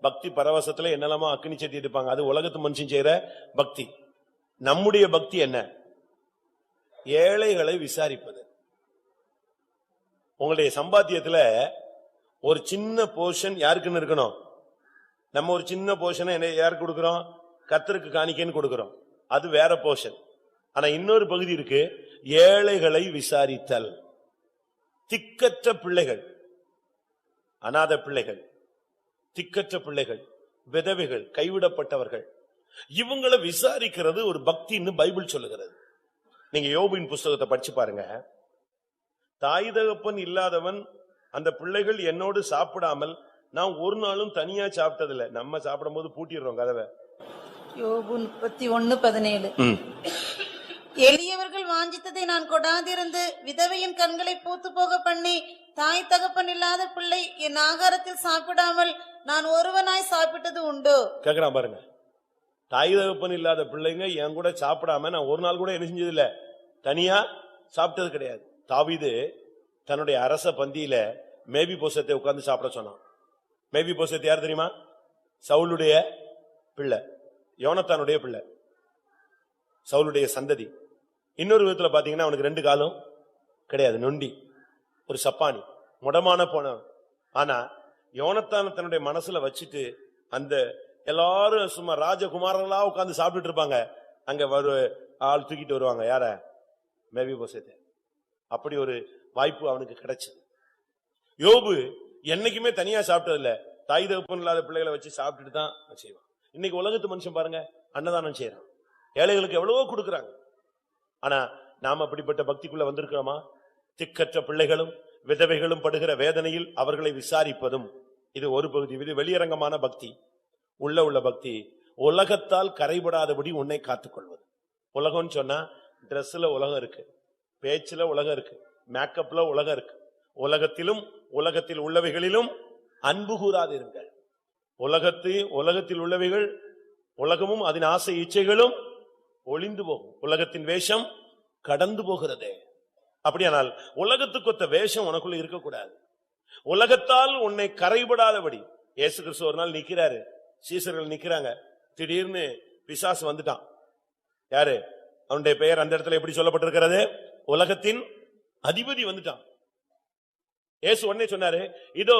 பக்தி பரவசத்துல என்னெல்லாமோ அக்னி சட்டி எடுப்பாங்க. அது உலகத்து மனுஷன் செய்யற பக்தி. நம்முடைய பக்தி என்ன? ஏழைகளை விசாரிப்பது. உங்களுடைய சம்பாத்தியத்துல ஒரு சின்ன போர்ஷன் யாருக்குன்னு இருக்கணும்? நம்ம ஒரு சின்ன போர்ஷனை யாருக்கு கொடுக்கிறோம்? கர்த்தருக்கு காணிக்கைன்னு கொடுக்கிறோம். அது வேற போர்ஷன். ஆனா இன்னொரு பகுதி இருக்கு, ஏழைகளை விசாரித்தல். திக்கற்ற பிள்ளைகள், அநாத பிள்ளைகள், திக்கற்ற பிள்ளைகள், விதவைகள், கைவிடப்பட்டவர்கள், இவங்களை விசாரிக்கிறது ஒரு பக்தின்னு பைபிள் சொல்லுகிறது. நீங்க யோபின் புஸ்தகத்தை படிச்சு பாருங்க. தாய் தகப்பன் இல்லாதவன், அந்த பிள்ளைகள் என்னோடு சாப்பிடாமல் நான் ஒரு நாளும் தனியா சாப்பிட்டதில்லை. நம்ம சாப்பிடும் போது பூட்டிடுறோம் கதவை. யோபு 31:17. எளியவர்கள் வாஞ்சித்ததை நான் கொடாதிருந்து விதவையின் கண்களை பூத்து போக பண்ணி தாய் தகப்பன் இல்லாத பிள்ளை என் ஆகாரத்தில் சாப்பிடாமல் நான் ஒருவனாய் சாப்பிட்டது உண்டோ? கேக்குறான் பாருங்க. தாய் தகப்பன் இல்லாத பிள்ளைங்க என் கூட சாப்பிடாம நான் ஒரு நாள் கூட என்ன செஞ்சது இல்ல, தனியா சாப்பிட்டது கிடையாது. தாவீது தன்னுடைய அரச பந்தியில மேபி போசத்தை உட்கார்ந்து சாப்பிட சொன்னான். மேபி போசத்தை யார் தெரியுமா? சவுலுடைய பிள்ளை, யோனத்தானுடைய பிள்ளை, சவுலுடைய சந்ததி. இன்னொரு விதத்துல பாத்தீங்கன்னா அவனுக்கு 2 காலும் கிடையாது, நொண்டி, ஒரு சப்பானி, முடமான போனவன். ஆனா யோனத்தான தன்னுடைய மனசுல வச்சுட்டு அந்த எல்லாரும் சும்மா ராஜகுமாரங்களா உட்கார்ந்து சாப்பிட்டுட்டு இருப்பாங்க. அங்க ஒரு ஆள் தூக்கிட்டு வருவாங்க. யார? மேபி போசத்தை. அப்படி ஒரு வாய்ப்பு அவனுக்கு கிடைச்சது. யோபு என்னைக்குமே தனியா சாப்பிட்டது இல்ல, தாய் தகப்பன் இல்லாத பிள்ளைகளை வச்சு சாப்பிட்டுட்டு தான் செய்வான். இன்னைக்கு உலகத்து மனுஷன் பாருங்க, அன்னதானம் செய்யறான், ஏழைகளுக்கு எவ்வளவோ கொடுக்கறாங்க. ஆனா நாம அப்படிப்பட்ட பக்திக்குள்ள வந்திருக்கிறோமா? திக்கற்ற பிள்ளைகளும் விதவைகளும் படுகிற வேதனையில் அவர்களை விசாரிப்பதும் இது ஒரு பகுதி. இது வெளியரங்கமான பக்தி. உள்ள பக்தி உலகத்தால் கரைபடாதபடி உன்னை காத்துக்கொள்வது. உலகம்னு சொன்னா டிரெஸ்ல உலகம் இருக்கு, பேச்சுல உலகம் இருக்கு, மேக்கப்ல உலகம் இருக்கு. உலகத்திலும் உலகத்தில் உள்ளவைகளிலும் அன்பு கூறாதிருங்கள். உலகத்தில் உள்ளவைகள், உலகமும் அதன் ஆசை இச்சைகளும் ஒளிந்து போகும். உலகத்தின் வேஷம் கடந்து போகிறதே. அப்படியானால் உலகத்துக்கொத்த வேஷம் உனக்குள்ள இருக்கக்கூடாது. உலகத்தால் உன்னை கரைபடாதபடி இயேசு கிறிஸ்து ஒரு நாள் நிக்கிறாரு, சீசர்கள் நிக்கிறாங்க. திடீர்னு பிசாசு வந்துட்டான். யாரு? அவனுடைய பெயர் அந்த இடத்துல எப்படி சொல்லப்பட்டிருக்கிறது? உலகத்தின் அதிபதி வந்துட்டான். இயேசு உடனே சொன்னாரு, இதோ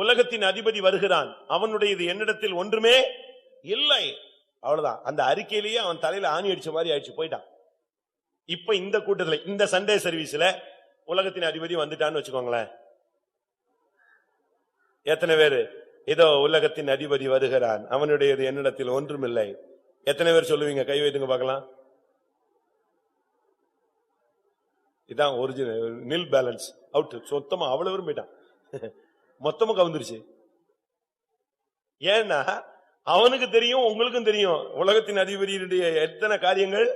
உலகத்தின் அதிபதி வருகிறான், அவனுடையது என்னிடத்தில் ஒன்றுமே இல்லை. அவ்வளவுதான். அந்த அறிக்கையிலேயே அவன் தலையில ஆணி அடிச்ச மாதிரி ஆயிடுச்சு, போயிட்டான். இப்ப இந்த கூட்டத்துல, இந்த சண்டே சர்வீஸ்ல உலகத்தின் அதிபதி வந்துட்டான்னு வச்சுக்கோங்களேன். எத்தனை பேரு இதோ உலகத்தின் அதிபதி வருகிறான், அவனுடையது என்னிடத்தில் ஒன்றுமில்லை? எத்தனை பேர் சொல்லுவீங்க? கை வைத்துங்க பார்க்கலாம். இதான் ஒரிஜினல். நில் பேலன்ஸ் அவுட். சொத்தமா அவ்வளவு போயிட்டான், மொத்தமா கவுந்துருச்சு. ஏன்னா அவனுக்கு தெரியும், உங்களுக்கும் தெரியும் உலகத்தின் அதிபதியுடைய எத்தனை காரியங்கள்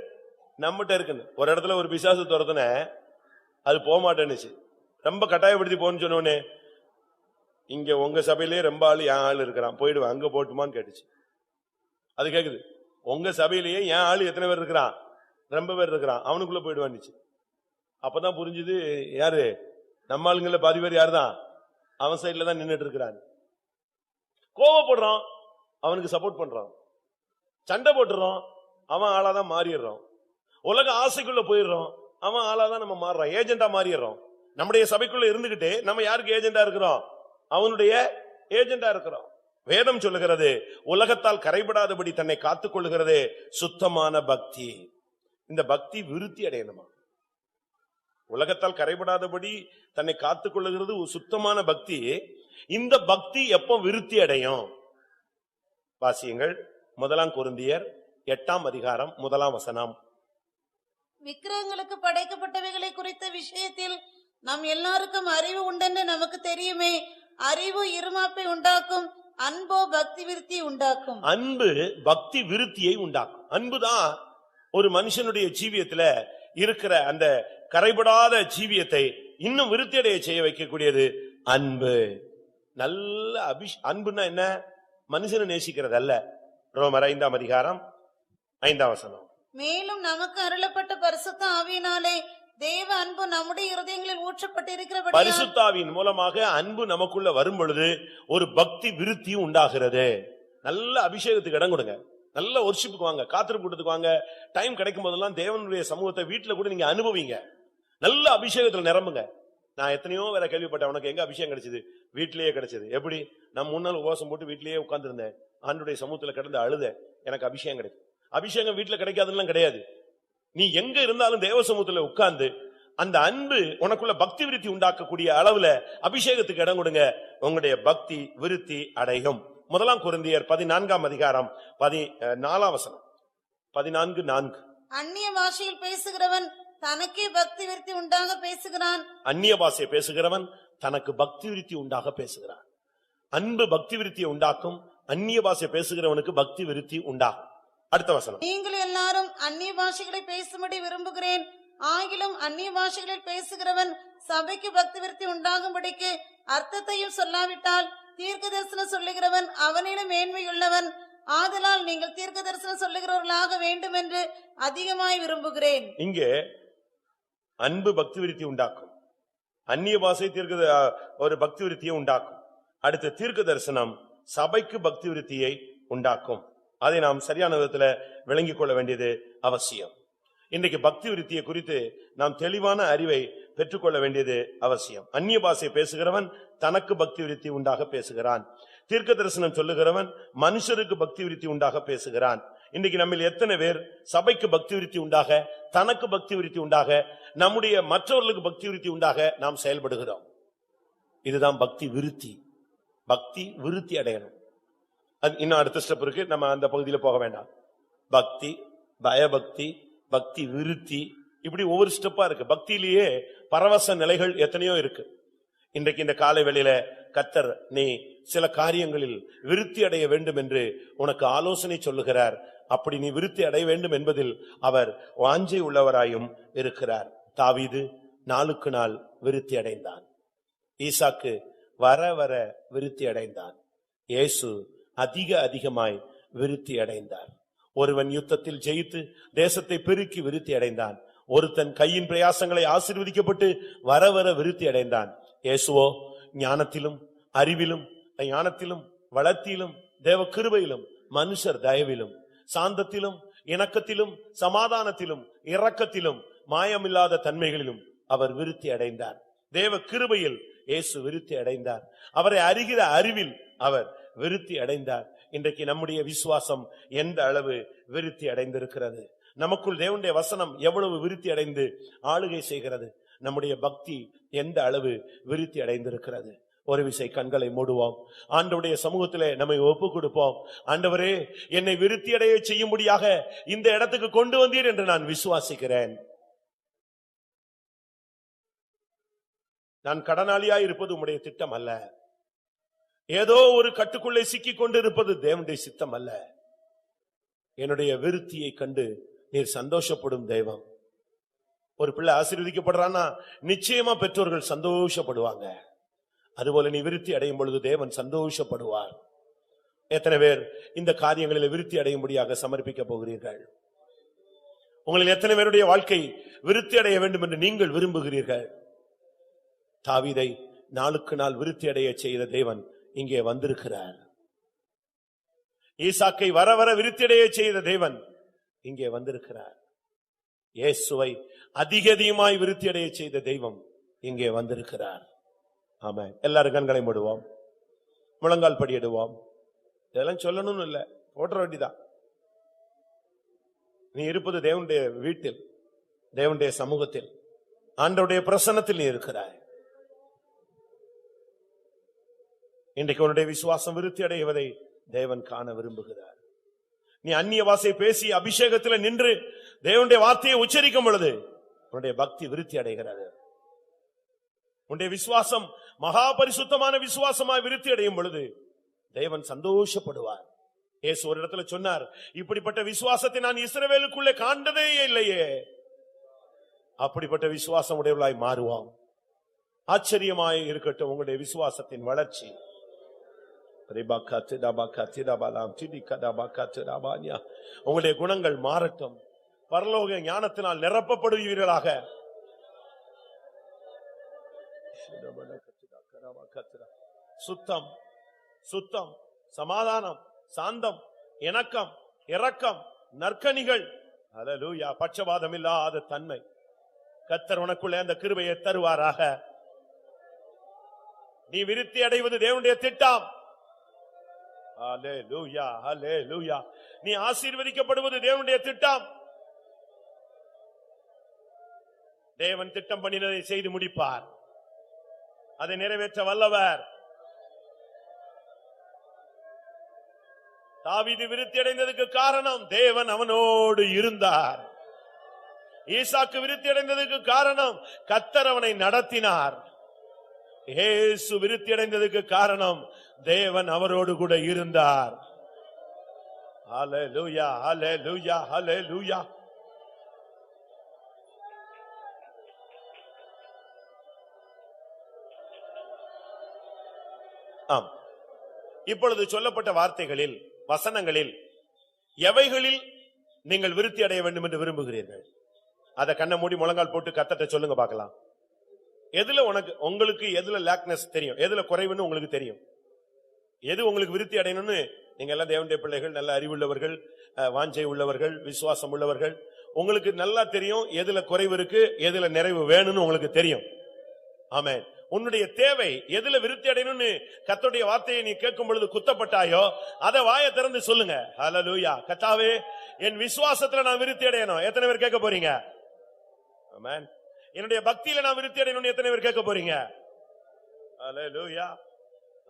நம்மகிட்ட இருக்குன்னு. ஒரு இடத்துல ஒரு பிசாசு துரத்துன, அது போக மாட்டேன்னுச்சு. ரொம்ப கட்டாயப்படுத்தி போன்னு சொன்னோன்னே, இங்க உங்க சபையிலே ரொம்ப ஆளு என் ஆள் இருக்கிறான், போயிடுவேன், அங்க போட்டுமான்னு கேட்டுச்சு. அது கேக்குது, உங்க சபையிலேயே என் ஆளு எத்தனை பேர் இருக்கிறான்? ரொம்ப பேர் இருக்கிறான், அவனுக்குள்ள போயிடுவான்னுச்சு. அப்பதான் புரிஞ்சுது, யாரு நம்ம ஆளுங்கள பாதி பேர் யாருதான் அவன் சைட்ல தான் நின்றுட்டு இருக்கிறான். கோவப்படுறான், அவனுக்கு சப்போர்ட் பண்றான். சண்டை போட்டுறோம், அவன் ஆளாதான் மாறிடுறான். உலக ஆசைக்குள்ள போயிடுறோம், அவன் ஆளாதான் நம்ம மாறுறான், ஏஜெண்டா மாறிடுறோம். நம்முடைய சபைக்குள்ள இருந்துகிட்டு நம்ம யாருக்கு ஏஜெண்டா இருக்கிறோம்? அவனுடைய ஏஜெண்டா இருக்கிறோம். வேதம் சொல்லுகிறது, உலகத்தால் கரைபடாதபடி தன்னை காத்துக் கொள்ளுகிறது சுத்தமான பக்தி. இந்த பக்தி விருத்தி அடையணுமா? உலகத்தால் கரைபடாதபடி தன்னை காத்துக் கொள்ளுகிறது சுத்தமான பக்தி. இந்த பக்தி எப்போ விருத்தி அடையும்? வாசியங்கள் 1 கொரிந்தியர் 8 அதிகாரம் 1 வசனம். விக்கிரகங்களுக்கு படைக்கப்பட்டவைகளை குறித்த விஷயத்தில் நம் எல்லாருக்கும் அறிவு உண்டென்று நமக்கு தெரியுமே. அறிவு இருமாப்பை உண்டாக்கும், அன்போ பக்தி விருத்தி உண்டாக்கும். அன்பு பக்தி விருத்தியை உண்டாக்கும். அன்புதான் ஒரு மனுஷனுடைய ஜீவியத்துல இருக்கிற அந்த கரைபடாத ஜீவியத்தை இன்னும் விருத்தியடைய செய்ய வைக்கக்கூடியது அன்பு. நல்ல அன்புன்னா என்ன? மனுஷனை நேசிக்கிறது அல்ல. ரோமர் 5 அதிகாரம் 5 வசனம். மேலும் நமக்கு அருளப்பட்ட பரிசுத்த ஆவியினாலே தேவ அன்பு நம்முடைய இருதயங்களில் ஊற்றப்பட்டிருக்கிறபடி, பரிசுத்த ஆவியின் மூலமாக அன்பு நமக்குள்ள வரும் பொழுது ஒரு பக்தி விருத்தி உண்டாகிறது. நல்ல அபிஷேகத்துக்கு இடம் கொடுங்க, நல்ல வொர்ஷிப்புக்கு வாங்க, காத்திருப்பு கூட்டத்துக்கு வாங்க. டைம் கிடைக்கும் போதெல்லாம் தேவனுடைய சமூகத்தை வீட்டுல கூட நீங்க அனுபவிங்க. நல்ல அபிஷேகத்துல நிரம்புங்க. நான் எத்தனையோ வேற கேள்விப்பட்டேன், உனக்கு எங்க அபிஷேகம் கிடைச்சது? வீட்டிலேயே கிடைச்சது. எப்படி? நான் 3 நாள் உபவாசம் போட்டு வீட்டிலேயே உட்கார்ந்து இருந்தேன், ஆண்டுடைய சமூகத்துல கிடந்து அழுத, எனக்கு அபிஷேகம் கிடைக்கும். அபிஷேகம் வீட்டுல கிடைக்காதுன்னு கிடையாது. நீ எங்க இருந்தாலும் தேவ சமூகத்துல உட்கார்ந்து அந்த அன்பு உனக்குள்ள பக்தி விருத்தி உண்டாக்கக்கூடிய அளவுல அபிஷேகத்துக்கு இடம் கொடுங்க, உங்களுடைய பக்தி விருத்தி அடையும். 1 கொரிந்தியர் 14 அதிகாரம் 14 வசனம். 14:4. அந்நிய பாஷையில் பேசுகிறவன் தனக்கே பக்தி விருத்தி உண்டாக பேசுகிறான். அந்நிய பாஷை பேசுகிறவன் தனக்கு பக்தி விருத்தி உண்டாக பேசுகிறான். அன்பு பக்தி விருத்தியை உண்டாக்கும். அந்நிய பாஷை பேசுகிறவனுக்கு பக்தி விருத்தி உண்டாகும். அடுத்த வசனம். நீங்கள் எல்லாரும் அந்நிய பாஷைகளை பேசும்படி விரும்புகிறேன், ஆகிலும் அந்நிய பாஷைகளில் பேசுகிறவன் சபைக்கு பக்தி விருத்தி உண்டாகும்படிக்கு அர்த்தத்தையும் சொல்லாவிட்டால் தீர்க்க தரிசனம் சொல்லுகிறவன் அவனிடம் மேன்மையுள்ளவன். ஆதலால் நீங்கள் தீர்க்க தரிசனம் சொல்லுகிறவர்களாக வேண்டும் என்று அதிகமாய் விரும்புகிறேன். இங்கே அன்பு பக்தி விருத்தி உண்டாக்கும், அந்நிய பாஷை ஒரு பக்தி விருத்தியை உண்டாக்கும். அடுத்த தீர்க்க தரிசனம் சபைக்கு பக்தி விருத்தியை உண்டாக்கும். அதை நாம் சரியான விதத்துல விளங்கிக் கொள்ள வேண்டியது அவசியம். இன்றைக்கு பக்தி விருத்தியை குறித்து நாம் தெளிவான அறிவை பெற்றுக்கொள்ள வேண்டியது அவசியம். அந்நிய பாஷை பேசுகிறவன் தனக்கு பக்தி விருத்தி உண்டாக பேசுகிறான். தீர்க்க தரிசனம் சொல்லுகிறவன் மனுஷருக்கு பக்தி விருத்தி உண்டாக பேசுகிறான். இன்னைக்கு நம்ம எத்தனை பேர் சபைக்கு பக்தி விருத்தி உண்டாக, தனக்கு பக்தி விருத்தி உண்டாக, நம்முடைய மற்றவர்களுக்கு பக்தி விருத்தி உண்டாக நாம் செயல்படுகிறோம்? இதுதான் பக்தி விருத்தி. பக்தி விருத்தி அடையணும். இன்னும் அடுத்த ஸ்டெப் இருக்கு, நம்ம அந்த பகுதியில போக வேண்டாம். பக்தி, பயபக்தி, பக்தி விருத்தி, இப்படி ஒவ்வொரு ஸ்டெப்பா இருக்கு. பக்தியிலேயே பரவச நிலைகள் எத்தனையோ இருக்கு. இன்றைக்கு இந்த காலை வேளையில கர்த்தர் நீ சில காரியங்களில் விருத்தி அடைய வேண்டும் என்று உனக்கு ஆலோசனை சொல்லுகிறார். அப்படி நீ விருத்தி அடைய வேண்டும் என்பதில் அவர் வாஞ்சை உள்ளவராயும் இருக்கிறார். தாவீது நாளுக்கு நாள் விருத்தி அடைந்தான். ஈசாக்கு வர வர விருத்தி அடைந்தான். இயேசு அதிகமாய் விருத்தி அடைந்தார். ஒருவன் யுத்தத்தில் ஜெயித்து தேசத்தை பெருக்கி விருத்தி அடைந்தான். ஒருத்தன் கையின் பிரயாசங்களை ஆசீர்வதிக்கப்பட்டு வர வர விருத்தி அடைந்தான். இயேசுவோ ஞானத்திலும் அறிவிலும் வளர்த்தியிலும் தேவ கிருபையிலும் மனுஷர் தயவிலும் சாந்தத்திலும் இணக்கத்திலும் சமாதானத்திலும் இரக்கத்திலும் மாயமில்லாத தன்மைகளிலும் அவர் விருத்தி அடைந்தார். தேவ கிருபையில் இயேசு விருத்தி அடைந்தார். அவரை அறிகிற அறிவில் அவர் விருத்தி அடைந்தார். இன்றைக்கு நம்முடைய விசுவாசம் எந்த அளவு விருத்தி அடைந்திருக்கிறது? நமக்குள் தேவனுடைய வசனம் எவ்வளவு விருத்தி அடைந்து ஆளுகை செய்கிறது? நம்முடைய பக்தி எந்த அளவு விருத்தி அடைந்திருக்கிறது? ஒரு விசை கண்களை மூடுவோம். ஆண்டவருடைய சமூகத்திலே நம்மை ஒப்பு கொடுப்போம். ஆண்டவரே, என்னை விருத்தி அடைய செய்யும்படியாக இந்த இடத்துக்கு கொண்டு வந்தீர் என்று நான் விசுவாசிக்கிறேன். நான் கடனாளியாய் இருப்பது உம்முடைய திட்டம் அல்ல. ஏதோ ஒரு கட்டுக்குள்ளே சிக்கிக் கொண்டிருப்பது தேவனுடைய சித்தம் அல்ல. என்னுடைய விருத்தியை கண்டு நீர் சந்தோஷப்படும் தெய்வம். ஒரு பிள்ளை ஆசீர்வதிக்கப்படுறான்னா நிச்சயமா பெற்றோர்கள் சந்தோஷப்படுவாங்க. அதுபோல நீ விருத்தி அடையும் பொழுது தேவன் சந்தோஷப்படுவார். எத்தனை பேர் இந்த காரியங்களில் விருத்தி அடையும்படியாக சமர்ப்பிக்க போகிறீர்கள்? உங்களில் எத்தனை பேருடைய வாழ்க்கை விருத்தி அடைய வேண்டும் என்று நீங்கள் விரும்புகிறீர்கள்? தாவீதை நாளுக்கு நாள் விருத்தி அடைய செய்த தேவன் இங்கே வந்திருக்கிறார். ஈசாக்கை வர வர விருத்தி அடைய செய்த தேவன் இங்கே வந்திருக்கிறார். இயேசுவை அதிகமாய் விருத்தி அடைய செய்த தெய்வம் இங்கே வந்திருக்கிறார். ஆமென். எல்லாரும் கண்களை மூடுவோம், முழங்கால் படியிடுவோம். இதெல்லாம் சொல்லணும்னு இல்ல, போற்ற வேண்டிதான். நீ இருப்பது தேவனுடைய வீட்டில், தேவனுடைய சமூகத்தில், ஆண்டவருடைய பிரசன்னத்தில் நீ இருக்கிறாய். இன்றைக்கு உன்னுடைய விசுவாசம் விருத்தி அடைவதை தேவன் காண விரும்புகிறார். நீ அந்நிய வாசை பேசி அபிஷேகத்தில் நின்று தேவனுடைய வார்த்தையை உச்சரிக்கும் பொழுது உன்னுடைய பக்தி விருத்தி அடைகிறது. உன்னுடைய விசுவாசம் மகா பரிசுத்தமான விசுவாசமாய் விருத்தி அடையும் பொழுது தேவன் சந்தோஷப்படுவார். இயேசு ஒரு இடத்துல சொன்னார், இப்படிப்பட்ட விசுவாசத்தை நான் இஸ்ரவேலுக்குள்ளே காண்டதே இல்லையே. அப்படிப்பட்ட விசுவாசம் உடையவர்களாய் மாறுவோம். ஆச்சரியமாய் இருக்கட்டும் உங்களுடைய விசுவாசத்தின் வளர்ச்சி. உங்களுடைய குணங்கள் மாறட்டும். பரலோக ஞானத்தினால் நிரப்பப்படுவீர்களாக. சுத்தம், சுத்தம், சமாதானம், சாந்தம், இணக்கம், இரக்கம், நற்கனிகள், அல்லேலூயா, பட்சபாதம் இல்லாத தன்மை கர்த்தர் உனக்குள்ளே அந்த கிருபையை தருவாராக. நீ விருத்தி அடைவது தேவனுடைய திட்டம். அல்லேலூயா, அல்லேலூயா. நீ ஆசீர்வதிக்கப்படுவது தேவனுடைய திட்டம். தேவன் திட்டம் பண்ணினதை செய்து முடிப்பார். அதை நிறைவேற்ற வல்லவர். தாவீது விருத்தி அடைந்ததுக்கு காரணம் தேவன் அவனோடு இருந்தார். ஈசாக்கு விருத்தி அடைந்ததுக்கு காரணம் கர்த்தர் அவனை நடத்தினார். இயேசு விருத்தி அடைந்ததுக்கு காரணம் தேவன் அவரோடு கூட இருந்தார். ஹல்லேலூயா, ஹல்லேலூயா, ஹல்லேலூயா. ஆம், இப்பொழுது சொல்லப்பட்ட வார்த்தைகளில், வசனங்களில் எவைகளில் நீங்கள் விருத்தி அடைய வேண்டும் என்று விரும்புகிறீர்கள்? அதை கண்ணை மூடி முழங்கால் போட்டு கர்த்தர்ட்ட சொல்லுங்க பார்க்கலாம். எதுல உங்களுக்கு எதுல லேக்னஸ் தெரியும், எதுல குறைவுன்னு உங்களுக்கு தெரியும், எது உங்களுக்கு விருத்தி அடையணும்னு. நீங்க எல்லாம் தேவனுடைய பிள்ளைகள், நல்ல அறிவுள்ளவர்கள், வாஞ்சை உள்ளவர்கள், விசுவாசம் உள்ளவர்கள். உங்களுக்கு நல்லா தெரியும் எதுல குறைவு இருக்கு, எதுல நிறைவு வேணும்னு உங்களுக்கு தெரியும். ஆமென். உன்னுடைய தேவை எதுல விருத்தி அடையணும்னு கர்த்தருடைய வார்த்தையை நீ கேட்கும் பொழுது குத்தப்பட்டாயோ அதை வாயை திறந்து சொல்லுங்க. ஹல்லேலூயா. கர்த்தாவே, என் விசுவாசத்துல நான் விருத்தி அடையணும். எத்தனை பேர் கேட்க போறீங்க? ஆமென். என்னுடைய பக்தியில நான் விருத்தி அடையணும்னு எத்தனை பேர் கேட்க போறீங்க? ஹல்லேலூயா.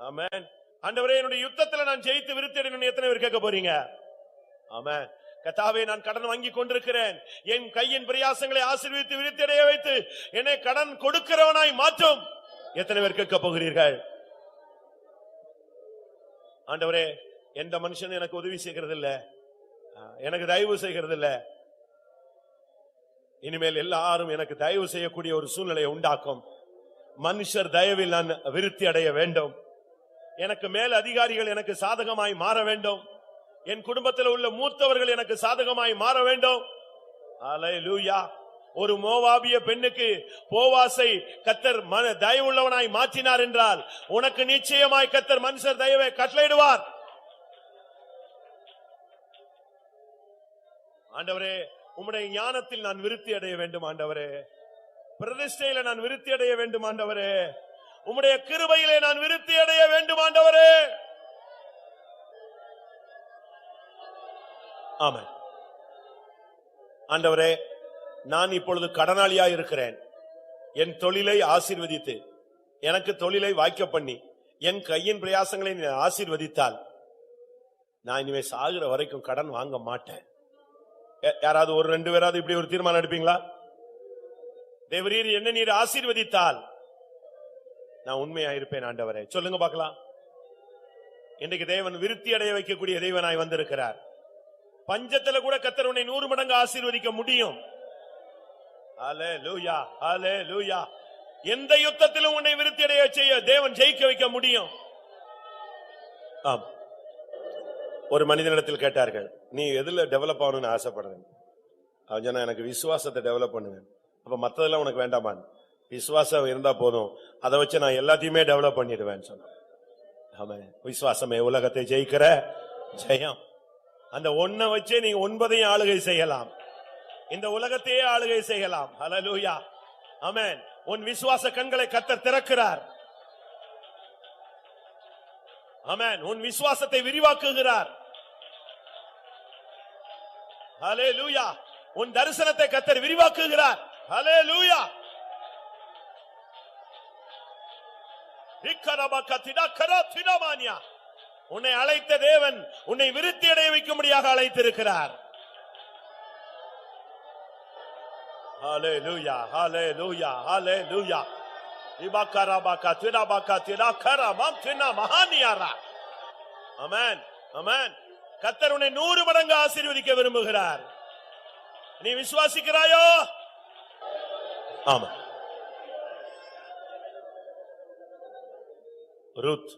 ஆமென். ஆண்டவரே, என்னுடைய யுத்தத்துல நான் ஜெயித்து விருத்தி அடையணும்னு எத்தனை பேர் கேட்க போறீங்க? ஆமென். கர்த்தாவே, நான் கடன் வாங்கி கொண்டிருக்கிறேன். என் கையின் பிரயாசங்களை ஆசீர்வதித்து விருத்தியடைய வைத்து என்னை கடன் கொடுக்கிறவனாய் மாற்றும். எத்தனை பேர் கேட்க போகிறீர்கள்? ஆண்டவரே, எந்த மனுஷன் எனக்கு உதவி செய்கிறது இல்ல, எனக்கு தயவு செய்கிறது இல்ல. இனிமேல் எல்லாரும் எனக்கு தயவு செய்யக்கூடிய ஒரு சூழ்நிலையை உண்டாக்கும். மனுஷர் தயவில் நான் விருத்தி அடைய வேண்டும். எனக்கு மேல் அதிகாரிகள் எனக்கு சாதகமாய் மாற வேண்டும். என் குடும்பத்தில் உள்ள மூத்தவர்கள் எனக்கு சாதகமாய் மாற வேண்டும். அல்லேலூயா. ஒரு மோவாபிய பெண்ணுக்கு போவாசை கர்த்தர் தயவுள்ளவனாய் மாற்றினார் என்றால், உனக்கு நிச்சயமாய் கர்த்தர் மனுஷர் தயவை கட்டளையிடுவார். ஆண்டவரே, உம்முடைய ஞானத்தில் நான் விருத்தி அடைய வேண்டும். ஆண்டவரே, பிரதிஷ்டையில நான் விருத்தி அடைய வேண்டும். ஆண்டவரே, உம்முடைய கிருபையிலே நான் விருத்தி அடைய வேண்டும். ஆண்டவரே, ஆமென். ஆண்டவரே, நான் இப்பொழுது கடனாளியா இருக்கிறேன். என் தொழிலை ஆசீர்வதித்து, எனக்கு தொழிலை வாய்க்க பண்ணி, என் கையின் பிரயாசங்களை ஆசீர்வதித்தால், நான் இனிமே சாகுற வரைக்கும் கடன் வாங்க மாட்டேன். யாராவது ஒரு 2 பேராவது இப்படி ஒரு தீர்மானம் எடுப்பீங்களா? தேவரீர் என்ன நீர் ஆசீர்வதித்தால் நான் உண்மையா இருப்பேன். ஆண்டவரே, சொல்லுங்க பார்க்கலாம். இன்றைக்கு தேவன் விருத்தி அடைய வைக்கக்கூடிய தேவனாய் வந்திருக்கிறார். பஞ்சத்துல கூட கர்த்தர் உன்னை 100 மடங்கு ஆசீர்வதிக்க முடியும். அல்லேலூயா, அல்லேலூயா. எந்த யுத்தத்திலும் உன்னை விருத்தி அடைய செய்ய தேவன் ஜெயிக்க வைக்க முடியும். ஆம். ஒரு மனிதனிடத்தில் கேட்டார்கள், நீ எதுல டெவலப் ஆகணும்னு ஆசைப்படுறேன்? அவன் சொன்னா, எனக்கு விசுவாசத்தை டெவலப் பண்ணுவேன். அப்ப மத்ததெல்லாம் உனக்கு வேண்டாமான், விசுவாசம் இருந்தா போதும், அதை வச்சு நான் எல்லாத்தையுமே டெவலப் பண்ணிடுவேன் சொன்னான். ஆமா, விசுவாசமே உலகத்தை ஜெயிக்கிற ஜெயம். அந்த ஒன்ன வச்சே நீ 9ஐயும் ஆளுகை செய்யலாம், இந்த உலகத்தையே ஆளுகை செய்யலாம். ஹல்லேலூயா, ஆமென். உன் விசுவாச கண்களை கர்த்தர் திறக்கிறார். ஆமென். உன் விசுவாசத்தை விரிவாக்குகிறார். ஹல்லேலூயா. உன் தரிசனத்தை கர்த்தர் விரிவாக்குகிறார். ஹல்லேலூயா. உன்னை அழைத்த தேவன் உன்னை விருத்தி அடைய வைக்கும்படியாக அழைத்திருக்கிறார். ஹல்லேலூயா, ஹல்லேலூயா, ஹல்லேலூயா. இபகரபக திரபக திரகரமம் தின மஹானியாரா. ஆமென், ஆமென். கர்த்தர் உன்னை 100 மடங்கு ஆசீர்வதிக்க விரும்புகிறார். நீ விசுவாசிக்கிறாயோ? ஆமென். ரூத்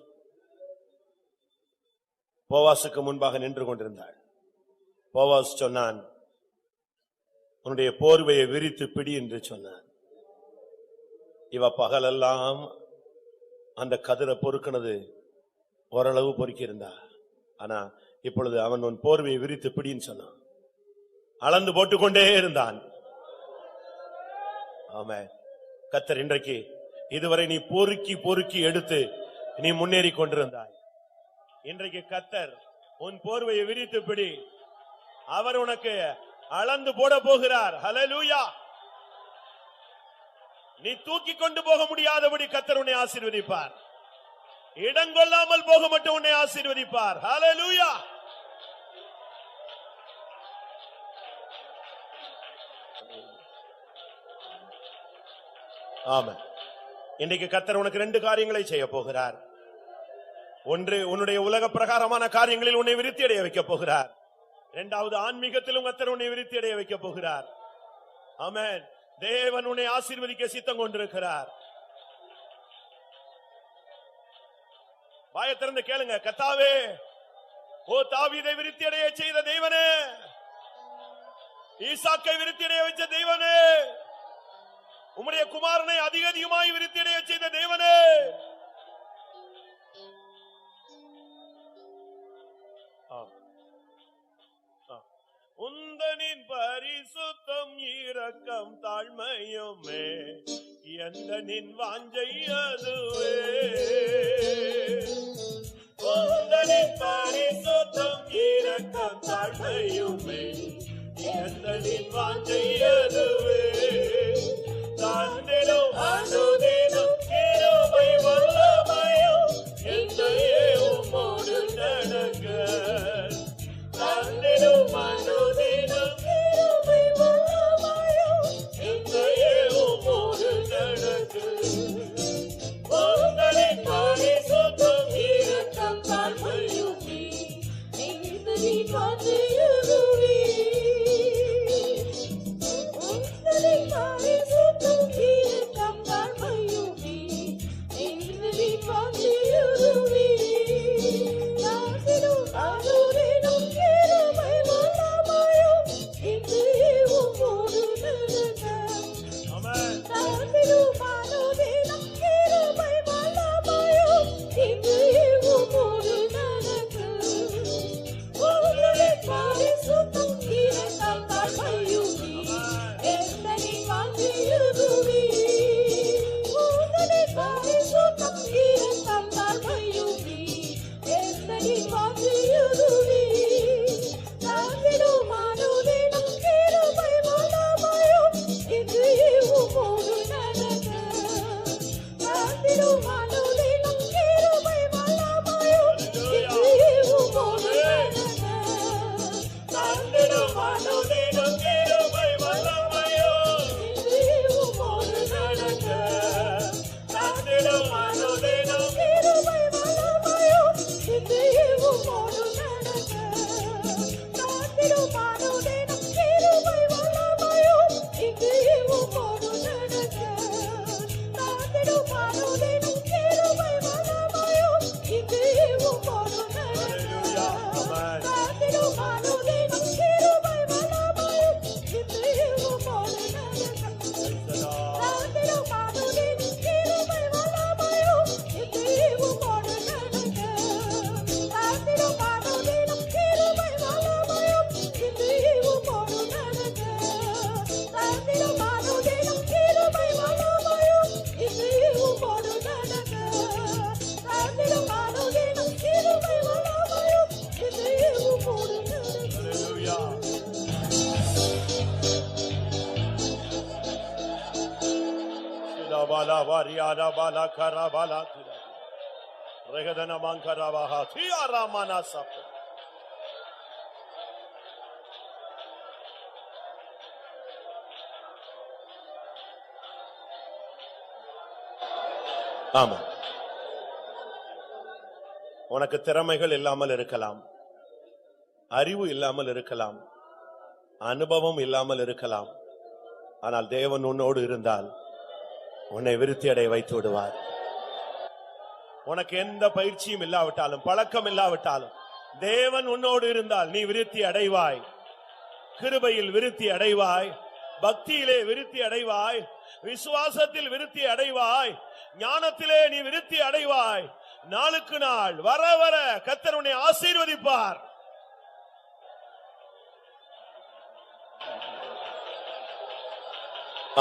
போவாசுக்கு முன்பாக நின்று கொண்டிருந்தாள். போவாஸ் சொன்னான், உன்னுடைய போர்வையை விரித்து பிடி என்று சொன்னான். இவ பகலெல்லாம் அந்த கதிரை பொறுக்கினது ஓரளவு பொறுக்கி இருந்தா. ஆனா இப்பொழுது அவன் உன் போர்வையை விரித்து பிடின்னு சொன்னான். அளந்து போட்டுக்கொண்டே இருந்தான். ஆமா, கர்த்தர் இன்றைக்கு இதுவரை நீ பொறுக்கி பொறுக்கி எடுத்து நீ முன்னேறி கொண்டிருந்தாய். இன்றைக்கு கர்த்தர் உன் போர்வையை விரித்து பிடி, அவர் உனக்கு அளந்து போட போகிறார். ஹல்லேலூயா. நீ தூக்கி கொண்டு போக முடியாதபடி கர்த்தர் உன்னை ஆசீர்வதிப்பார். இடங்கொள்ளாமல் போக மட்டும் உன்னை ஆசீர்வதிப்பார். ஹல்லேலூயா. ஆமென். இன்றைக்கு கர்த்தர் உனக்கு 2 காரியங்களை செய்ய போகிறார். ஒன்று, உன்னுடைய உலக பிரகாரமான காரியங்களில் உன்னை விருத்தி அடைய வைக்க போகிறார். 2வது, ஆன்மீகத்திலும் கர்த்தர் உன்னை விருத்தி அடைய வைக்க போகிறார். ஆமென். தேவன் உன்னை ஆசீர்வதிக்க சித்தம் கொண்டிருக்கிறார். வாயை திறந்து கேளுங்க. கர்த்தாவே, ஓ தாவீதை விருத்தி அடைய செய்த தேவனே, ஈசாக்கை விருத்தி அடைய வச்ச தேவனே, உம்முடைய குமாரனை அதிக அதிகமாய் விருத்தி அடைய செய்த தேவனே, உந்தனின் பரிசுத்தம் இரக்கம் தாழ்மையுமே எந்தனின் வாஞ்சை அதுவே. உந்தனின் பரிசுத்தம் இரக்கம் தாழ்மையுமே எந்தனின் வாஞ்சை அதுவே. தன்னிலும் அனுதினம் கிருபை வல்லமையும் என்னையே உம்மோடு நடக்க. தன்னிலும் அனுதினம் bala variara bala kara bala tira. Regadana mankara baha tiara mana sapta. ஆமா, உனக்கு திறமைகள் இல்லாமல் இருக்கலாம், அறிவு இல்லாமல் இருக்கலாம், அனுபவம் இல்லாமல் இருக்கலாம். ஆனால் தேவன் உன்னோடு இருந்தால் உன்னை விருத்தி அடைய வைத்து விடுவார். உனக்கு எந்த பயிற்சியும் இல்லாவிட்டாலும், பழக்கம் இல்லாவிட்டாலும், தேவன் உன்னோடு இருந்தால் நீ விருத்தி அடைவாய். கிருபையில் விருத்தி அடைவாய், பக்தியிலே விருத்தி அடைவாய், விசுவாசத்தில் விருத்தி அடைவாய், ஞானத்திலே நீ விருத்தி அடைவாய். நாளுக்கு நாள் வர வர கர்த்தர் உன்னை ஆசீர்வதிப்பார்.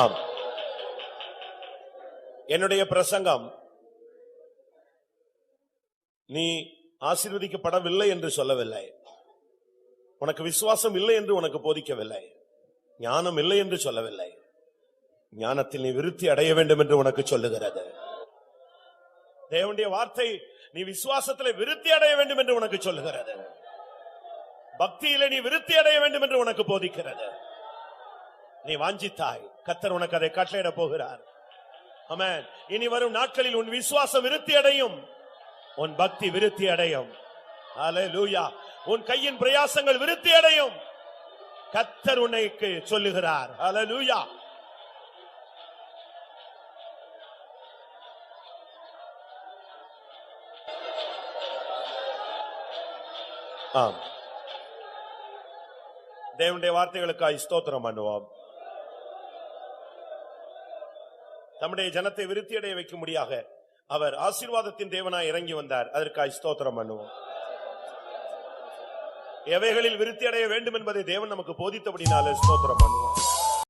ஆம், என்னுடைய பிரசங்கம் நீ ஆசீர்வதிக்கப்படவில்லை என்று சொல்லவில்லை, உனக்கு விசுவாசம் இல்லை என்று உனக்கு போதிக்கவில்லை, ஞானம் இல்லை என்று சொல்லவில்லை. ஞானத்தில் நீ விருத்தி அடைய வேண்டும் என்று உனக்கு சொல்லுகிறது. தேவனுடைய வார்த்தை நீ விசுவாசத்திலே விருத்தி அடைய வேண்டும் என்று உனக்கு சொல்லுகிறது. பக்தியிலே நீ விருத்தி அடைய வேண்டும் என்று உனக்கு போதிக்கிறது. நீ வாஞ்சித்தாய், கர்த்தர் உனக்கு அதை கட்டளையிட போகிறார். ஆமென். இனி வரும் நாட்களில் உன் விசுவாசம் விருத்தி அடையும், உன் பக்தி விருத்தி அடையும். ஹல்லேலூயா. உன் கையின் பிரயாசங்கள் விருத்தி அடையும். கர்த்தர் உன்னைக்கு சொல்லுகிறார். ஹல்லேலூயா. ஆம், தேவனுடைய வார்த்தைகளுக்காய் ஸ்தோத்திரம் பண்ணுவோம். தம்முடைய ஜனத்தை விருத்தியடைய வைக்கும்படியாக அவர் ஆசீர்வாதத்தின் தேவனாய் இறங்கி வந்தார். அதற்காய் ஸ்தோத்திரம் பண்ணுவோம். எவைகளில் விருத்தியடைய வேண்டும் என்பதை தேவன் நமக்கு போதித்தபடினாலே ஸ்தோத்திரம் பண்ணுவோம்.